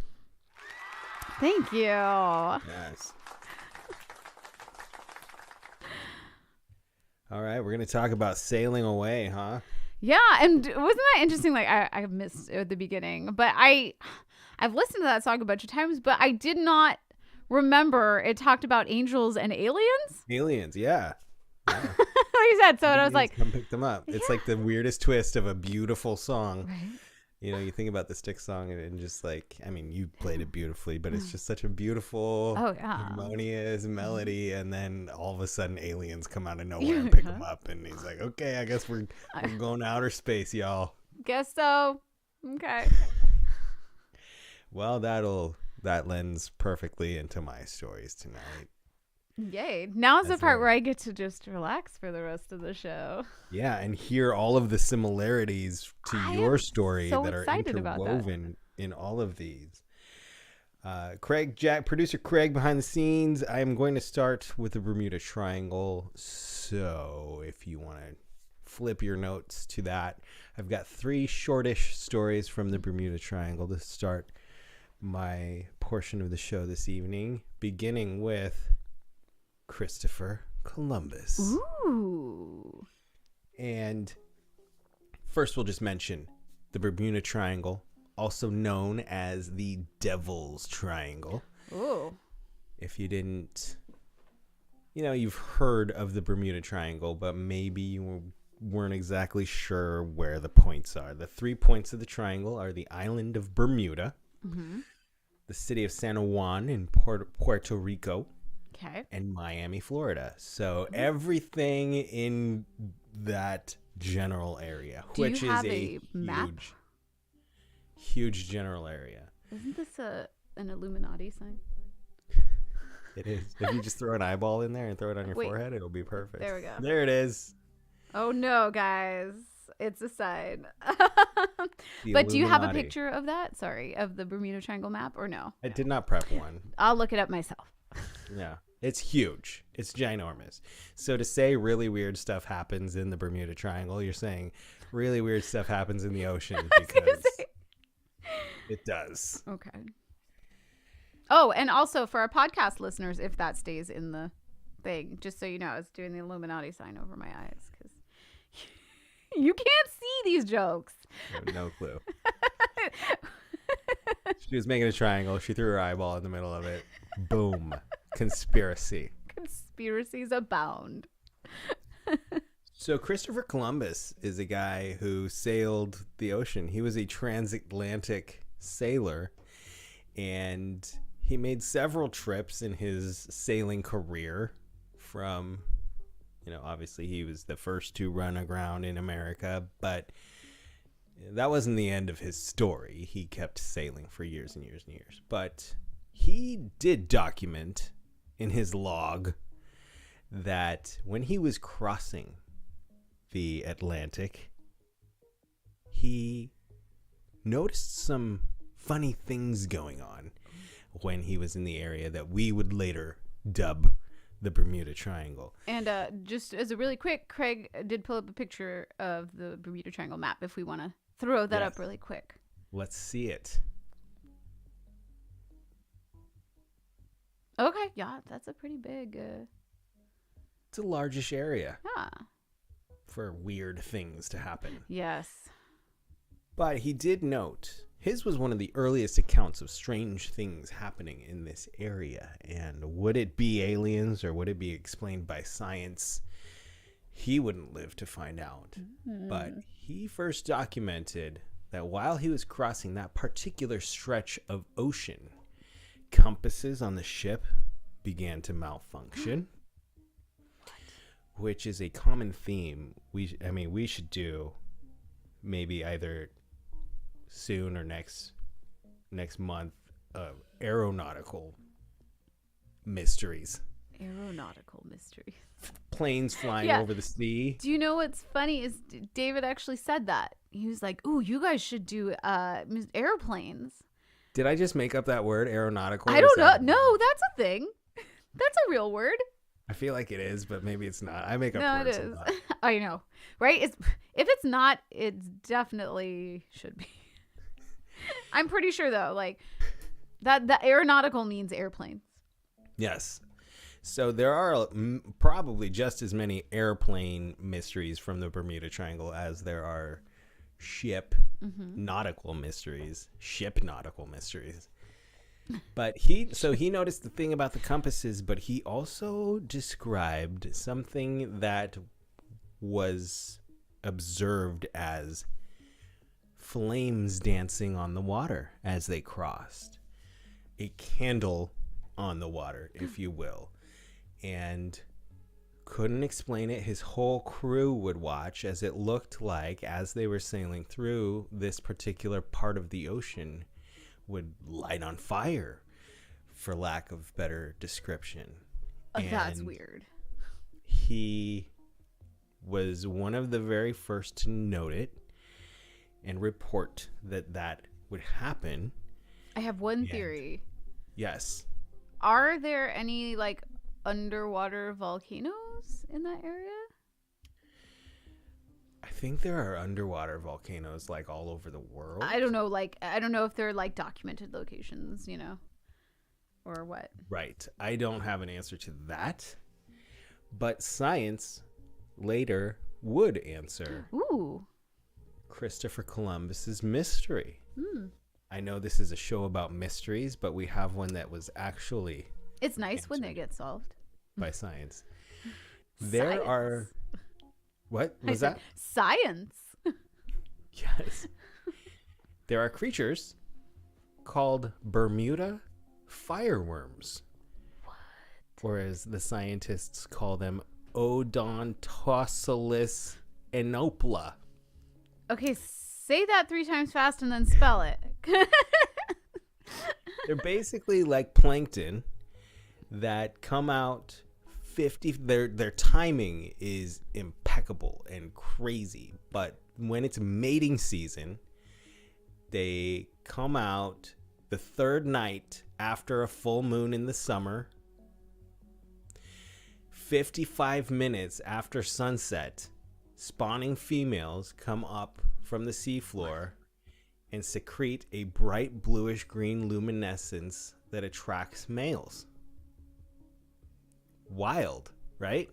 Thank you. Yes. All right, we're going to talk about sailing away, huh? Yeah, and wasn't that interesting? Like, I missed at the beginning, but I've listened to that song a bunch of times, but I did not remember it talked about angels and aliens. Aliens, yeah. Like you said, so I was like, come pick them up. It's like the weirdest twist of a beautiful song. right? You know, you think about the Styx song and just like, I mean, you played it beautifully, but it's just such a beautiful, harmonious melody. And then all of a sudden aliens come out of nowhere and pick him up. And he's like, okay, I guess we're going to outer space, y'all. Guess so. Okay. Well, that lends perfectly into my stories tonight. Yay. Now's the That's part right. where I get to just relax for the rest of the show. Yeah, and hear all of the similarities to I your am story so that are excited about that. interwoven in all of these. Producer Craig behind the scenes. I am going to start with the Bermuda Triangle. So if you want to flip your notes to that, I've got 3 shortish stories from the Bermuda Triangle to start my portion of the show this evening, beginning with Christopher Columbus. Ooh. And first we'll just mention the Bermuda Triangle, also known as the Devil's Triangle. Ooh. If you didn't, you've heard of the Bermuda Triangle, but maybe you weren't exactly sure where the points are. The 3 points of the triangle are the island of Bermuda, the city of San Juan in Puerto Rico, Okay. and Miami, Florida. So everything in that general area, Do which you have is a map? huge general area. Isn't this an Illuminati sign? It is. If you just throw an eyeball in there and throw it on your Wait. forehead, it'll be perfect. There we go. There it is. Oh no, guys. It's a sign. The But do you have a Illuminati. picture of that? Sorry, of the Bermuda Triangle map or no? I did not prep one. I'll look it up myself. Yeah. It's huge. It's ginormous. So to say really weird stuff happens in the Bermuda Triangle, you're saying really weird stuff happens in the ocean because it does. Okay. Oh, and also for our podcast listeners, if that stays in the thing, just so you know, I was doing the Illuminati sign over my eyes because you can't see these jokes. I have no clue. She was making a triangle. She threw her eyeball in the middle of it. Boom. Conspiracy. Conspiracies abound. So Christopher Columbus is a guy who sailed the ocean. He was a transatlantic sailor, and he made several trips in his sailing career from, obviously he was the first to run aground in America, but that wasn't the end of his story. He kept sailing for years and years and years. But he did document in his log that when he was crossing the Atlantic, he noticed some funny things going on when he was in the area that we would later dub the Bermuda Triangle. And just as a really quick, Craig did pull up a picture of the Bermuda Triangle map if we want to throw that up really quick. Let's see it. Okay, yeah, that's a pretty big... It's a largish area Yeah. for weird things to happen. Yes. But he did note, his was one of the earliest accounts of strange things happening in this area. And would it be aliens or would it be explained by science? He wouldn't live to find out. But he first documented that while he was crossing that particular stretch of ocean, compasses on the ship began to malfunction. which is a common theme. We should do maybe either soon or next month aeronautical mysteries. Aeronautical mysteries. Planes flying over the sea. Do you know what's funny is David actually said that. He was like, "Ooh, you guys should do airplanes." Did I just make up that word, aeronautical? I don't know. No, that's a thing. That's a real word. I feel like it is, but maybe it's not. I make up No, words it is. a lot. I know, right? If it's not, it definitely should be. I'm pretty sure though, like that the aeronautical means airplanes. Yes. So there are probably just as many airplane mysteries from the Bermuda Triangle as there are nautical mysteries. But he noticed the thing about the compasses, but he also described something that was observed as flames dancing on the water as they crossed. A candle on the water, if you will. And couldn't explain it. His whole crew would watch as it looked like, as they were sailing through, this particular part of the ocean would light on fire, for lack of better description. That's weird. He was one of the very first to note it and report that would happen. I have one theory. Yes. Are there any like underwater volcanoes in that area? I think there are underwater volcanoes like all over the world. I don't know. Like, I don't know if they're like documented locations, or what. Right. I don't have an answer to that. But science later would answer Ooh. Christopher Columbus's mystery. I know this is a show about mysteries, but we have one that was actually It's nice when they get solved by science. There are... What was that? Science. Yes. There are creatures called Bermuda fireworms. What? Or as the scientists call them, Odontocylus enopla. Okay, say that 3 times fast and then spell it. They're basically like plankton that come out 50. Their timing is impeccable and crazy, but when it's mating season, they come out the 3rd night after a full moon in the summer, 55 minutes after sunset. Spawning females come up from the seafloor and secrete a bright bluish green luminescence that attracts males. Wild, right?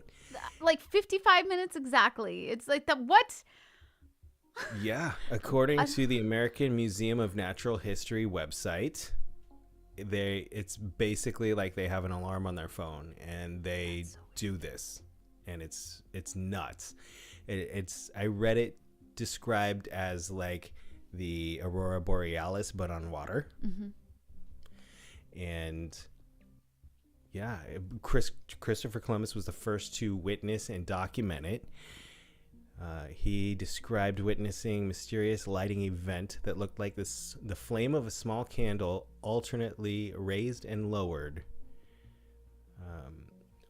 Like 55 minutes exactly. It's like that. What? Yeah. According to the American Museum of Natural History website, it's basically like they have an alarm on their phone and they do this, and it's nuts. I read it described as like the Aurora Borealis but on water. And yeah, Christopher Columbus was the first to witness and document it. He described witnessing mysterious lighting event that looked like the flame of a small candle alternately raised and lowered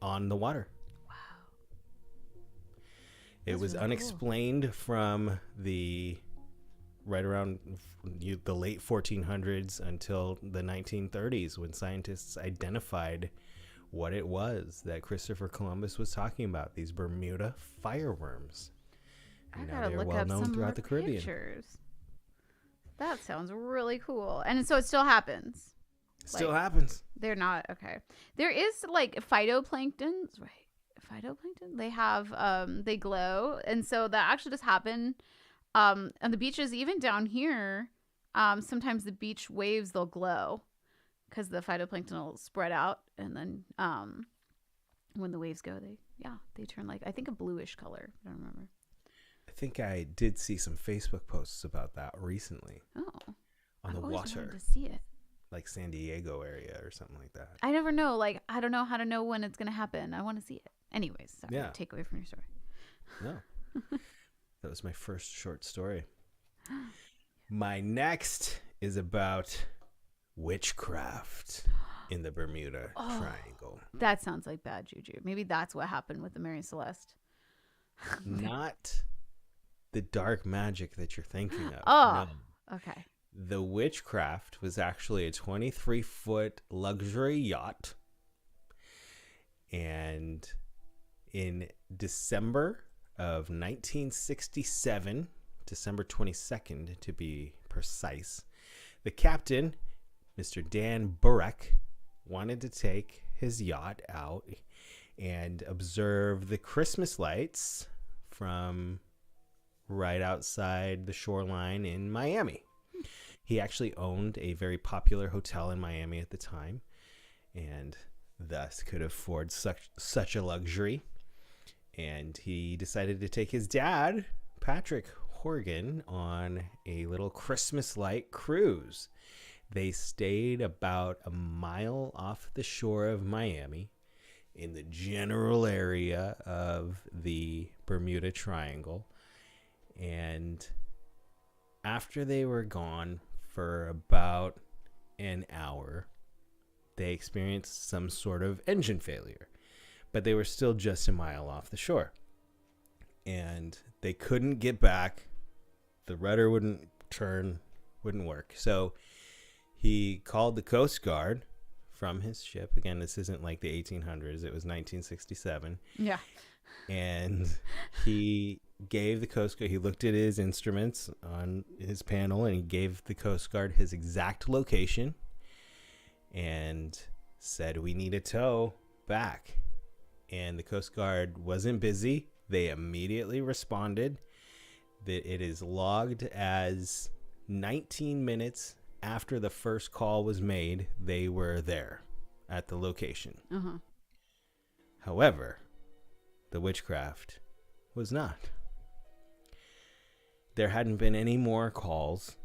on the water. It was really unexplained from right around the late 1400s until the 1930s, when scientists identified what it was that Christopher Columbus was talking about, these Bermuda fireworms. I gotta look up some more pictures. That sounds really cool. And so it still happens. Still happens. They're not, okay. There is like phytoplanktons, right? Phytoplankton, they have they glow, and so that actually does happen on the beaches, even down here. Sometimes the beach waves, they'll glow because the phytoplankton will spread out, and then when the waves go, they turn like, I think, a bluish color. I don't remember. I think I did see some Facebook posts about that recently. On the water, to see it, like San Diego area or something like that. I never know. Like, I don't know how to know when it's gonna happen. I want to see it. Anyways, sorry, Yeah. take away from your story. No. That was my first short story. My next is about witchcraft in the Bermuda Triangle. That sounds like bad juju. Maybe that's what happened with the Mary Celeste. Not the dark magic that you're thinking of. Oh, No. okay. The witchcraft was actually a 23-foot luxury yacht. And in December of 1967, December 22nd to be precise, the captain, Mr. Dan Burek, wanted to take his yacht out and observe the Christmas lights from right outside the shoreline in Miami. He actually owned a very popular hotel in Miami at the time, and thus could afford such a luxury. And he decided to take his dad, Patrick Horgan, on a little Christmas light cruise. They stayed about a mile off the shore of Miami in the general area of the Bermuda Triangle. And after they were gone for about an hour, they experienced some sort of engine failure, but they were still just a mile off the shore. And they couldn't get back. The rudder wouldn't turn, wouldn't work. So he called the Coast Guard from his ship. Again, this isn't like the 1800s. It was 1967. Yeah. And he gave the Coast Guard, he looked at his instruments on his panel and he gave the Coast Guard his exact location and said, "We need a tow back." And the Coast Guard wasn't busy. They immediately responded. That it is logged as 19 minutes after the first call was made, they were there at the location. Uh-huh. However, the witchcraft was not. There hadn't been any more calls.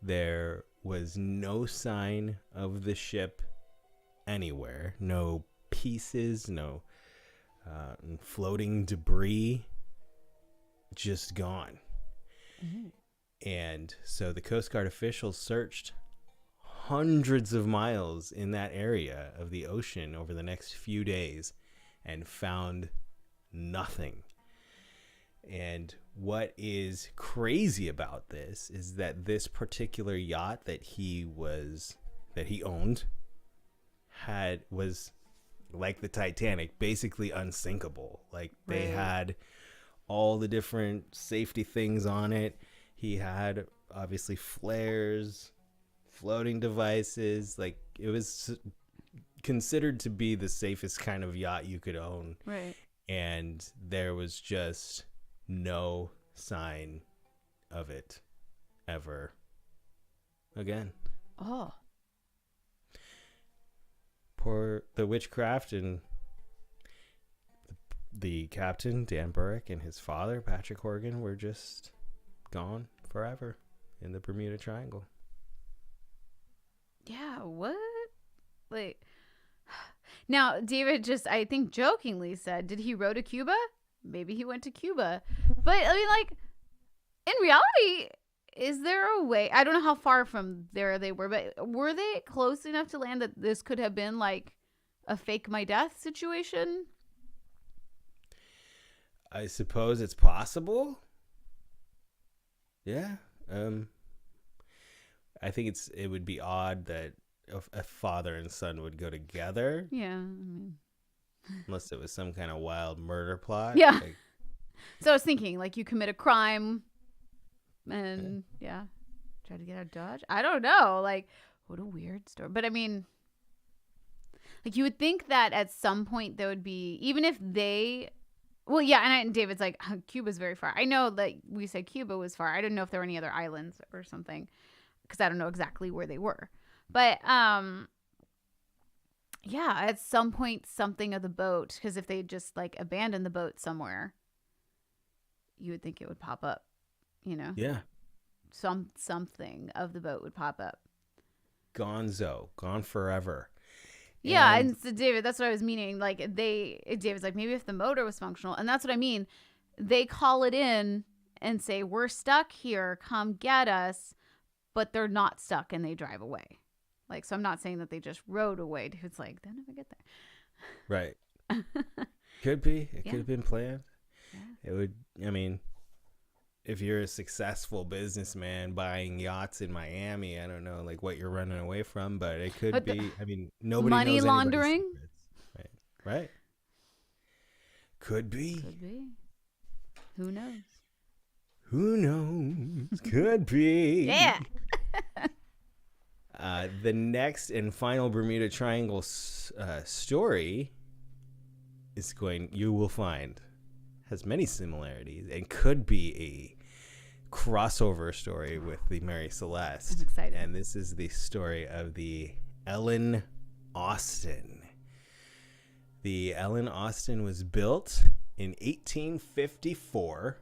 There was no sign of the ship anywhere. No pieces, no floating debris. Just gone. Mm-hmm. And so the Coast Guard officials searched hundreds of miles in that area of the ocean over the next few days and found nothing. And what is crazy about this is that this particular yacht that he owned was like the Titanic, basically unsinkable. Like they had all the different safety things on it. He had obviously flares, floating devices. Like it was considered to be the safest kind of yacht you could own. Right. And there was just no sign of it ever again. Oh. Poor the witchcraft and the captain, Dan Burek, and his father, Patrick Horgan, were just gone forever in the Bermuda Triangle. Yeah, what? Like, now, David just, I think, jokingly said, did he row to Cuba? Maybe he went to Cuba. But, I mean, like, in reality, is there a way? I don't know how far from there they were, but were they close enough to land that this could have been, like, a fake my death situation? I suppose it's possible. Yeah. I think it would be odd that a father and son would go together. Yeah. I mean. Unless it was some kind of wild murder plot. Yeah. Like, so I was thinking, like, you commit a crime and, try to get out of Dodge. I don't know. Like, what a weird story. But, I mean, like, you would think that at some point there would be, even if they... Well, yeah, and David's like, Cuba's very far. I know that we said Cuba was far. I didn't know if there were any other islands or something because I don't know exactly where they were. But, yeah, at some point, something of the boat, because if they just, like, abandoned the boat somewhere, you would think it would pop up, you know? Yeah. Something of the boat would pop up. Gonzo, gone forever. Yeah, and so David, that's what I was meaning. Like David's like, maybe if the motor was functional, and that's what I mean. They call it in and say, we're stuck here, come get us, but they're not stuck and they drive away. Like, so I'm not saying that they just rode away. It's like, they'll never get there. Right. Could be. It could have been planned. Yeah. It would, I mean, if you're a successful businessman buying yachts in Miami, I don't know like what you're running away from, but it could be. I mean, nobody money knows laundering. Right. Could be. Could be. Who knows? Who knows? Could be. Yeah. The next and final Bermuda Triangle story is you will find, has many similarities and could be a crossover story with the Mary Celeste. I'm excited. And this is the story of the Ellen Austin. The Ellen Austin was built in 1854.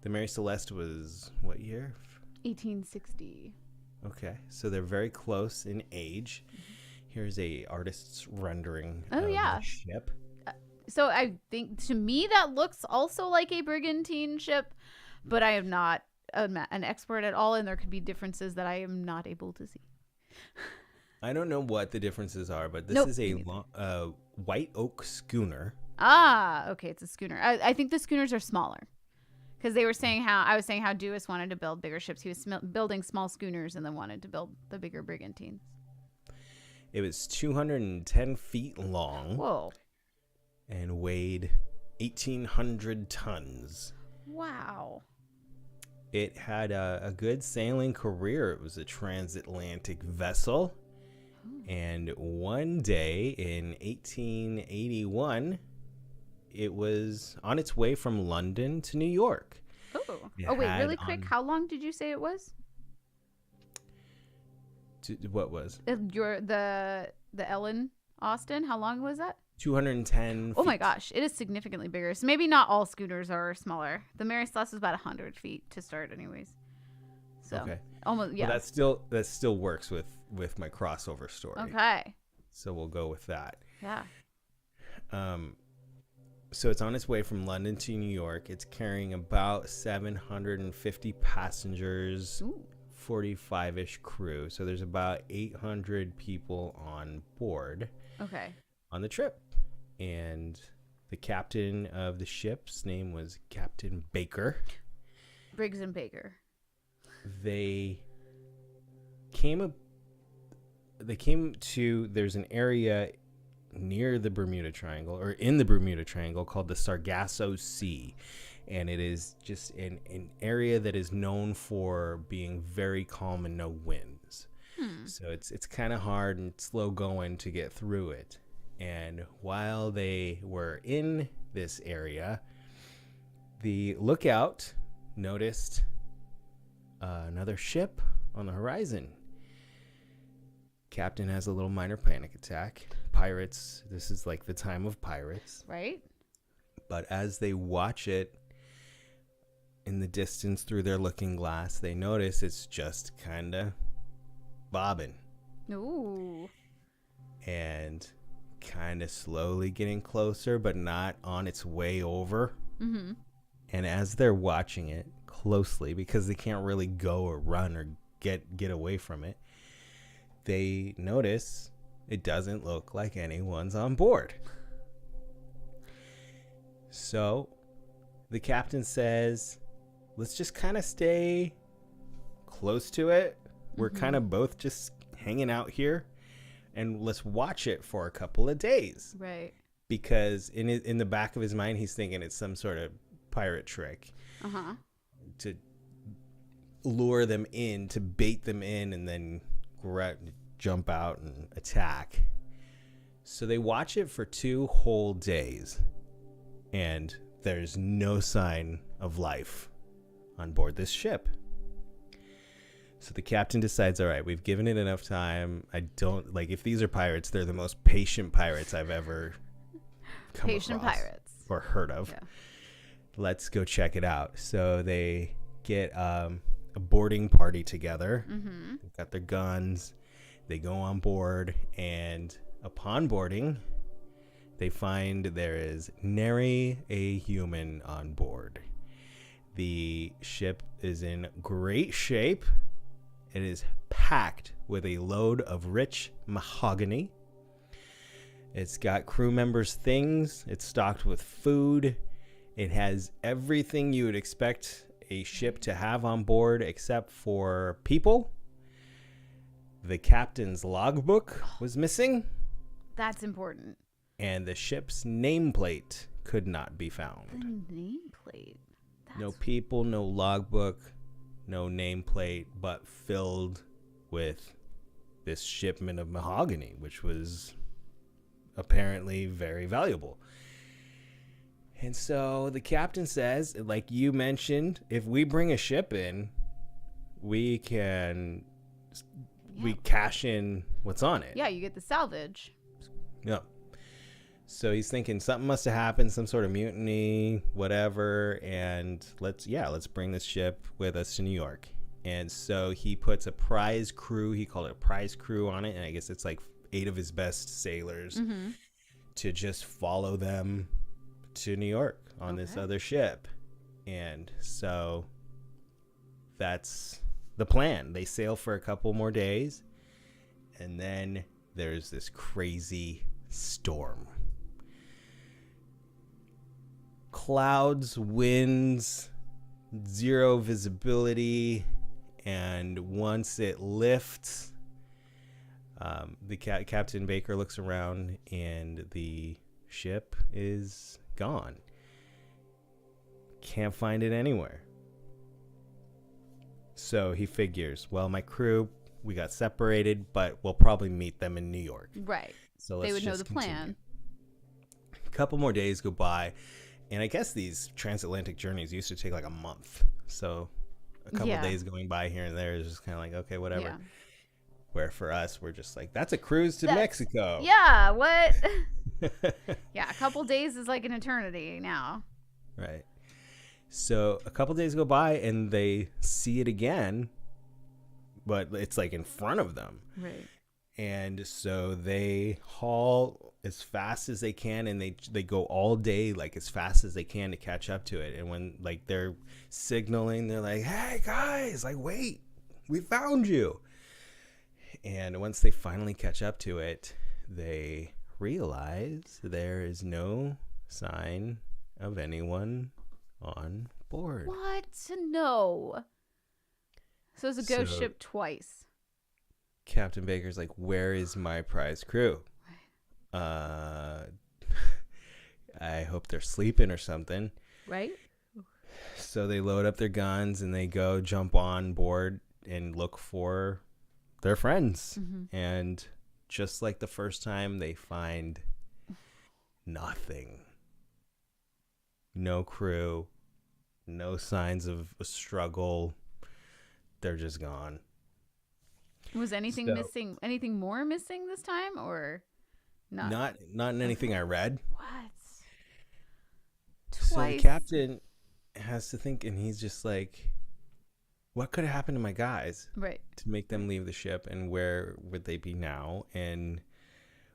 The Mary Celeste was what year? 1860. Okay, so they're very close in age. Here's a artist's rendering of the ship. So I think to me that looks also like a brigantine ship, but I am not an expert at all, and there could be differences that I am not able to see. I don't know what the differences are, but this is a white oak schooner. Ah, okay, it's a schooner. I think the schooners are smaller. Because I was saying how Dewis wanted to build bigger ships. He was building small schooners and then wanted to build the bigger brigantines. It was 210 feet long. Whoa. And weighed 1,800 tons. Wow. It had a good sailing career. It was a transatlantic vessel. And one day in 1881... it was on its way from London to New York. Oh, wait, really quick. How long did you say it was? What was? The Ellen Austin. How long was that? 210 feet. Oh my gosh, it is significantly bigger. So maybe not all schooners are smaller. The Mary Celeste is about 100 feet to start anyways. So okay. Almost, yeah. Well, that still works with my crossover story. Okay. So we'll go with that. Yeah. So it's on its way from London to New York. It's carrying about 750 passengers, 45-ish crew. So there's about 800 people on board. Okay. On the trip. And the captain of the ship's name was Captain Baker. Briggs and Baker. They came to, there's an area near the Bermuda Triangle, or in the Bermuda Triangle, called the Sargasso Sea, and it is just an area that is known for being very calm and no winds. So it's kind of hard and slow going to get through it. And while they were in this area, the lookout noticed another ship on the horizon. Captain has a little minor panic attack. Pirates, this is like the time of pirates. Right. But as they watch it in the distance through their looking glass, they notice it's just kind of bobbing. Ooh. And kind of slowly getting closer, but not on its way over. Mm-hmm. And as they're watching it closely, because they can't really go or run or get away from it, they notice it doesn't look like anyone's on board. So the captain says, let's just kind of stay close to it. We're kind of both just hanging out here, and let's watch it for a couple of days. Right. Because in the back of his mind, he's thinking it's some sort of pirate trick to lure them in, to bait them in, and then jump out and attack. So they watch it for 2 whole days, and there's no sign of life on board this ship. So the captain decides, all right, we've given it enough time. I don't, like, if these are pirates, they're the most patient pirates I've ever come across or heard of. Yeah. Let's go check it out. So they get a boarding party together. They've got their guns. They go on board, and upon boarding, they find there is nary a human on board. The ship is in great shape. It is packed with a load of rich mahogany. It's got crew members' things. It's stocked with food. It has everything you would expect a ship to have on board except for people. The captain's logbook was missing. That's important. And the ship's nameplate could not be found. The nameplate. No people, no logbook, no nameplate, but filled with this shipment of mahogany, which was apparently very valuable. And so the captain says, like you mentioned, if we bring a ship in, we can we cash in what's on it. Yeah, you get the salvage. Yeah. So he's thinking something must have happened, some sort of mutiny, whatever, and let's bring this ship with us to New York. And so he puts a prize crew, he called it a prize crew on it, and I guess it's like 8 of his best sailors to just follow them to New York on this other ship. And so that's the plan. They sail for a couple more days, and then there's this crazy storm. Clouds, winds, zero visibility, and once it lifts, the Captain Baker looks around and the ship is gone. Can't find it anywhere. So he figures, well, my crew, we got separated, but we'll probably meet them in New York. Right. So let's they would know just the continue. plan. A couple more days go by, and I guess these transatlantic journeys used to take like a month. So a couple days going by here and there is just kind of like, okay, whatever. Yeah. Where for us, we're just like, that's a cruise to Mexico. Yeah, what? Yeah, a couple days is like an eternity now. Right. So a couple days go by and they see it again, but it's like in front of them. Right. And so they haul as fast as they can, and they go all day like as fast as they can to catch up to it. And when like they're signaling, they're like, hey guys, like, wait, we found you. And once they finally catch up to it, they realize there is no sign of anyone on board. What? No. So it's a ghost ship twice. Captain Baker's like, where is my prize crew? Right. I hope they're sleeping or something. Right? So they load up their guns and they go jump on board and look for their friends. And just like the first time, they find nothing. No crew, no signs of a struggle. They're just gone. Was anything missing? Anything more missing this time, or not? Not in anything I read. What? Twice. So the captain has to think, and he's just like, what could have happened to my guys? Right. To make them leave the ship, and where would they be now? And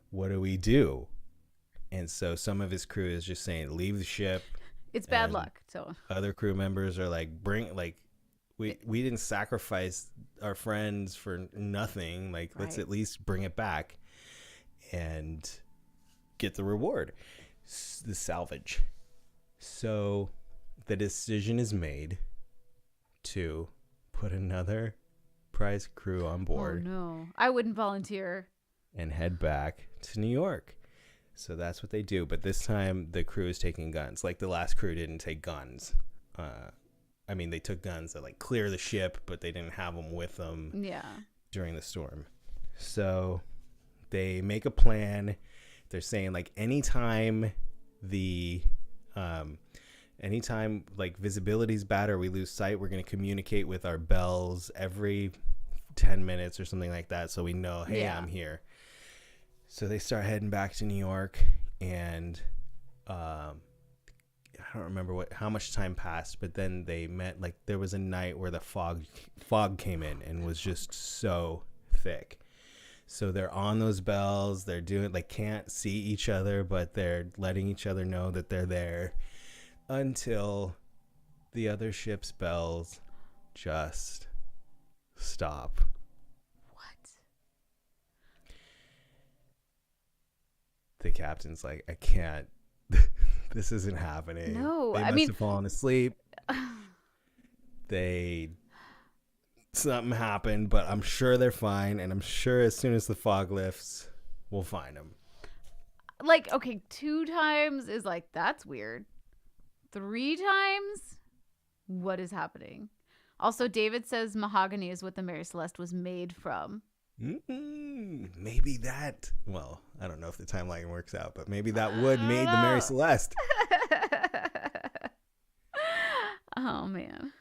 what do we do? And so some of his crew is just saying, leave the ship. It's bad luck. So other crew members are like, we didn't sacrifice our friends for nothing. Like, let's at least bring it back and get the reward, the salvage. So the decision is made to put another prize crew on board. Oh no, I wouldn't volunteer. And head back to New York. So that's what they do. But this time the crew is taking guns. Like the last crew didn't take guns. I mean, they took guns to like clear the ship, but they didn't have them with them during the storm. So they make a plan. They're saying like anytime like visibility's bad or we lose sight, we're going to communicate with our bells every 10 minutes or something like that. So we know, hey, I'm here. So they start heading back to New York, and I don't remember how much time passed, but then they met, like there was a night where the fog came in and was just so thick. So they're on those bells. They're doing, like, can't see each other, but they're letting each other know that they're there until the other ship's bells just stop. What? The captain's like, I can't. This isn't happening. No, they must have fallen asleep. Something happened, but I'm sure they're fine, and I'm sure as soon as the fog lifts, we'll find them. Like, okay, 2 times is like, that's weird. 3 times? What is happening? Also, David says mahogany is what the Mary Celeste was made from. Maybe that. Well, I don't know if the timeline works out, but maybe that wood made the Mary Celeste. Oh, man.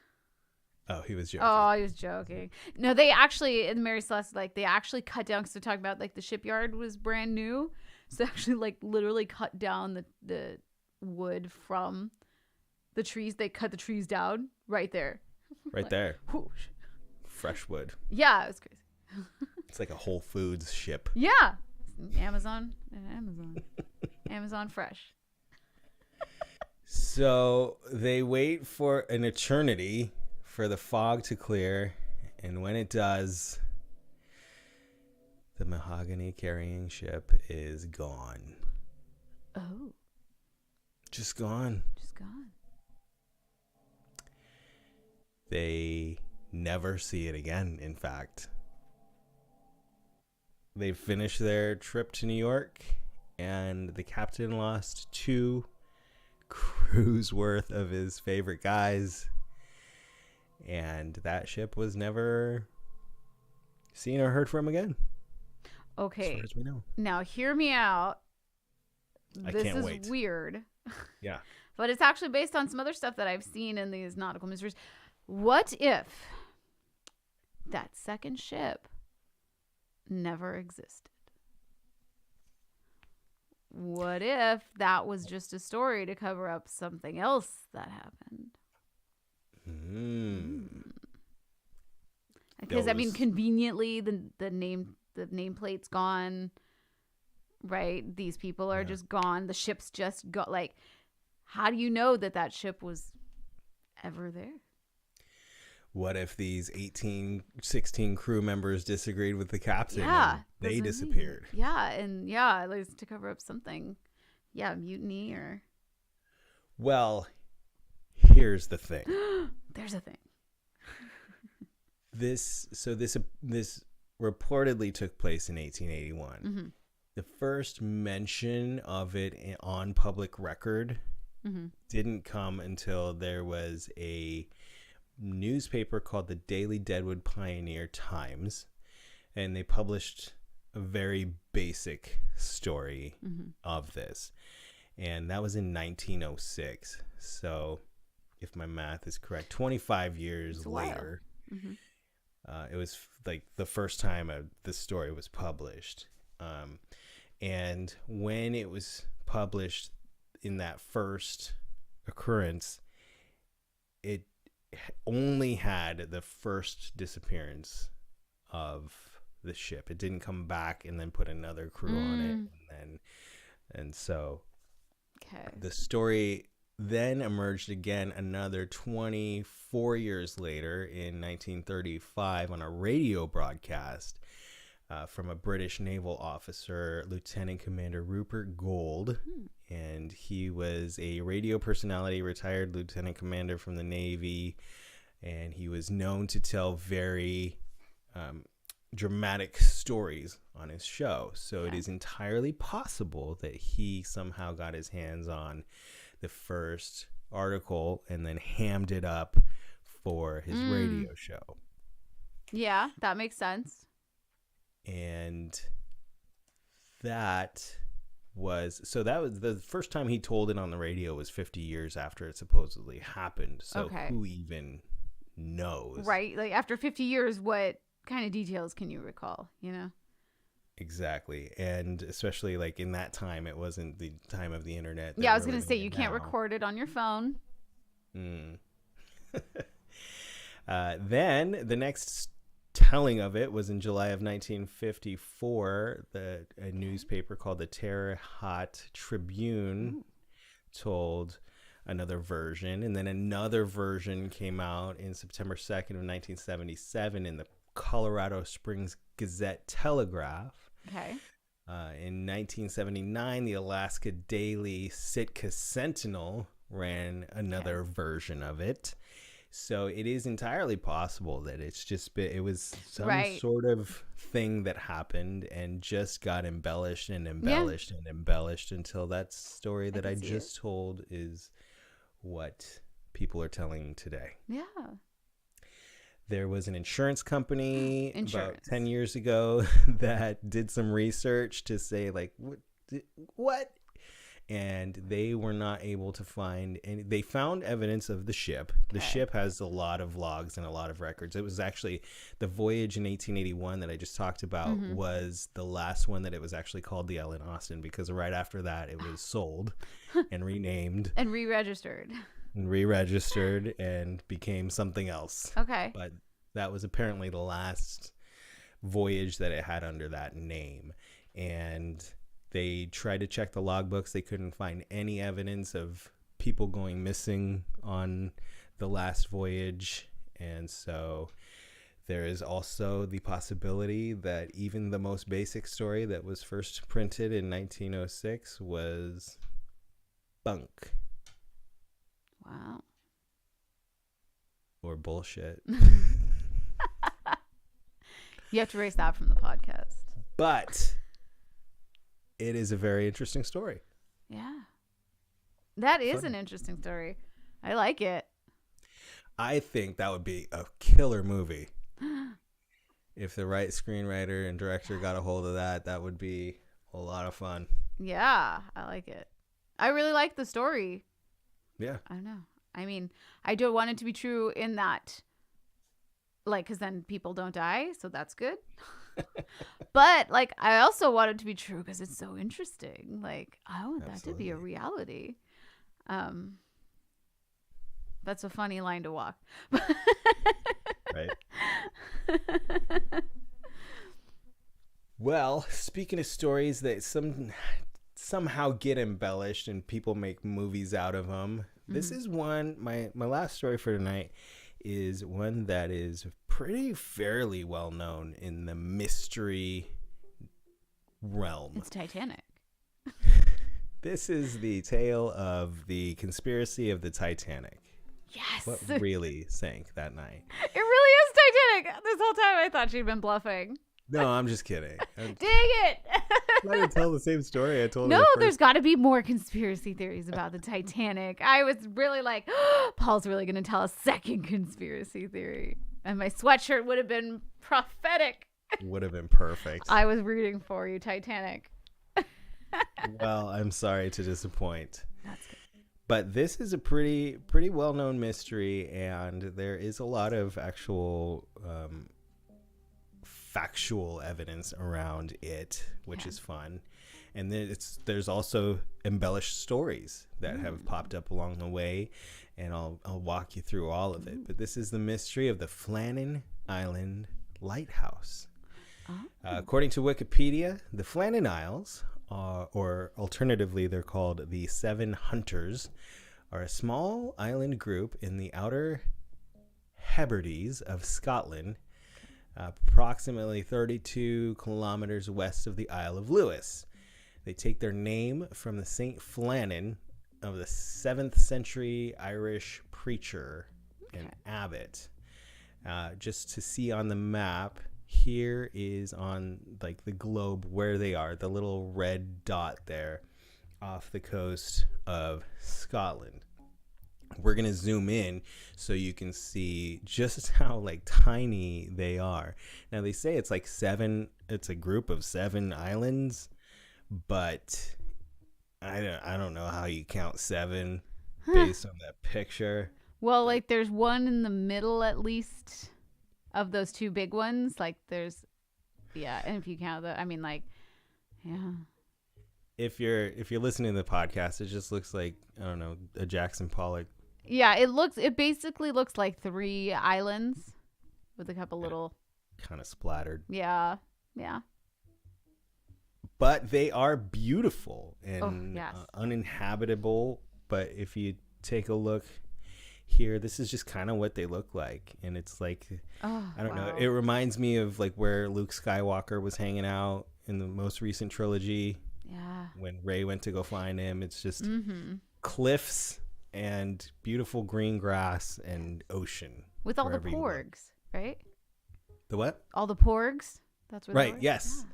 Oh, he was joking. Oh, he was joking. No, they actually, in Mary Celeste, like, they actually cut down, because they're talking about, like, the shipyard was brand new. So they actually, like, literally cut down the wood from the trees. They cut the trees down right there. Right like, there. Whoosh. Fresh wood. Yeah, it was crazy. It's like a Whole Foods ship. Yeah. Amazon Fresh. So they wait for an eternity for the fog to clear, and when it does, the mahogany carrying ship is gone. Oh. Just gone. Just gone. They never see it again, in fact. They finished their trip to New York, and the captain lost 2 crews worth of his favorite guys, and that ship was never seen or heard from again. Okay. As far as we know. Now, hear me out. I This can't is wait. weird. Yeah. But it's actually based on some other stuff that I've seen in these nautical mysteries. What if that second ship never existed? What if that was just a story to cover up something else that happened? Because I mean, conveniently, the nameplate's gone, right? These people are just gone. The ship's just got, like, how do you know that ship was ever there? What if these 16 crew members disagreed with the captain? Yeah, and they disappeared. Yeah, and at least to cover up something. Yeah, mutiny or. Well, here's the thing. There's a thing. This reportedly took place in 1881. Mm-hmm. The first mention of it on public record didn't come until there was a newspaper called the Daily Deadwood Pioneer Times, and they published a very basic story of this, and that was in 1906. So if my math is correct, 25 years later, it was like the first time this story was published. And when it was published in that first occurrence, it only had the first disappearance of the ship. It didn't come back and then put another crew on it, and so the story then emerged again another 24 years later in 1935 on a radio broadcast from a British naval officer, Lieutenant Commander Rupert Gould. And he was a radio personality, retired lieutenant commander from the Navy, and he was known to tell very dramatic stories on his show. So it is entirely possible that he somehow got his hands on the first article and then hammed it up for his radio show. Yeah, that makes sense. And that was the first time he told it on the radio was 50 years after it supposedly happened. So who even knows? Right. Like, after 50 years, what kind of details can you recall, you know? Exactly. And especially like in that time, it wasn't the time of the internet. Yeah, I was going to say, you can't record it on your phone. Then the next telling of it was in July of 1954. A newspaper called the Terre Haute Tribune told another version, and then another version came out in September 2nd of 1977 in the Colorado Springs Gazette-Telegraph. Okay. In 1979, the Alaska Daily Sitka Sentinel ran another version of it. So it is entirely possible that it was some sort of thing that happened and just got embellished and embellished and embellished until that story that I just told is what people are telling today. Yeah. There was an insurance company about 10 years ago that did some research to say, like, what? And they were not able to find any. They found evidence of the ship. The ship has a lot of logs and a lot of records. It was actually the voyage in 1881 that I just talked about was the last one that it was actually called the Ellen Austin, because right after that it was sold and renamed and re-registered and became something else. Okay. But that was apparently the last voyage that it had under that name. And they tried to check the logbooks. They couldn't find any evidence of people going missing on the last voyage. And so there is also the possibility that even the most basic story that was first printed in 1906 was bunk. Wow. Or bullshit. You have to erase that from the podcast. But it is a very interesting story. Yeah. That is an interesting story. I like it. I think that would be a killer movie. If the right screenwriter and director got a hold of that, that would be a lot of fun. Yeah, I like it. I really like the story. Yeah. I don't know. I mean, I do want it to be true in that, like, because then people don't die, so that's good. But, like, I also want it to be true because it's so interesting. Like, I want that to be a reality. That's a funny line to walk. Right. Well, speaking of stories that somehow get embellished and people make movies out of them, this is one, my last story for tonight is one that is fairly well known in the mystery realm. It's Titanic. This is the tale of the conspiracy of the Titanic. Yes. What really sank that night? It really is Titanic. This whole time I thought she'd been bluffing. No, I'm just kidding. Dang it. I'm trying to tell the same story I told. No, there's got to be more conspiracy theories about the Titanic. I was really like, oh, Paul's really going to tell a second conspiracy theory. And my sweatshirt would have been prophetic. Would have been perfect. I was rooting for you, Titanic. Well, I'm sorry to disappoint. That's good. But this is a pretty well-known mystery, and there is a lot of actual factual evidence around it, which is fun. And then there's also embellished stories that have popped up along the way, and I'll walk you through all of it. But this is the mystery of the Flannan Island Lighthouse. According to Wikipedia, the Flannan Isles, or alternatively they're called the Seven Hunters, are a small island group in the Outer Hebrides of Scotland, approximately 32 kilometers west of the Isle of Lewis. They take their name from the Saint Flannan of the 7th century Irish preacher and abbot. Just to see on the map, here is on like the globe where they are, the little red dot there off the coast of Scotland. We're going to zoom in so you can see just how like tiny they are. Now they say it's like it's a group of 7 islands, but I don't know how you count 7 based on that picture. Well, like there's one in the middle at least of those 2 big ones. Like there's, and if you count if you're listening to the podcast, it just looks like, I don't know, a Jackson Pollock. Yeah, it basically looks like 3 islands with a couple little kind of splattered. Yeah. Yeah. But they are beautiful and yes. uninhabitable. But if you take a look here, this is just kind of what they look like. And it's like, I don't know. It reminds me of like where Luke Skywalker was hanging out in the most recent trilogy. Yeah. When Rey went to go find him, it's just cliffs and beautiful green grass and ocean. With all the porgs, right? The what? All the porgs. That's where right. They Yes. Yeah.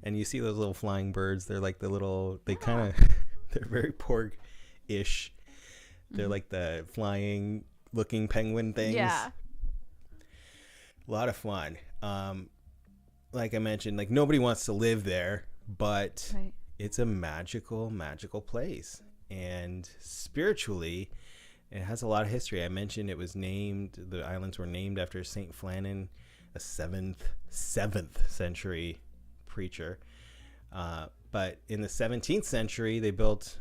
And you see those little flying birds. They're like the little. They kind of. They're very porg-ish. They're like the flying looking penguin things. Yeah. A lot of fun. Like I mentioned, like nobody wants to live there, but it's a magical place. And spiritually, it has a lot of history. I mentioned the islands were named after Saint Flannan, a 7th century preacher. But in the 17th century, they built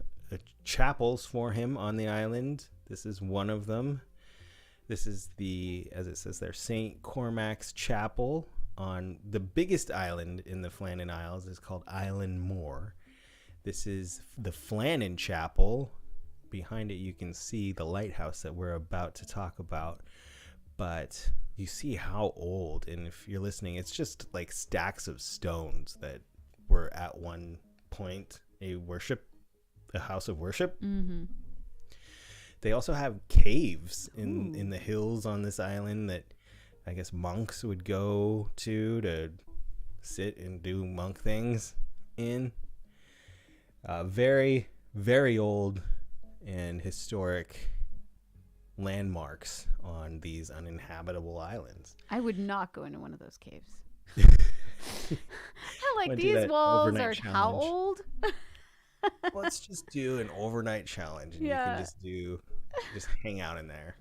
chapels for him on the island. This is one of them. This is as it says there, St. Cormac's Chapel on the biggest island in the Flannan Isles. Is called Island Moor. This is the Flannan Chapel. Behind it, you can see the lighthouse that we're about to talk about. But you see how old, and if you're listening, it's just like stacks of stones that were at one point a house of worship. They also have caves in the hills on this island that I guess monks would go to sit and do monk things in. Very, very old and historic landmarks on these uninhabitable islands. I would not go into one of those caves. I like these walls are challenge. How old? Let's just do an overnight challenge, and you can just hang out in there.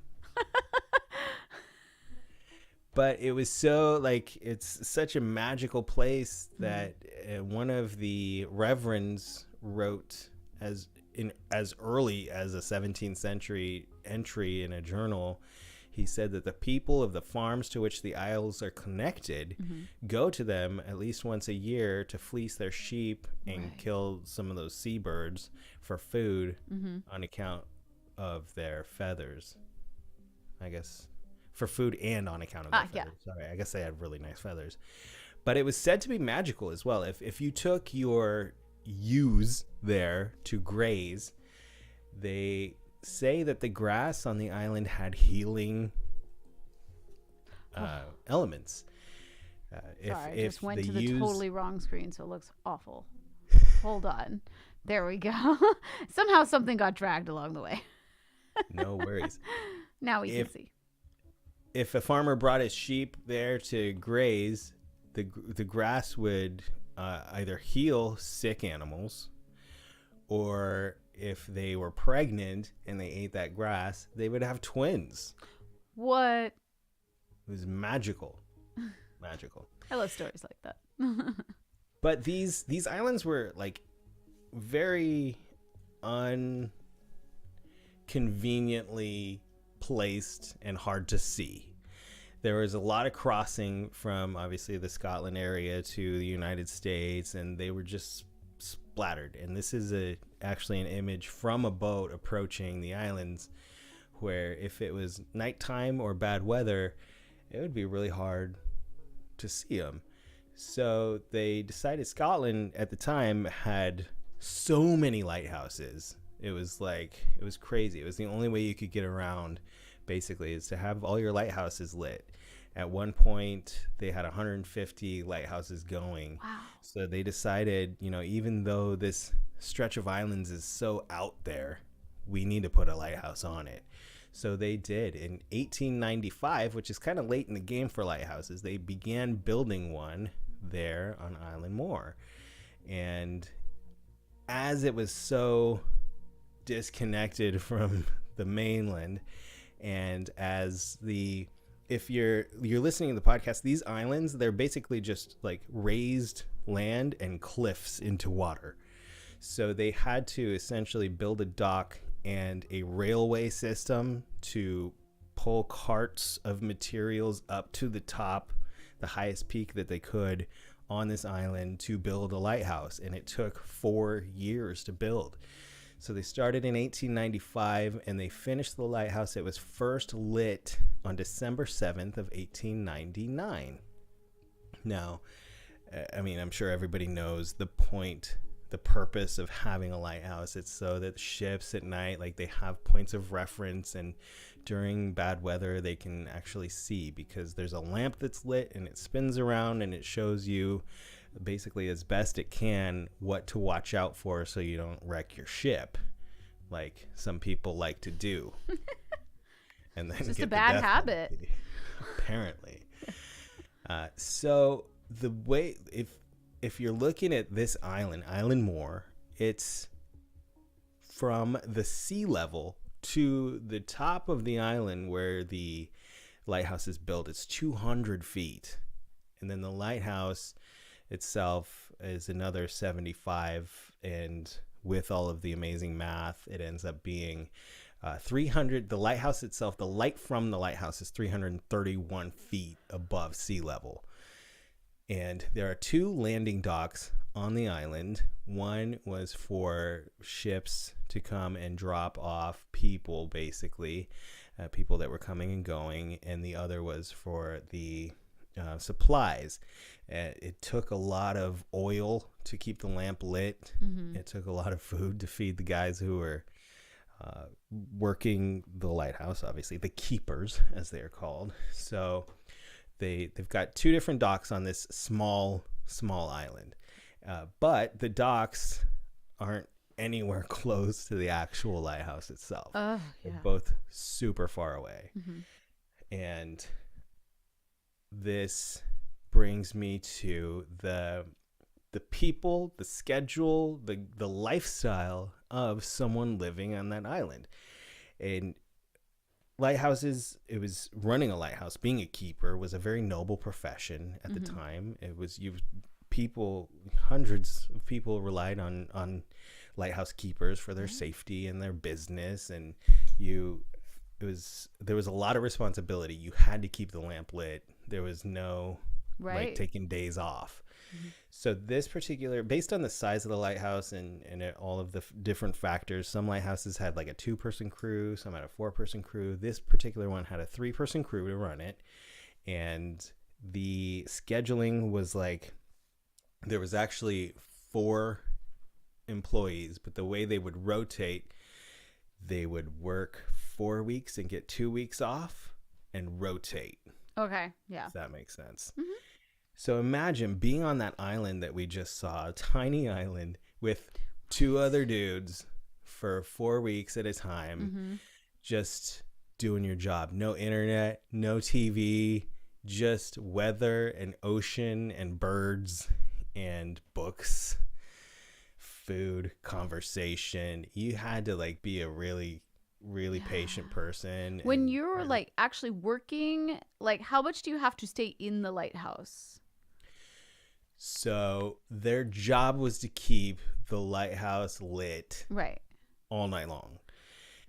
But it was it's such a magical place that one of the reverends wrote as early as a 17th century entry in a journal. He said that the people of the farms to which the isles are connected go to them at least once a year to fleece their sheep and kill some of those seabirds for food on account of their feathers. I guess for food and on account of their feathers. Sorry, I guess they had really nice feathers. But it was said to be magical as well. If you took your ewes there to graze, they say that the grass on the island had healing elements. Sorry, I just went to the totally wrong screen, so it looks awful. Hold on. There we go. Somehow something got dragged along the way. No worries. Now we can see. If a farmer brought his sheep there to graze, the grass would either heal sick animals, or if they were pregnant and they ate that grass, they would have twins. What? It was magical. Magical. I love stories like that. But these islands were like very unconveniently placed and hard to see. There was a lot of crossing from obviously the Scotland area to the United States, and they were just splattered. And this is actually an image from a boat approaching the islands, where if it was nighttime or bad weather, it would be really hard to see them. So they decided, Scotland at the time had so many lighthouses. It was crazy. It was the only way you could get around, basically, is to have all your lighthouses lit. At one point, they had 150 lighthouses going. Wow. So they decided, even though this stretch of islands is so out there, we need to put a lighthouse on it. So they did. In 1895, which is kind of late in the game for lighthouses, they began building one there on Island Moor. And as it was so disconnected from the mainland, and as if you're listening to the podcast, these islands, they're basically just like raised land and cliffs into water. So they had to essentially build a dock and a railway system to pull carts of materials up to the top. the highest peak that they could on this island to build a lighthouse, and it took 4 years to build. So they started in 1895 and they finished the lighthouse. It was first lit on December 7th of 1899. Now, I mean, I'm sure everybody knows the purpose of having a lighthouse. It's so that ships at night, like, they have points of reference, and during bad weather they can actually see, because there's a lamp that's lit and it spins around and it shows you basically as best it can what to watch out for so you don't wreck your ship like some people like to do. And then it's just get a bad habit penalty, apparently. So the way, if you're looking at this island Moore, it's from the sea level to the top of the island where the lighthouse is built. It's 200 feet. And then the lighthouse itself is another 75. And with all of the amazing math, it ends up being 300. The lighthouse itself, the light from the lighthouse is 331 feet above sea level. And there are 2 landing docks on the island. One was for ships to come and drop off people, basically, people that were coming and going. And the other was for the supplies. It took a lot of oil to keep the lamp lit. Mm-hmm. It took a lot of food to feed the guys who were working the lighthouse, obviously, the keepers, as they are called. So they've got 2 different docks on this small island. But the docks aren't anywhere close to the actual lighthouse itself. Yeah. They're both super far away. Mm-hmm. And this brings me to the people, the schedule, the lifestyle of someone living on that island. And lighthouses, it was running a lighthouse, being a keeper was a very noble profession at the time. It was hundreds of people relied on lighthouse keepers for their safety and their business, and there was a lot of responsibility. You had to keep the lamp lit. There was no like taking days off. Mm-hmm. So this particular, based on the size of the lighthouse and all of the different factors, some lighthouses had like a 2-person crew, some had a 4-person crew. This particular one had a 3-person crew to run it. And the scheduling was like, there was actually 4 employees, but the way they would rotate, they would work 4 weeks and get 2 weeks off and rotate. Okay, yeah. If that makes sense. Mm-hmm. So imagine being on that island that we just saw, a tiny island with 2 other dudes for 4 weeks at a time, just doing your job. No internet, no TV, just weather and ocean and birds and books, food, conversation. You had to like be a really patient person. When you're like actually working, like how much do you have to stay in the lighthouse? So their job was to keep the lighthouse lit all night long.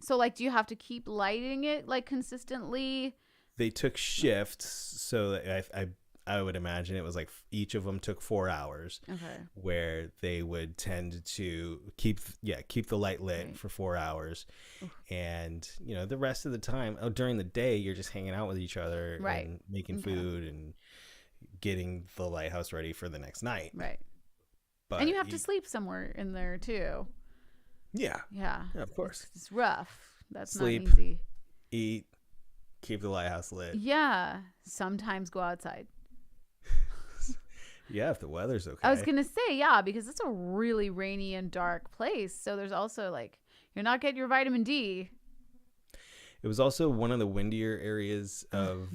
So like, do you have to keep lighting it like consistently? They took shifts, so I would imagine it was like each of them took 4 hours. Okay. Where they would tend to keep the light lit for 4 hours. Oof. And the rest of the time, during the day, you're just hanging out with each other and making food and getting the lighthouse ready for the next night. Right. And you have to sleep somewhere in there too. Yeah. Yeah, of course. It's rough. That's sleep, not easy. Eat, keep the lighthouse lit. Yeah. Sometimes go outside. Yeah, if the weather's okay. I was going to say, yeah, because it's a really rainy and dark place. So there's also like, you're not getting your vitamin D. It was also one of the windier areas of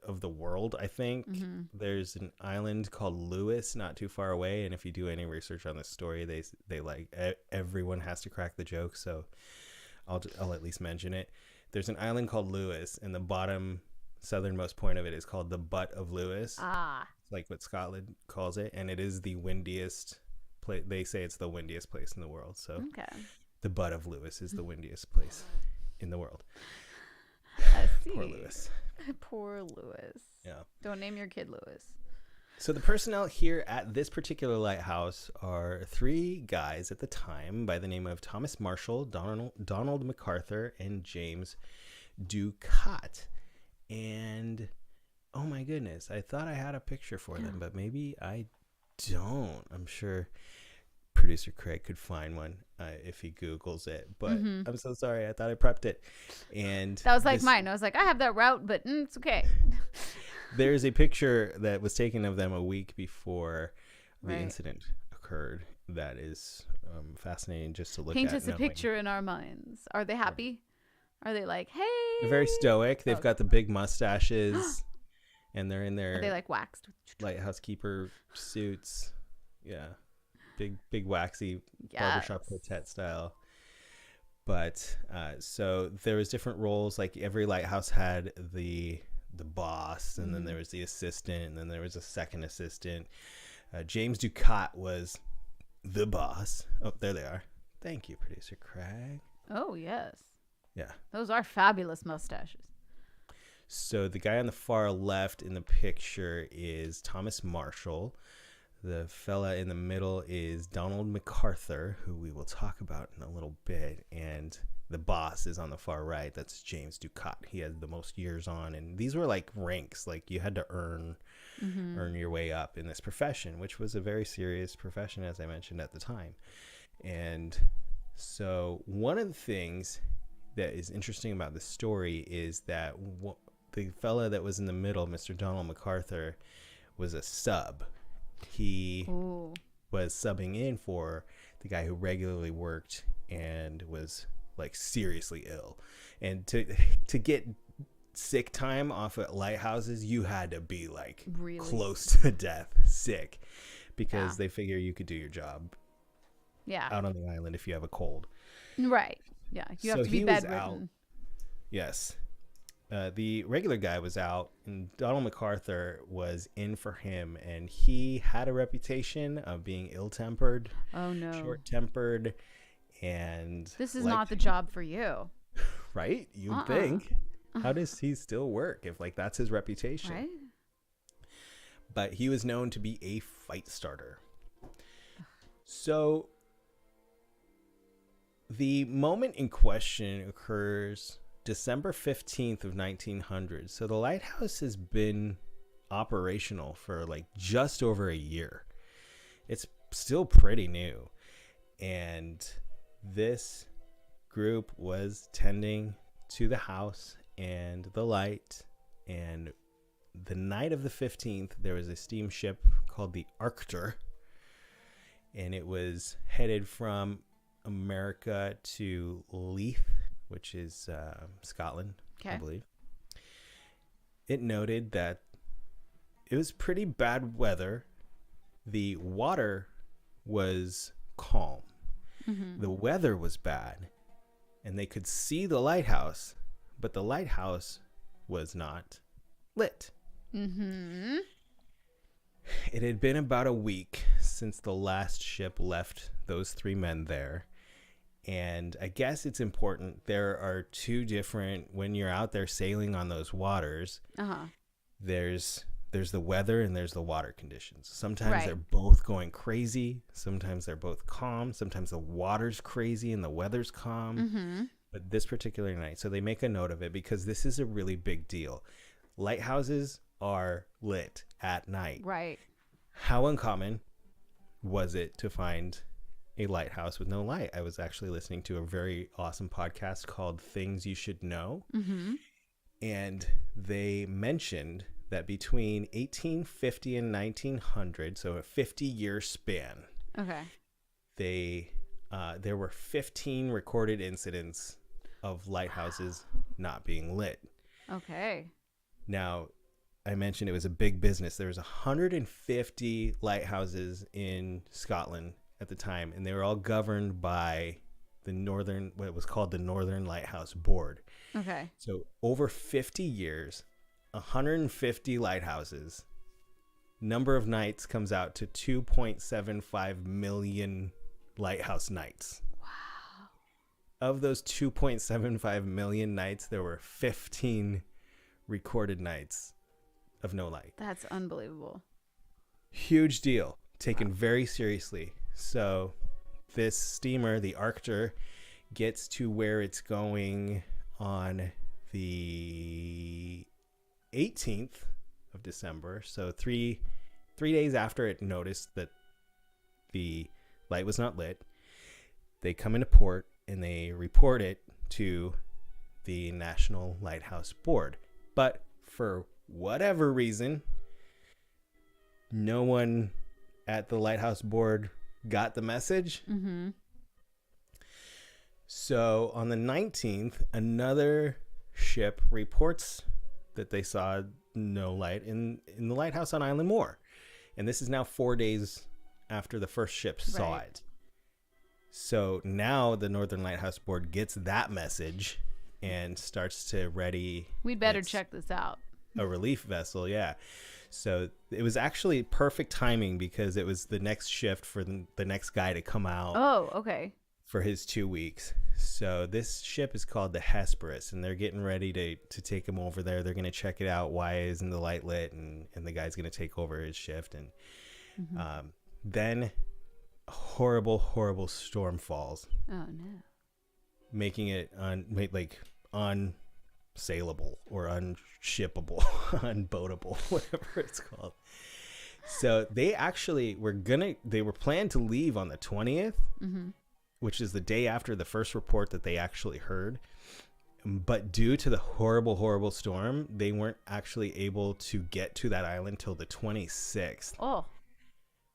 of the world, I think. Mm-hmm. There's an island called Lewis not too far away. And if you do any research on this story, they like everyone has to crack the joke. So I'll at least mention it. There's an island called Lewis, and the bottom southernmost point of it is called the Butt of Lewis. It's like what Scotland calls it. And it is the windiest place. They say it's the windiest place in the world. So the Butt of Lewis is the windiest place in the world. I see. Poor Lewis. Poor Lewis. Yeah. Don't name your kid Lewis. So the personnel here at this particular lighthouse are three guys at the time by the name of Thomas Marshall, Donald MacArthur, and James Ducat. And oh my goodness, I thought I had a picture for them, but maybe I don't. I'm sure producer Craig could find one if he Googles it. But I'm so sorry. I thought I prepped it. And that was like mine. I was like, I have that route, but it's okay. There's a picture that was taken of them a week before the incident occurred. That is fascinating just to look at. Paint us a picture in our minds. Are they happy? Are they like, hey? They're very stoic. They've got the big mustaches, and they're in their Are they like waxed lighthouse keeper suits. Yeah, big waxy barbershop quartet style. But so there was different roles. Like every lighthouse had the boss, and then there was the assistant, and then there was a second assistant. James Ducat was the boss. Oh, there they are. Thank you, producer Craig. Oh, yes. Yeah. Those are fabulous mustaches. So the guy on the far left in the picture is Thomas Marshall. The fella in the middle is Donald MacArthur, who we will talk about in a little bit. And the boss is on the far right. That's James Ducat. He has the most years on. And these were like ranks. Like you had to earn your way up in this profession, which was a very serious profession, as I mentioned at the time. And so one of the things that is interesting about this story is that the fella that was in the middle, Mr. Donald MacArthur, was a sub. He was subbing in for the guy who regularly worked and was like seriously ill. And to get sick time off at lighthouses, you had to be like really close to death sick, because they figure you could do your job out on the island if you have a cold. Right. Yeah. You have to be bedridden. Yes. The regular guy was out, and Donald MacArthur was in for him, and he had a reputation of being ill-tempered, short-tempered, and this is not the job for you, right? You'd think. How does he still work if like that's his reputation? Right. But he was known to be a fight starter. So the moment in question occurs December 15th of 1900. So the lighthouse has been operational for like just over a year. It's still pretty new. And this group was tending to the house and the light. And the night of the 15th, there was a steamship called the Arctur. And it was headed from America to Leith, which is Scotland, I believe. It noted that it was pretty bad weather. The water was calm. The weather was bad. And they could see the lighthouse, but the lighthouse was not lit. It had been about a week since the last ship left those three men there. And I guess it's important. There are two different, when you're out there sailing on those waters, there's the weather and there's the water conditions. Sometimes they're both going crazy. Sometimes they're both calm. Sometimes the water's crazy and the weather's calm. But this particular night, so they make a note of it because this is a really big deal. Lighthouses are lit at night. Right. How uncommon was it to find a lighthouse with no light? I was actually listening to a very awesome podcast called Things You Should Know. And they mentioned that between 1850 and 1900, so a 50-year span, there were 15 recorded incidents of lighthouses not being lit. Now, I mentioned it was a big business. There was 150 lighthouses in Scotland at the time, and they were all governed by what was called the Northern Lighthouse Board. So over 50 years, 150 lighthouses, number of nights comes out to 2.75 million lighthouse nights. Of those 2.75 million nights, there were 15 recorded nights of no light. That's unbelievable. Huge deal, taken very seriously. So this steamer, the Arctur, gets to where it's going on the 18th of December. So three days after it noticed that the light was not lit, they come into port and they report it to the National Lighthouse Board. But for whatever reason, no one at the Lighthouse Board got the message. Mm-hmm. So on the 19th, another ship reports that they saw no light in the lighthouse on Island Moore. And this is now 4 days after the first ship saw it. So now the Northern Lighthouse Board gets that message and starts to ready. We'd better check this out. A relief vessel, yeah. So it was actually perfect timing because it was the next shift for the next guy to come out. Oh, okay. For his 2 weeks. So this ship is called the Hesperus, and they're getting ready to take him over there. They're going to check it out. Why isn't the light lit? And the guy's going to take over his shift. And then a horrible, horrible storm falls. Oh, no. Making it unsaleable or unshippable, unboatable, whatever it's called. So they actually they were planned to leave on the 20th, which is the day after the first report that they actually heard. But due to the horrible, horrible storm, they weren't actually able to get to that island till the 26th. Oh.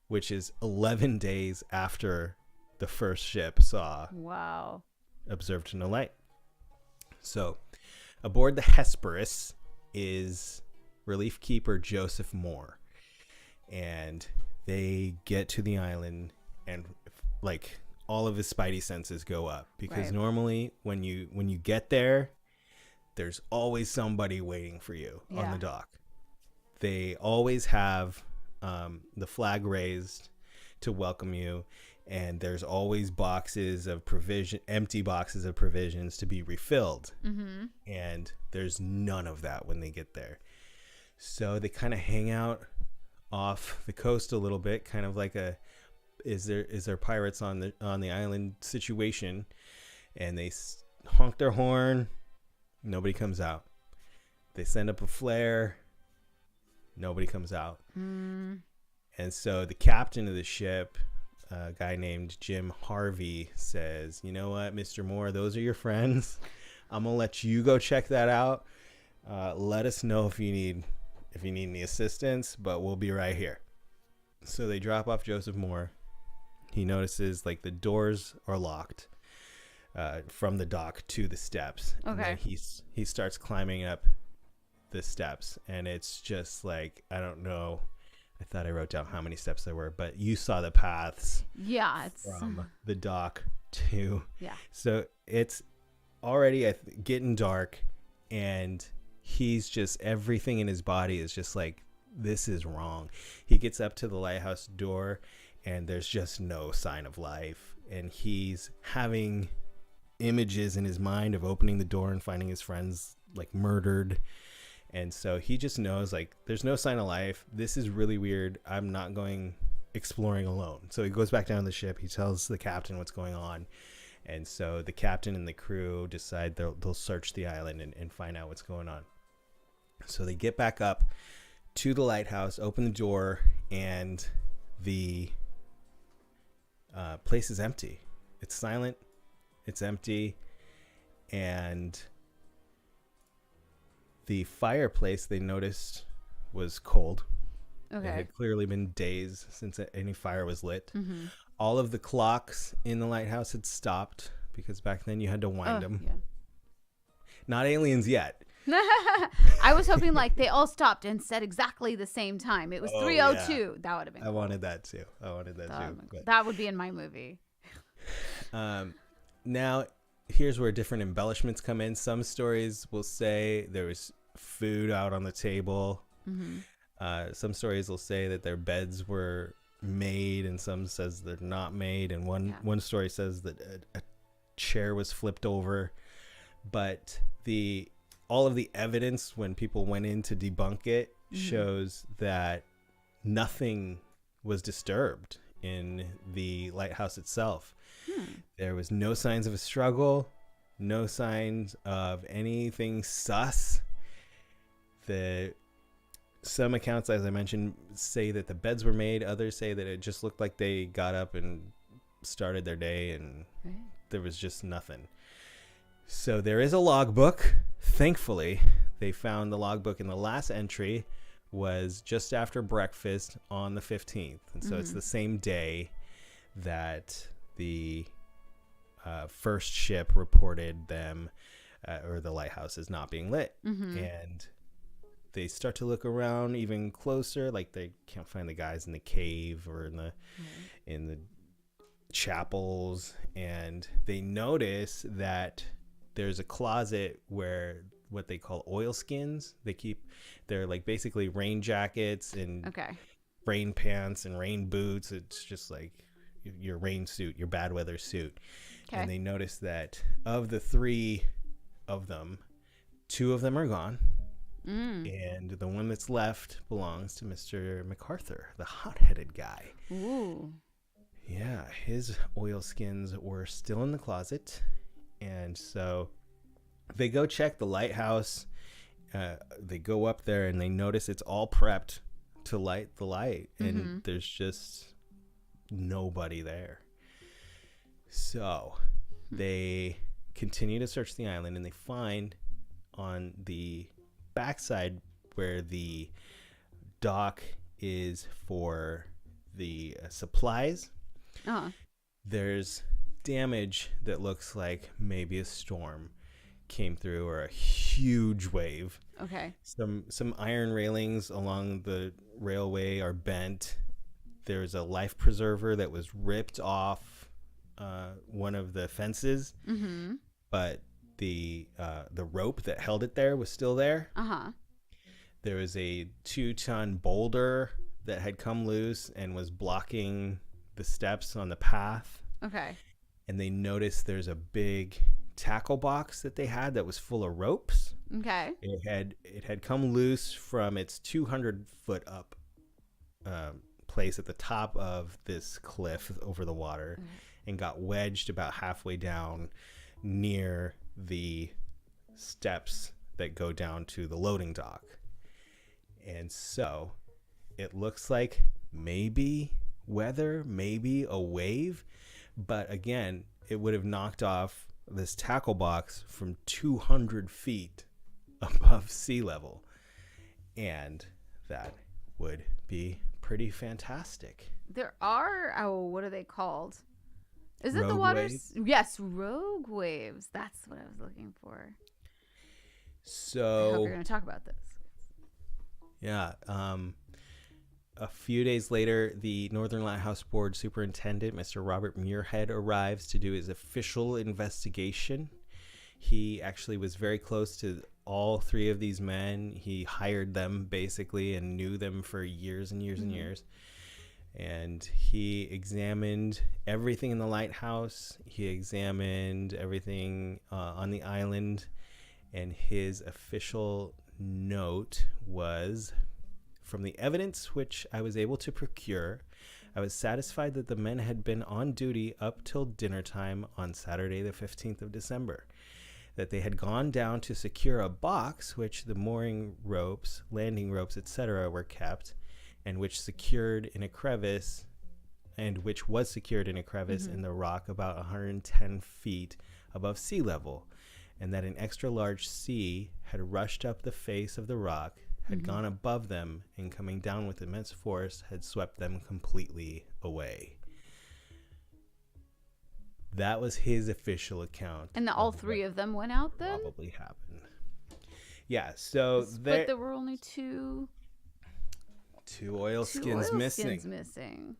Which is 11 days after the first ship observed no light. So aboard the Hesperus is relief keeper Joseph Moore. And they get to the island and all of his spidey senses go up because normally when you get there, there's always somebody waiting for you on the dock. They always have the flag raised to welcome you, and there's always empty boxes of provisions to be refilled. And there's none of that when they get there. So they kind of hang out off the coast a little bit, kind of like is there pirates on the island situation, and they honk their horn, nobody comes out. They send up a flare, nobody comes out. And so the captain of the ship, a guy named Jim Harvey, says, "You know what, Mr. Moore, those are your friends. I'm gonna let you go check that out. Let us know if you need any assistance, but we'll be right here." So they drop off Joseph Moore. He notices the doors are locked from the dock to the steps. Okay. And then he starts climbing up the steps, and it's just I don't know. I thought I wrote down how many steps there were, but you saw the paths. Yeah, it's from the dock to. Yeah. So it's already getting dark, and he's just, everything in his body is just this is wrong. He gets up to the lighthouse door, and there's just no sign of life, and he's having images in his mind of opening the door and finding his friends murdered. And so he just knows there's no sign of life. This is really weird. I'm not going exploring alone. So he goes back down to the ship. He tells the captain what's going on. And so the captain and the crew decide they'll search the island and find out what's going on. So they get back up to the lighthouse, open the door, and the place is empty. It's silent. It's empty. And the fireplace they noticed was cold. Okay. It had clearly been days since any fire was lit. Mm-hmm. All of the clocks in the lighthouse had stopped because back then you had to wind them. Yeah. Not aliens yet. I was hoping they all stopped and said exactly the same time. It was 3:02. Yeah. That would have been cool. I wanted that too. But that would be in my movie. Now, here's where different embellishments come in. Some stories will say there was food out on the table. Mm-hmm. Some stories will say that their beds were made, and some says they're not made. And one story says that a chair was flipped over. But the all of the evidence when people went in to debunk it shows that nothing was disturbed in the lighthouse itself. There was no signs of a struggle, no signs of anything sus. Some accounts, as I mentioned, say that the beds were made. Others say that it just looked like they got up and started their day, and there was just nothing. So there is a logbook. Thankfully, they found the logbook, and the last entry was just after breakfast on the 15th. And so it's the same day that the first ship reported them, or the lighthouse, is not being lit. And they start to look around even closer, like they can't find the guys in the cave or in the chapels, and they notice that there's a closet where what they call oilskins, they're like basically rain jackets and rain pants and rain boots. It's just like your rain suit, your bad weather suit. And they notice that of the 3 of them, 2 of them are gone. And the one that's left belongs to Mr. MacArthur, the hot-headed guy. Ooh. Yeah, his oilskins were still in the closet. And so they go check the lighthouse. They go up there and they notice it's all prepped to light the light. And there's just nobody there. So they continue to search the island, and they find on the backside where the dock is for the supplies, there's damage that looks like maybe a storm came through or a huge wave. Some iron railings along the railway are bent. There's a life preserver that was ripped off one of the fences, but the rope that held it there was still there. There was a 2-ton boulder that had come loose and was blocking the steps on the path. And they noticed there's a big tackle box that they had that was full of ropes. It had come loose from its 200-foot up place at the top of this cliff over the water, and got wedged about halfway down near the steps that go down to the loading dock. And so it looks like maybe weather, maybe a wave, but again, it would have knocked off this tackle box from 200 feet above sea level, and that would be pretty fantastic. There are, what are they called? Is it Rogue the waters? waves? Yes, rogue waves. That's what I was looking for. So I hope you're going to talk about this. Yeah. A few days later, the Northern Lighthouse Board Superintendent, Mr. Robert Muirhead, arrives to do his official investigation. He actually was very close to all 3 of these men. He hired them basically and knew them for years and years and years. And he examined everything in the lighthouse. He examined everything on the island. And his official note was, from the evidence which I was able to procure, I was satisfied that the men had been on duty up till dinner time on Saturday the 15th of December, that they had gone down to secure a box which the mooring ropes, landing ropes, etc. were kept, and which secured in a crevice, in the rock about 110 feet above sea level, and that an extra large sea had rushed up the face of the rock, had gone above them, and coming down with immense force had swept them completely away. That was his official account. And all 3 of them went out then? Probably happened. Yeah, so but there were only 2 oilskins missing. missing.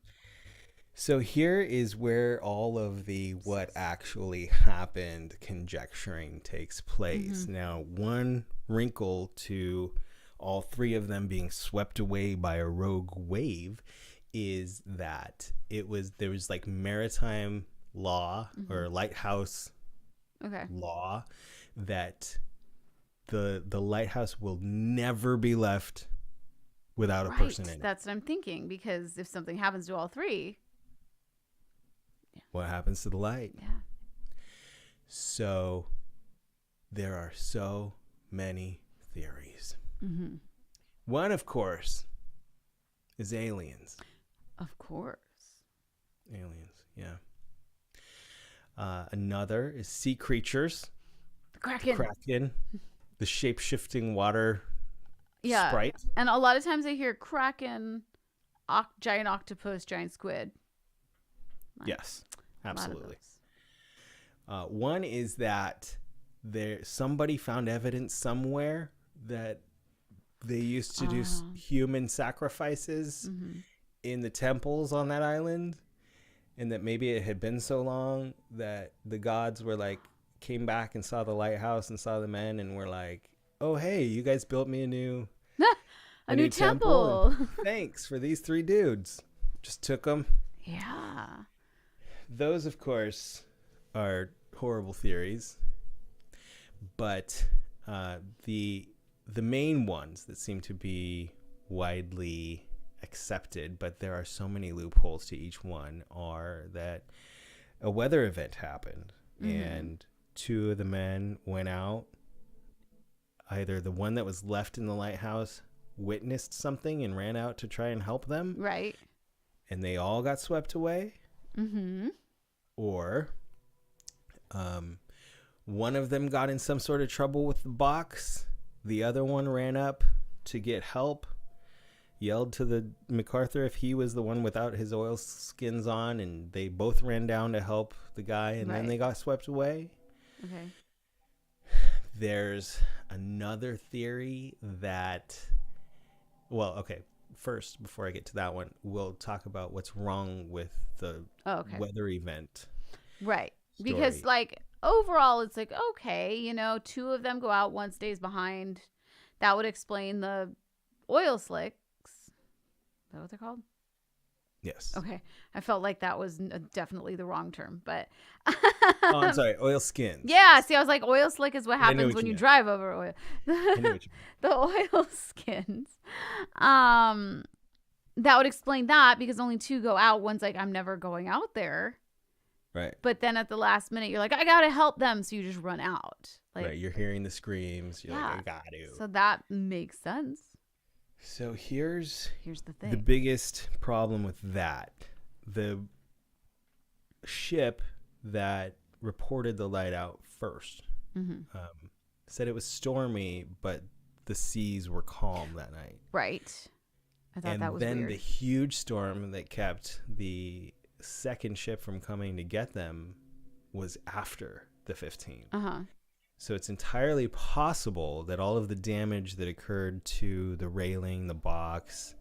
So here is where all of the what actually happened conjecturing takes place. Now, one wrinkle to all 3 of them being swept away by a rogue wave is that there was like maritime law or lighthouse law that the lighthouse will never be left without a person in it. That's what I'm thinking, because if something happens to all three, what happens to the light? Yeah. So there are so many theories. Mm-hmm. One, of course, is aliens. Of course. Aliens, yeah. Another is sea creatures. The Kraken. The shape-shifting water Yeah. sprite. And a lot of times I hear Kraken, giant octopus, giant squid. Yes, A lot of absolutely. those. One is that somebody found evidence somewhere that they used to do human sacrifices in the temples on that island, and that maybe it had been so long that the gods were like, came back and saw the lighthouse and saw the men and were like, oh, hey, you guys built me a new temple. Thanks for these 3 dudes. Just took them. Yeah. Those, of course, are horrible theories. But the main ones that seem to be widely accepted, but there are so many loopholes to each one, are that a weather event happened and 2 of the men went out. Either the one that was left in the lighthouse witnessed something and ran out to try and help them. Right. And they all got swept away. Mm-hmm. Or one of them got in some sort of trouble with the box. The other one ran up to get help, yelled to the MacArthur if he was the one without his oil skins on, and they both ran down to help the guy, and then they got swept away. Okay. There's another theory that, well, okay, first, before I get to that one, we'll talk about what's wrong with the weather event. Right. Story. Because, like, overall, it's like, okay, 2 of them go out, one stays behind. That would explain the oil slicks. Is that what they're called? Yes. Okay. I felt like that was definitely the wrong term, but. Oh, I'm sorry. Oil skins. Yeah. See, I was like, oil slick is what happens when you drive over oil. I knew what you The oil skins. That would explain that, because only 2 go out. One's like, I'm never going out there. Right. But then at the last minute, you're like, I got to help them. So you just run out. Like, right. You're hearing the screams. You're like, I got to. So that makes sense. So here's the thing. The biggest problem with that. The ship that reported the light out first said it was stormy, but the seas were calm that night. Right. I thought that was weird. And then weird. the huge storm that kept the second ship from coming to get them was after the 15th. Uh-huh. So it's entirely possible that all of the damage that occurred to the railing, the box,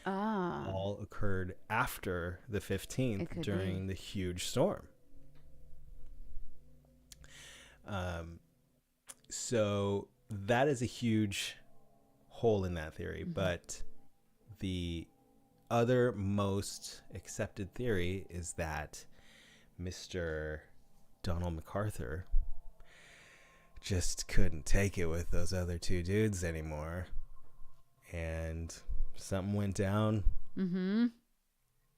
all occurred after the 15th during the huge storm. So that is a huge hole in that theory. But the other most accepted theory is that Mr. Donald MacArthur just couldn't take it with those other 2 dudes anymore, and something went down.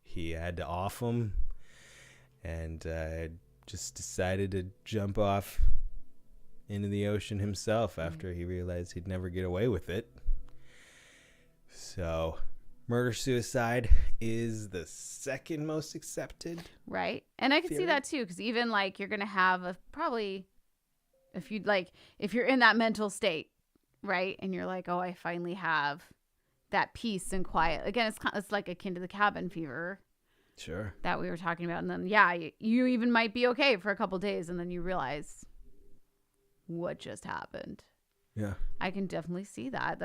He had to off them, and just decided to jump off into the ocean himself after he realized he'd never get away with it. So murder-suicide is the second most accepted. Right. And I can see that too, because even like you're going to have probably, if you're in that mental state, right? And you're like, oh, I finally have that peace and quiet. Again, it's like akin to the cabin fever. Sure. That we were talking about. And then, you even might be okay for a couple days, and then you realize what just happened. Yeah. I can definitely see that.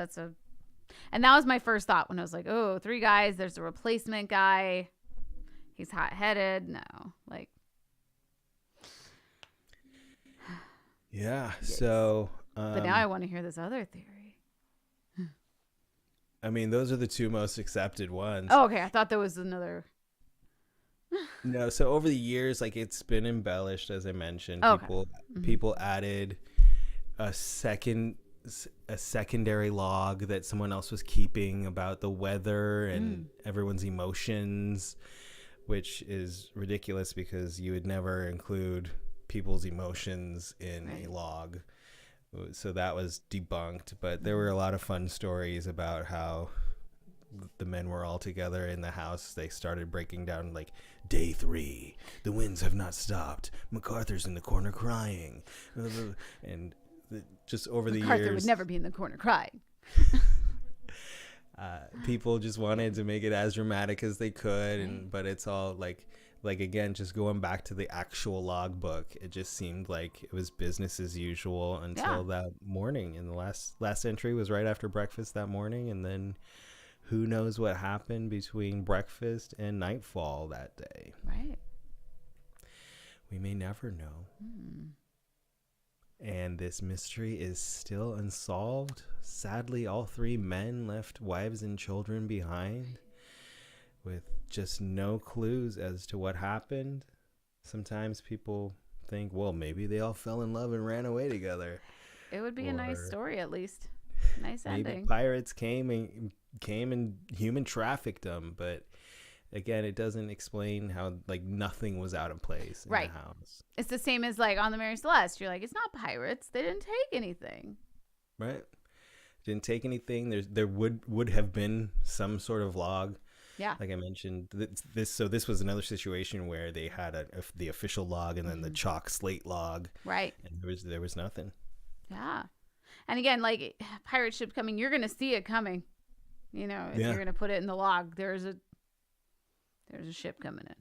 And that was my first thought when I was like, oh, 3 guys. There's a replacement guy. He's hot-headed. No, like. Yeah. Yes. So. But now I want to hear this other theory. I mean, those are the 2 most accepted ones. Oh, okay. I thought there was another. No. So over the years, like, it's been embellished, as I mentioned. Okay. People added a second a secondary log that someone else was keeping about the weather and everyone's emotions, which is ridiculous because you would never include people's emotions in a log. So that was debunked. But there were a lot of fun stories about how the men were all together in the house. They started breaking down like day 3. The winds have not stopped. MacArthur's in the corner crying. And just over the years. MacArthur would never be in the corner crying. People just wanted to make it as dramatic as they could. But it's all like again, just going back to the actual logbook, it just seemed like it was business as usual until that morning. And the last entry was right after breakfast that morning. And then who knows what happened between breakfast and nightfall that day. Right. We may never know. And this mystery is still unsolved. Sadly, all 3 men left wives and children behind with just no clues as to what happened. Sometimes people think, well, maybe they all fell in love and ran away together. It would be a nice story, at least. Nice ending. Maybe pirates came and human trafficked them, but again, it doesn't explain how like nothing was out of place in the house. It's the same as like on the Mary Celeste. You're like, it's not pirates. They didn't take anything. Right. Didn't take anything. There would have been some sort of log. Yeah. Like I mentioned, this was another situation where they had the official log and then the chalk slate log. Right. And there was nothing. Yeah. And again, like pirate ship coming, you're going to see it coming. You know, if you're going to put it in the log, there's a ship coming in.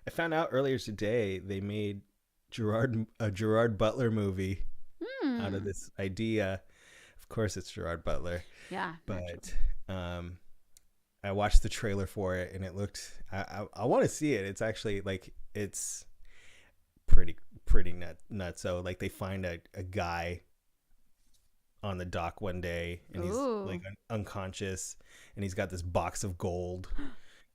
I found out earlier today they made a Gerard Butler movie out of this idea. Of course, it's Gerard Butler. Yeah. But I watched the trailer for it and it looked. I want to see it. It's actually like it's pretty nuts. So like they find a guy on the dock one day and he's like unconscious and he's got this box of gold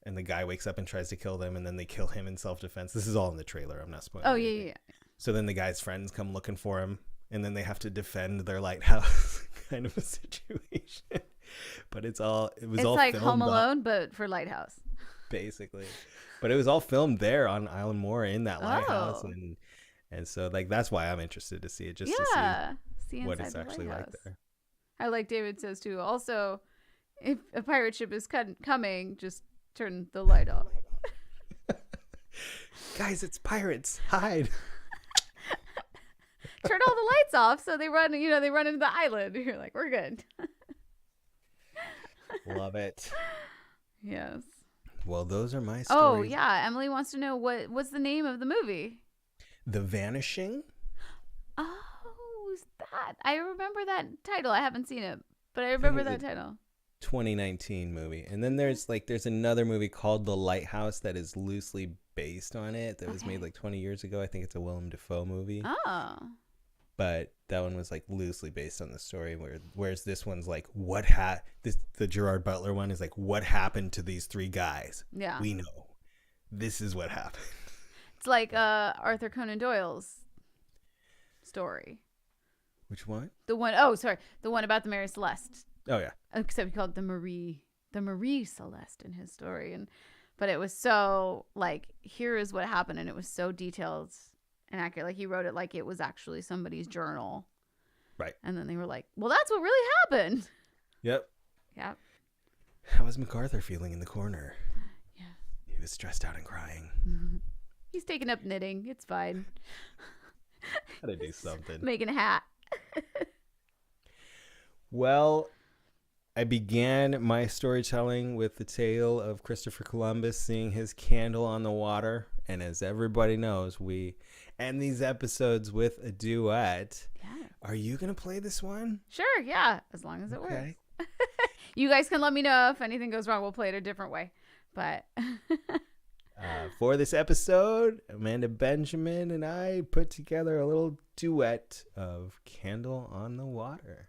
and the guy wakes up and tries to kill them and then they kill him in self-defense. This is all in the trailer. I'm not spoiling anything. Yeah. So then the guy's friends come looking for him and then they have to defend their lighthouse kind of a situation. But it's all like Home Alone but for Lighthouse. Basically. But it was all filmed there on Island Moore in that lighthouse and so like that's why I'm interested to see it just to see what it's actually like there. I like David says too. Also, if a pirate ship is coming, just turn the light off. Guys, it's pirates. Hide. Turn all the lights off so they run into the island. You're like, we're good. Love it. Yes. Well, those are my stories. Oh, yeah. Emily wants to know what's the name of the movie? The Vanishing. Oh, is that? I remember that title. I haven't seen it, but I remember that title. 2019 movie. And then there's another movie called The Lighthouse that is loosely based on it that was made like 20 years ago. I think it's a Willem Dafoe movie. Oh. But that one was like loosely based on the story, whereas this one's like the Gerard Butler one is like what happened to these 3 guys. Yeah. We know. This is what happened. It's like Arthur Conan Doyle's story. Which one? The one about the Mary Celeste. Oh yeah. Except he called it the Marie Celeste in his story, but it was so like here is what happened, and it was so detailed and accurate. Like he wrote it like it was actually somebody's journal. Right. And then they were like, "Well, that's what really happened." Yep. Yep. How was MacArthur feeling in the corner? Yeah. He was stressed out and crying. Mm-hmm. He's taking up knitting. It's fine. Gotta do something. Making a hat. Well, I began my storytelling with the tale of Christopher Columbus seeing his candle on the water. And as everybody knows, we end these episodes with a duet. Yeah. Are you going to play this one? Sure, yeah. As long as it works. You guys can let me know if anything goes wrong. We'll play it a different way. But for this episode, Amanda Benjamin and I put together a little duet of Candle on the Water.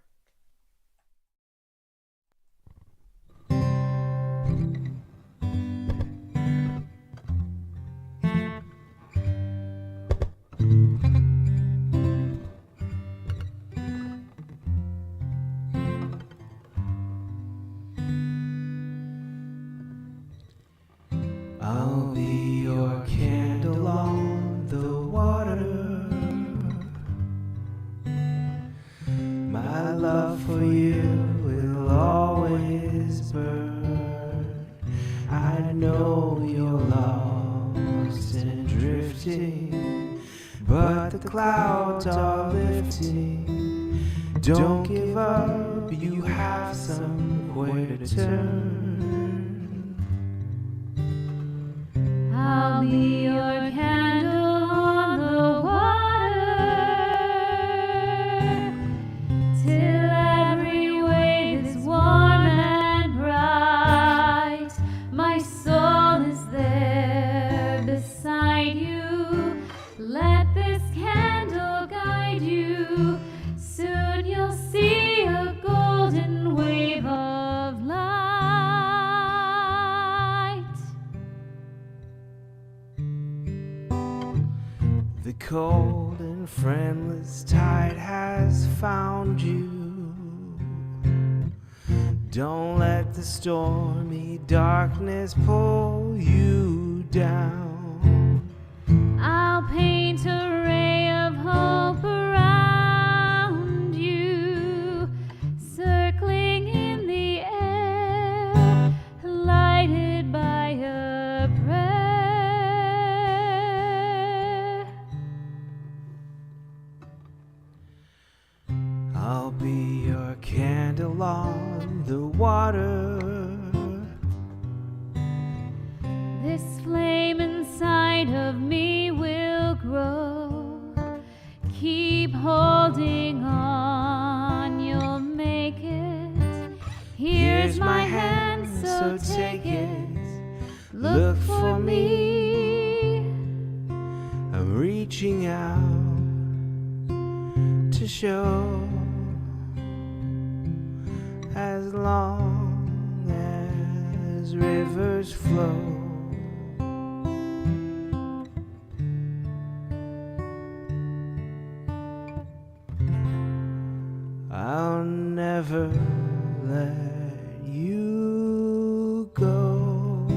the clouds are lifting. Don't give up, you have somewhere to turn. I'll be your candle on the water till every wave is warm and bright. My soul is there beside you. Let this candle guide you. Soon you'll see a golden wave of light. The cold and friendless tide has found you. Don't let the stormy darkness pull you down. I'll paint a ray of hope around you, circling in the air, lighted by a prayer. I'll be your candle on the water. This flame inside of me will grow. Keep holding on, you'll make it. Here's my hand, so take it. Look for me. I'm reaching out to show. As long as rivers flow, I'll never let you go.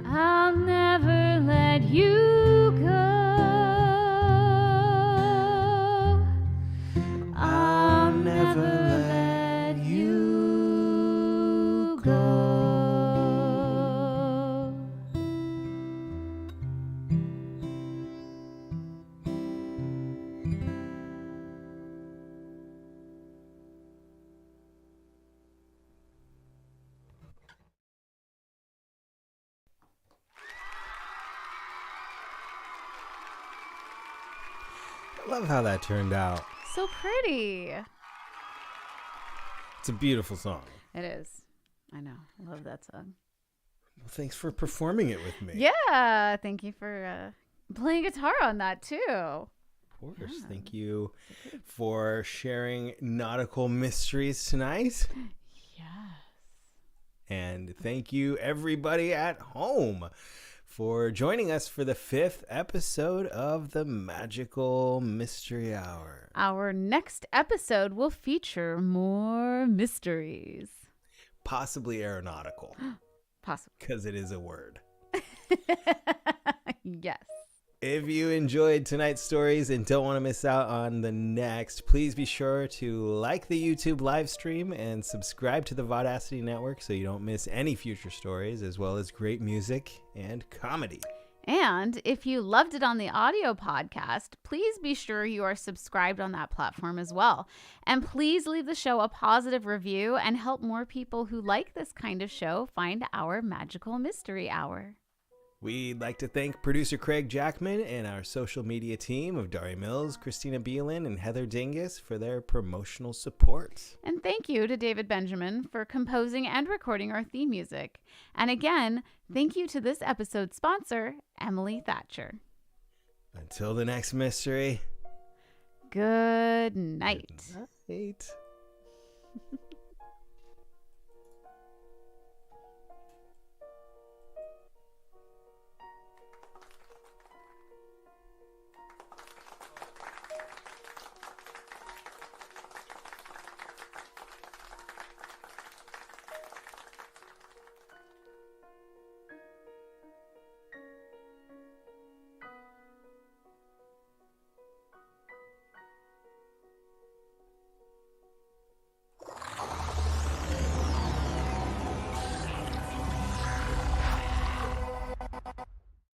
I'll never let you go. I'll never let you go. I love how that turned out. So pretty. It's a beautiful song. It is. I know. I love that song. Well, thanks for performing it with me. Yeah. Thank you for playing guitar on that too. Of course. Yeah. Thank you for sharing nautical mysteries tonight. Yes. And thank you, everybody at home, for joining us for the 5th episode of the Magical Mystery Hour. Our next episode will feature more mysteries. Possibly aeronautical, Possibly. because it is a word. Yes. If you enjoyed tonight's stories and don't want to miss out on the next, please be sure to like the YouTube live stream and subscribe to the Vaudacity Network so you don't miss any future stories, as well as great music and comedy. And if you loved it on the audio podcast, please be sure you are subscribed on that platform as well. And please leave the show a positive review and help more people who like this kind of show find our Magical Mystery Hour. We'd like to thank producer Craig Jackman and our social media team of Dari Mills, Christina Beelin, and Heather Dingus for their promotional support. And thank you to David Benjamin for composing and recording our theme music. And again, thank you to this episode's sponsor, Emily Thatcher. Until the next mystery. Good night. Good night.